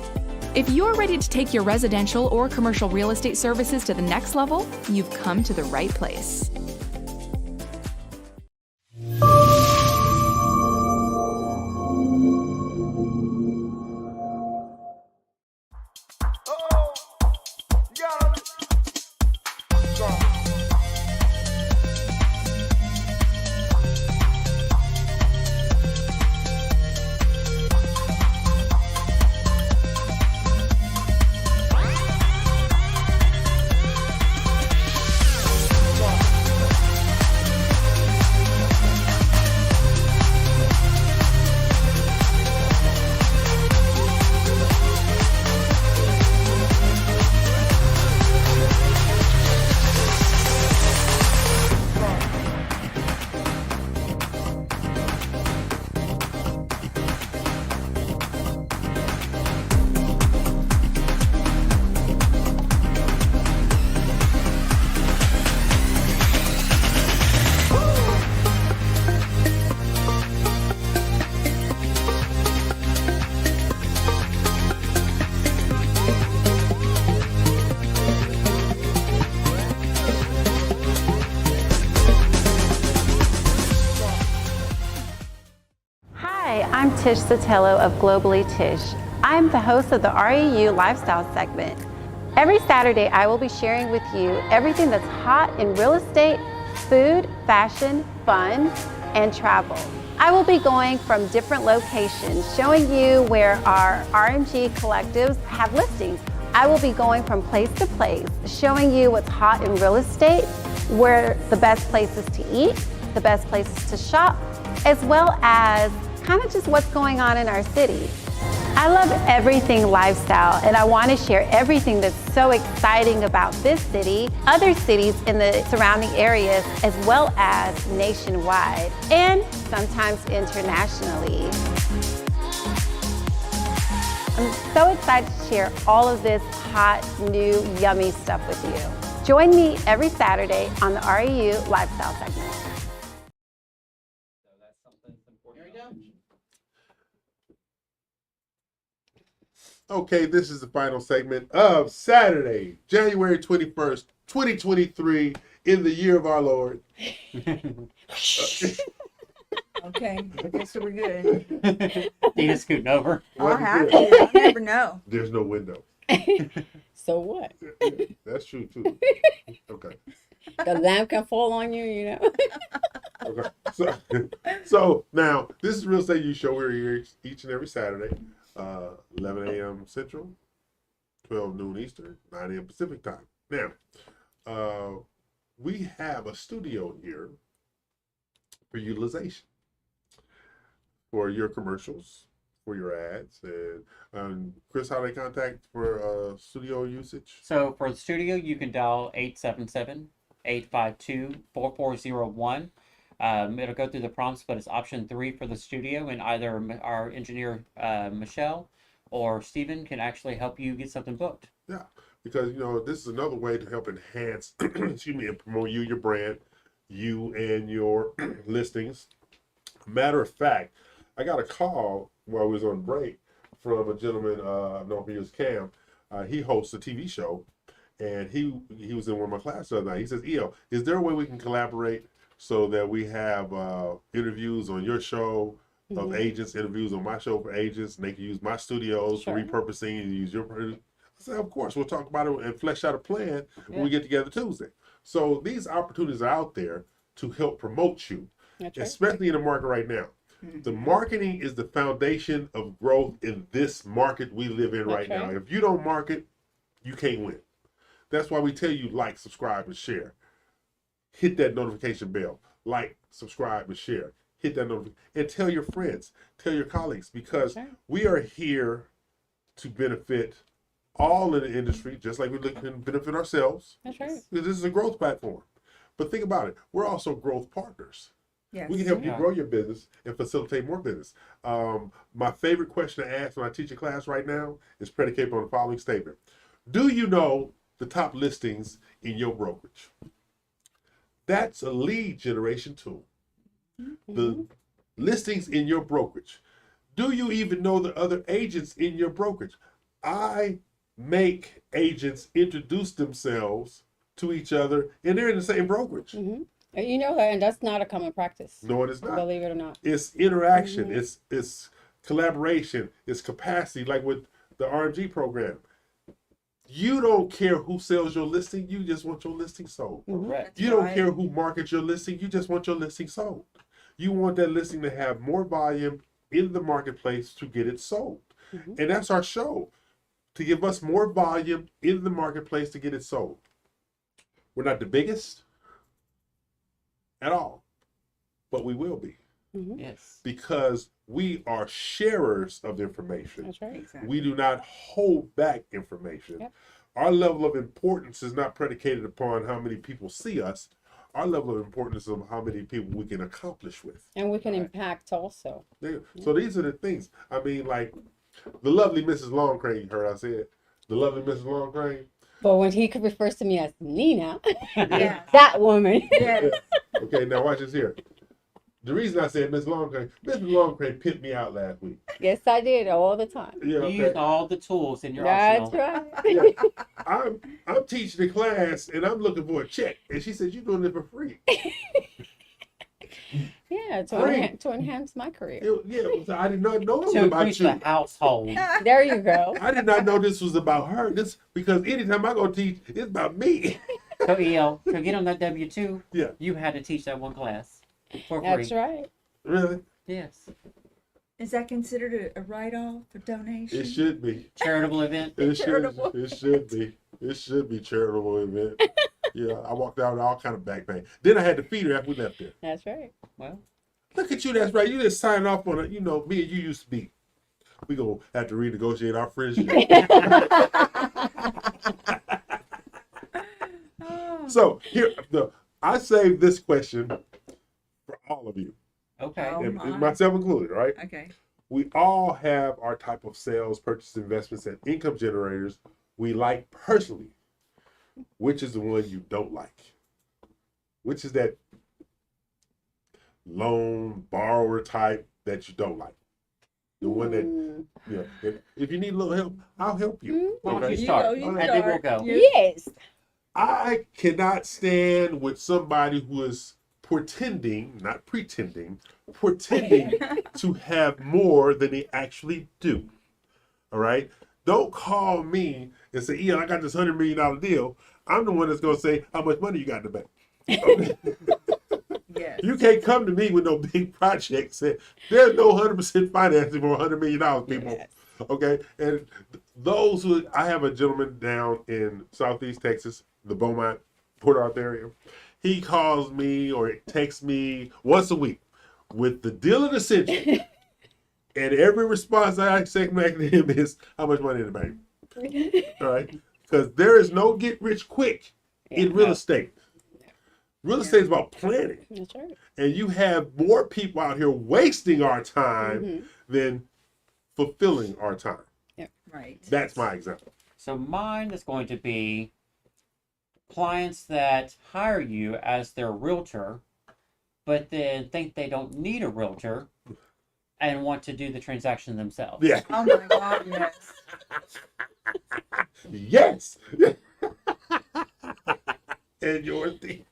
If you're ready to take your residential or commercial real estate services to the next level, you've come to the right place.
Hi, I'm Tish Sotelo of Globally Tish. I'm the host of the REU Lifestyle segment. Every Saturday, I will be sharing with you everything that's hot in real estate, food, fashion, fun, and travel. I will be going from different locations, showing you where our RMG collectives have listings. I will be going from place to place, showing you what's hot in real estate, where the best places to eat, the best places to shop, as well as kind of just what's going on in our city. I love everything lifestyle, and I want to share everything that's so exciting about this city, other cities in the surrounding areas, as well as nationwide, and sometimes internationally. I'm so excited to share all of this hot, new, yummy stuff with you. Join me every Saturday on the REU Lifestyle segment.
There we go.
Okay, this is the final segment of Saturday, January 21st, 2023, in the year of our Lord.
Okay, I guess we're good.
Dina scooting over.
I'll have to. I never know.
There's no window.
So what?
That's true, too. Okay.
The lamp can fall on you, you know.
Okay. So now, this is Real Estate U Show. We're here each and every Saturday, 11 a.m. Central, 12 noon Eastern, 9 a.m. Pacific time. Now, we have a studio here for utilization for your commercials, for your ads, and Chris, how they contact for studio usage?
So for the studio, you can dial 877-852-4401. It'll go through the prompts, but it's option 3 for the studio, and either our engineer Michelle or Steven can actually help you get something booked.
Yeah, because this is another way to help enhance, excuse me, and promote your brand, you and your listings. Matter of fact, I got a call while we was on break from a gentleman I've known for years, Cam. He hosts a TV show, and he was in one of my classes the other night. He says, "EO, is there a way we can collaborate so that we have interviews on your show of agents, interviews on my show for agents, and they can use my studios for repurposing and use your?" I said, "Of course, we'll talk about it and flesh out a plan when we get together Tuesday." So these opportunities are out there to help promote you, especially in the market right now. The marketing is the foundation of growth in this market we live in right now. If you don't market, you can't win. That's why we tell you like, subscribe, and share. Hit that notification bell. Like, subscribe, and share. Hit that notification. And tell your friends, tell your colleagues, because we are here to benefit all in the industry, just like we can benefit ourselves.
That's right.
This is a growth platform. But think about it. We're also growth partners.
Yes.
We can help you grow your business and facilitate more business. My favorite question to ask when I teach a class right now is predicated on the following statement. Do you know the top listings in your brokerage? That's a lead generation tool. The listings in your brokerage. Do you even know the other agents in your brokerage? I make agents introduce themselves to each other, and they're in the same brokerage.
You know that, and that's not a common practice.
No, it is not.
Believe it or not.
It's interaction. It's collaboration. It's capacity, like with the RMG program. You don't care who sells your listing. You just want your listing sold.
Correct.
You don't care who markets your listing. You just want your listing sold. You want that listing to have more volume in the marketplace to get it sold. And that's our show, to give us more volume in the marketplace to get it sold. We're not the biggest at all, but we will be.
Yes.
Because we are sharers of information.
That's right.
Exactly.
We do not hold back information. Our level of importance is not predicated upon how many people see us. Our level of importance is how many people we can accomplish with.
And we can impact also.
So these are the things. I mean, like the lovely Mrs. Longcrane, you heard I said. The lovely Mrs. Longcrane.
But when he refers to me as Nina,
Yes.
that woman.
Yes.
Okay, now watch this here. The reason I said Miss Longcrane pimped me out last week.
Yes, I did all the time.
Yeah,
You use all the tools in your
That's
arsenal.
right.
I'm teaching the class and I'm looking for a check, and she said you're doing it for free.
Yeah,
Right.
to enhance my career.
I did not know this
To
was about
increase
you.
the household.
There you go.
I did not know this was about her. This because anytime I go teach, it's about me.
So EL, to get on that W-2,
Yeah.
you had to teach that one class for free.
That's right.
Really?
Yes.
Is that considered a write-off or donation?
It should be.
Charitable event.
It
Charitable.
should be. It should be charitable event. Yeah, I walked out with all kind of back pain. Then I had to feed her after we left there.
That's right.
Well,
Look at you, that's right. You just signed off on it. You know, me and you used to be. We gonna have to renegotiate our friendship. So here, I saved this question for all of you,
okay.
Oh,
and
my.
myself included. Right?
Okay.
We all have our type of sales, purchase, investments, and income generators we like personally. Which is the one you don't like? Which is that loan borrower type that you don't like? The one that, if you need a little help, I'll help you.
Why don't
Okay?
you start?
You
And then we'll go.
Yes.
I cannot stand with somebody who is pretending, not pretending, pretending to have more than they actually do. All right? Don't call me and say, I got this $100 million deal. I'm the one that's going to say how much money you got in the bank. Okay?
Yes.
You can't come to me with no big project. Say, there's no 100% financing for $100 million, people.
Yes.
Okay? And those who, I have a gentleman down in Southeast Texas, the Beaumont, Port Arthur area. He calls me or texts me once a week with the deal of the century. And every response I say back to him is, how much money in the bank? All right? Because there is no get rich quick in real estate. Real estate is about planning.
That's right.
And you have more people out here wasting our time than fulfilling our time.
Right.
That's my example.
So mine is going to be clients that hire you as their realtor, but then think they don't need a realtor and want to do the transaction themselves.
Yeah.
Oh my God, yes.
Yes. And yours, Steve?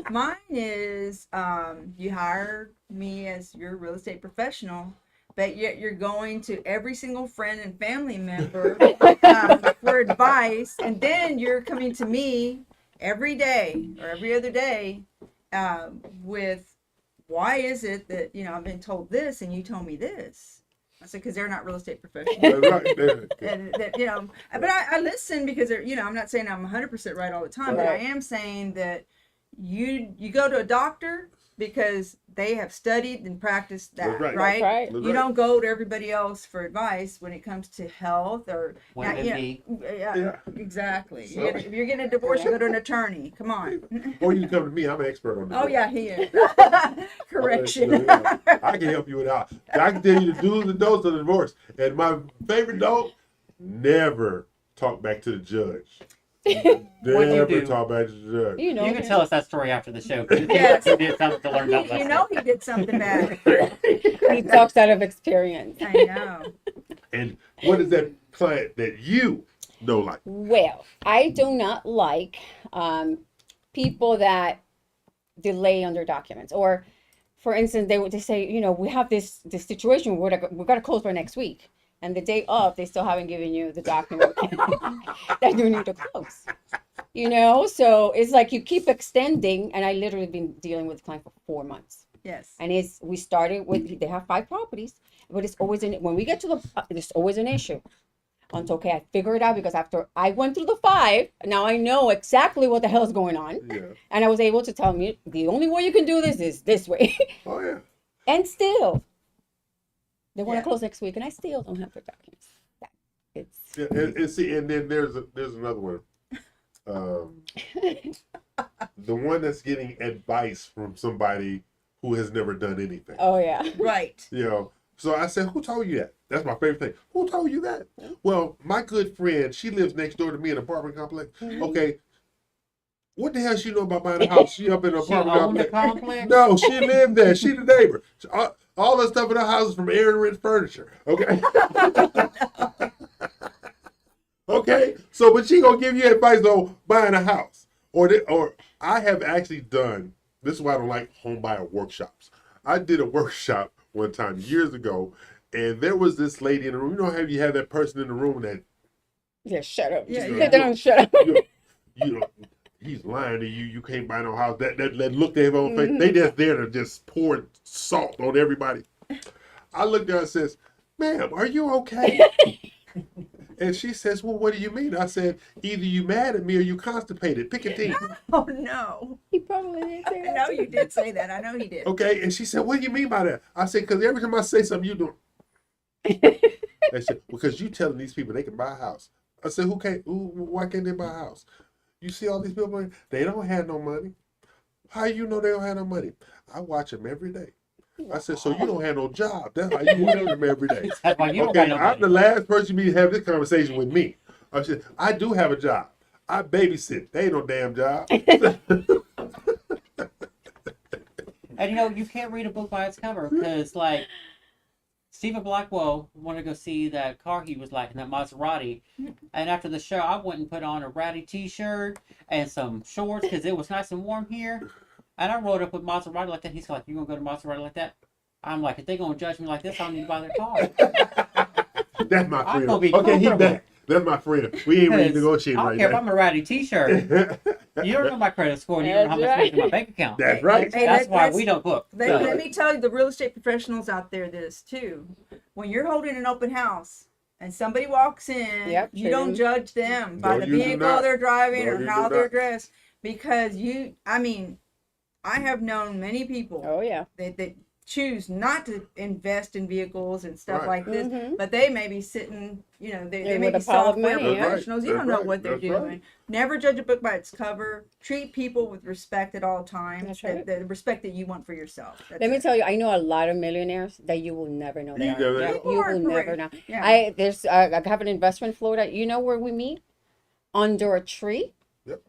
Mine is you hire me as your real estate professional, but yet you're going to every single friend and family member for advice, and then you're coming to me every day or every other day with why is it that I've been told this and you told me this. I said because they're not real estate professionals.
That's right.
And that but I listen because they're, I'm not saying I'm 100% right all the time, but I am saying that you go to a doctor because they have studied and practiced that,
That's right.
right?
That's right.
That's
You
right.
don't go to everybody else for advice when it comes to health or
When it be.
yeah, exactly.
So-
If you're getting a divorce, you go to an attorney. Come on.
Or you can come to me. I'm an expert on this.
Oh yeah, he is. Correction.
I can help you with that. I can tell you the do's and don'ts of the divorce. And my favorite don't, never talk back to the judge.
What'd you
Never
do?
talk back to the judge.
You know,
You can tell us that story after the show.
Yes.
You did something to learn about that.
You know he did something bad.
he talks out of experience.
I know.
And what is that client that you know like?
Well, I do not like people that delay on their documents. Or, for instance, they say, we have this situation, we're going to close by next week. And the day of, they still haven't given you the document that you need to close. So it's like you keep extending. And I literally been dealing with the client for 4 months.
Yes.
And we started with, they have 5 properties, but it's always, when we get to there's always an issue. Until, I figure it out because after I went through the 5, now I know exactly what the hell is going on.
Yeah.
And I was able to tell me the only way you can do this is this way.
Oh, yeah.
And still, they want
Yeah.
to close next week, and I still don't have their documents. It's
Yeah, and see, and then there's another one. The one that's getting advice from somebody who has never done anything.
oh yeah,
Right.
So I said, who told you that? That's my favorite thing. Who told you that? Well, my good friend, she lives next door to me in an apartment complex. Okay. What the hell she know about buying a house? She up in an
She
apartment
owned the
complex.
complex?
No, she lived there. She the neighbor. All the stuff in the house is from air and rent furniture. Okay. Okay. So, but she gonna give you advice on buying a house, or I have actually done. This is why I don't like home buyer workshops. I did a workshop one time years ago, and there was this lady in the room. You know how you have that person in the room that
yeah. Shut up.
Yeah,
Just
yeah.
sit down and shut up.
you know, he's lying to you. You can't buy no house. That look they have on face. They just there to just pour salt on everybody. I looked at her and says, "Ma'am, are you okay?" And she says, "Well, what do you mean?" I said, "Either you mad at me or you constipated. Pick a team."
Oh no.
He probably didn't say
I
that.
know you did say that. I know he did.
Okay. And she said, "What do you mean by that?" I said, "Because every time I say something, you do." They said, "Because you telling these people they can buy a house." I said, why can't they buy a house? You see all these people, they don't have no money. How you know they don't have no money? I watch them every day. I said, so you don't have no job. That's how you watch them every day.
That's why you don't
Okay,
got no
I'm the
money.
last person you need to have this conversation with me. I said, I do have a job. I babysit. They ain't no damn job.
And you can't read a book by its cover because, like, Stephen Blackwell wanted to go see that car he was liking, that Maserati. And after the show, I went and put on a ratty t-shirt and some shorts because it was nice and warm here. And I rode up with Maserati like that. He's like, "You gonna go to Maserati like that?" I'm like, "If they gonna judge me like this, I don't need to buy their car."
That's my
I'm
friend.
gonna be
Okay, he
comfortable.
back. That's my friend. We ain't really
'Cause
negotiating
I don't
right
care if
now.
I'm a ratty t-shirt. You don't know my credit score and you don't know how much money in my bank account.
That's right.
Hey,
That's why
let's-
we don't book.
Let me tell you, the real estate professionals out there this too. When you're holding an open house and somebody walks in,
Yep,
you don't
true.
judge them by
No,
the
you do
vehicle
not.
they're driving
No,
or
you
how
do
they're
not.
dressed. Because I have known many people
Oh yeah.
that choose not to invest in vehicles and stuff
Right.
like this,
Mhm.
but they may be sitting, they
Yeah,
may
with
be
a pile of
software
money, yeah.
professionals. You
That's
don't know
right.
what they're
That's
doing.
right.
Never judge a book by its cover. Treat people with respect at all times.
That's right.
The respect that you want for yourself. That's
Let me
it.
tell you, I know a lot of millionaires that you will never know they
You
are.
never
Yeah.
know.
People
You
are
will never
great.
know.
Yeah.
I have an investor in Florida. You know where we meet? under a tree.
Yep.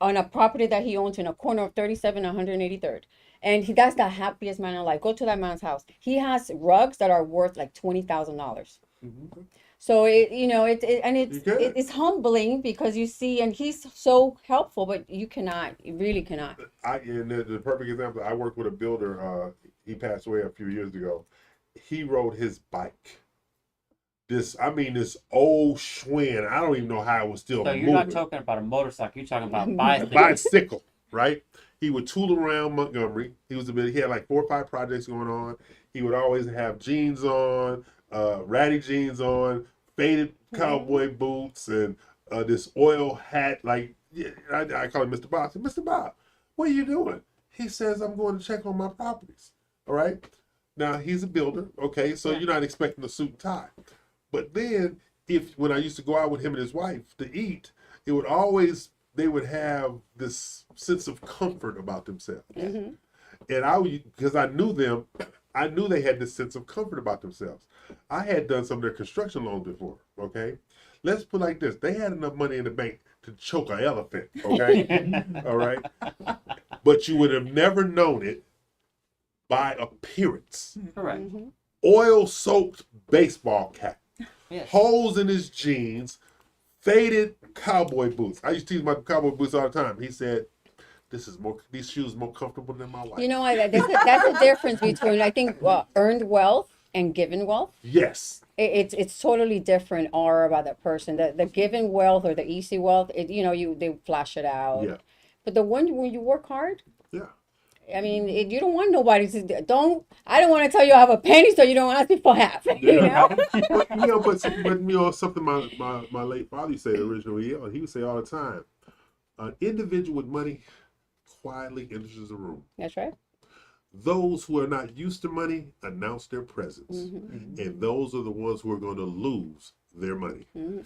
On a property that he owns in a corner of 37 and 183rd. And that's the happiest man in life. Go to that man's house. He has rugs that are worth like $20,000.
Mm-hmm.
So it's humbling because you see, and he's so helpful, but you really cannot.
And the perfect example, I worked with a builder. He passed away a few years ago. He rode his bike. This old Schwinn. I don't even know how it was still
So you're
moving.
not talking about a motorcycle. You're talking about bicycle.
Bicycle, right? He would tool around Montgomery. He had like 4 or 5 projects going on. He would always have jeans on, ratty jeans on, faded cowboy boots, and this oil hat. Like, I call him Mr. Bob. I said, Mr. Bob, what are you doing? He says, I'm going to check on my properties. All right. Now he's a builder. Okay, so you're not expecting a suit and tie. But then, when I used to go out with him and his wife to eat, they would have this sense of comfort about themselves.
Mm-hmm.
And because I knew them, I knew they had this sense of comfort about themselves. I had done some of their construction loans before, okay? Let's put it like this. They had enough money in the bank to choke an elephant, okay? All right? But you would have never known it by appearance.
Correct.
Mm-hmm.
Oil-soaked baseball cap.
Yes.
Holes in his jeans, faded cowboy boots. I used to use my cowboy boots all the time. He said, these shoes are more comfortable than my wife.
You know what? That's the difference between, I think, earned wealth and given wealth.
Yes.
It's totally different aura about that person. The given wealth or the easy wealth, they flash it out.
Yeah.
But the one when you work hard,
Yeah.
I mean, you don't want nobody to I don't want to tell you I have a penny, so you don't ask me for half. You know?
but something my late father used to say originally. He would say all the time, an individual with money quietly enters the room.
That's right.
Those who are not used to money announce their presence,
Mm-hmm.
and those are the ones who are going to lose their money.
Mm-hmm.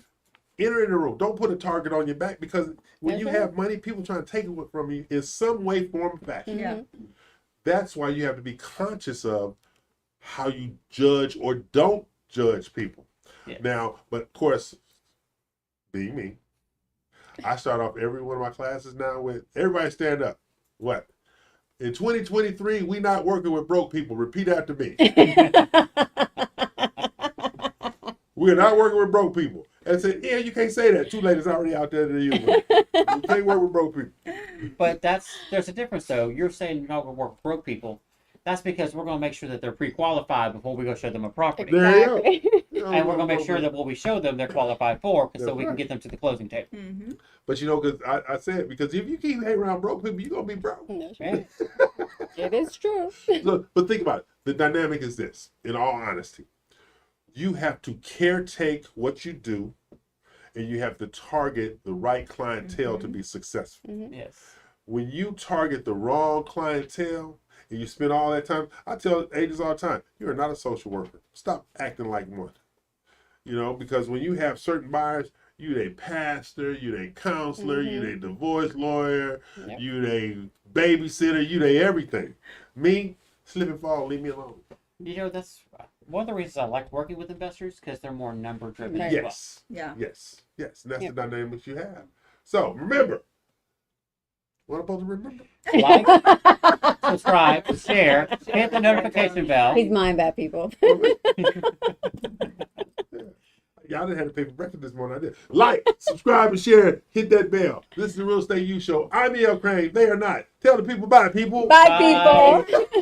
Enter in the room. Don't put a target on your back, because when
That's
you
right.
have money, people trying to take it from you in some way, form, or fashion.
Yeah.
That's why you have to be conscious of how you judge or don't judge people.
Yes.
Now, but of course, being me, I start off every one of my classes now with everybody stand up. What? In 2023, we not working with broke people. Repeat after me. We're not working with broke people. And say, yeah, you can't say that. Two ladies already out there to you. You can't work with broke people.
But there's a difference though. You're saying you're not going to work with broke people. That's because we're going to make sure that they're pre-qualified before we go show them a property.
There you
Exactly.
go.
And we're going to make sure that what we show them, they're qualified for, so we can
right.
get them to the closing table.
Mm-hmm.
But because I said, because if you keep hanging around broke people, you're going to be broke.
That's right. It is true.
Look, but think about it. The dynamic is this, in all honesty. You have to caretake what you do, and you have to target the right clientele to be successful.
Mm-hmm.
Yes.
When you target the wrong clientele and you spend all that time, I tell agents all the time, you are not a social worker. Stop acting like one. Because when you have certain buyers, you they pastor, you they counselor, you they divorce lawyer,
Yep.
you they babysitter, you they everything. Me, slip and fall, leave me alone.
That's one of the reasons I like working with investors, because they're more number driven as well.
Yes.
Yeah.
Yes. Yes. And that's
Yep.
the dynamics you have. So remember. What am I supposed to remember?
Like, subscribe, share, hit the notification bell.
He's mind bad people.
Y'all didn't have to pay for breakfast this morning. I did. Like, subscribe, and share. Hit that bell. This is the Real Estate U Show. I'm E.L. Crane. They are not. Tell the people bye, people.
Bye, people.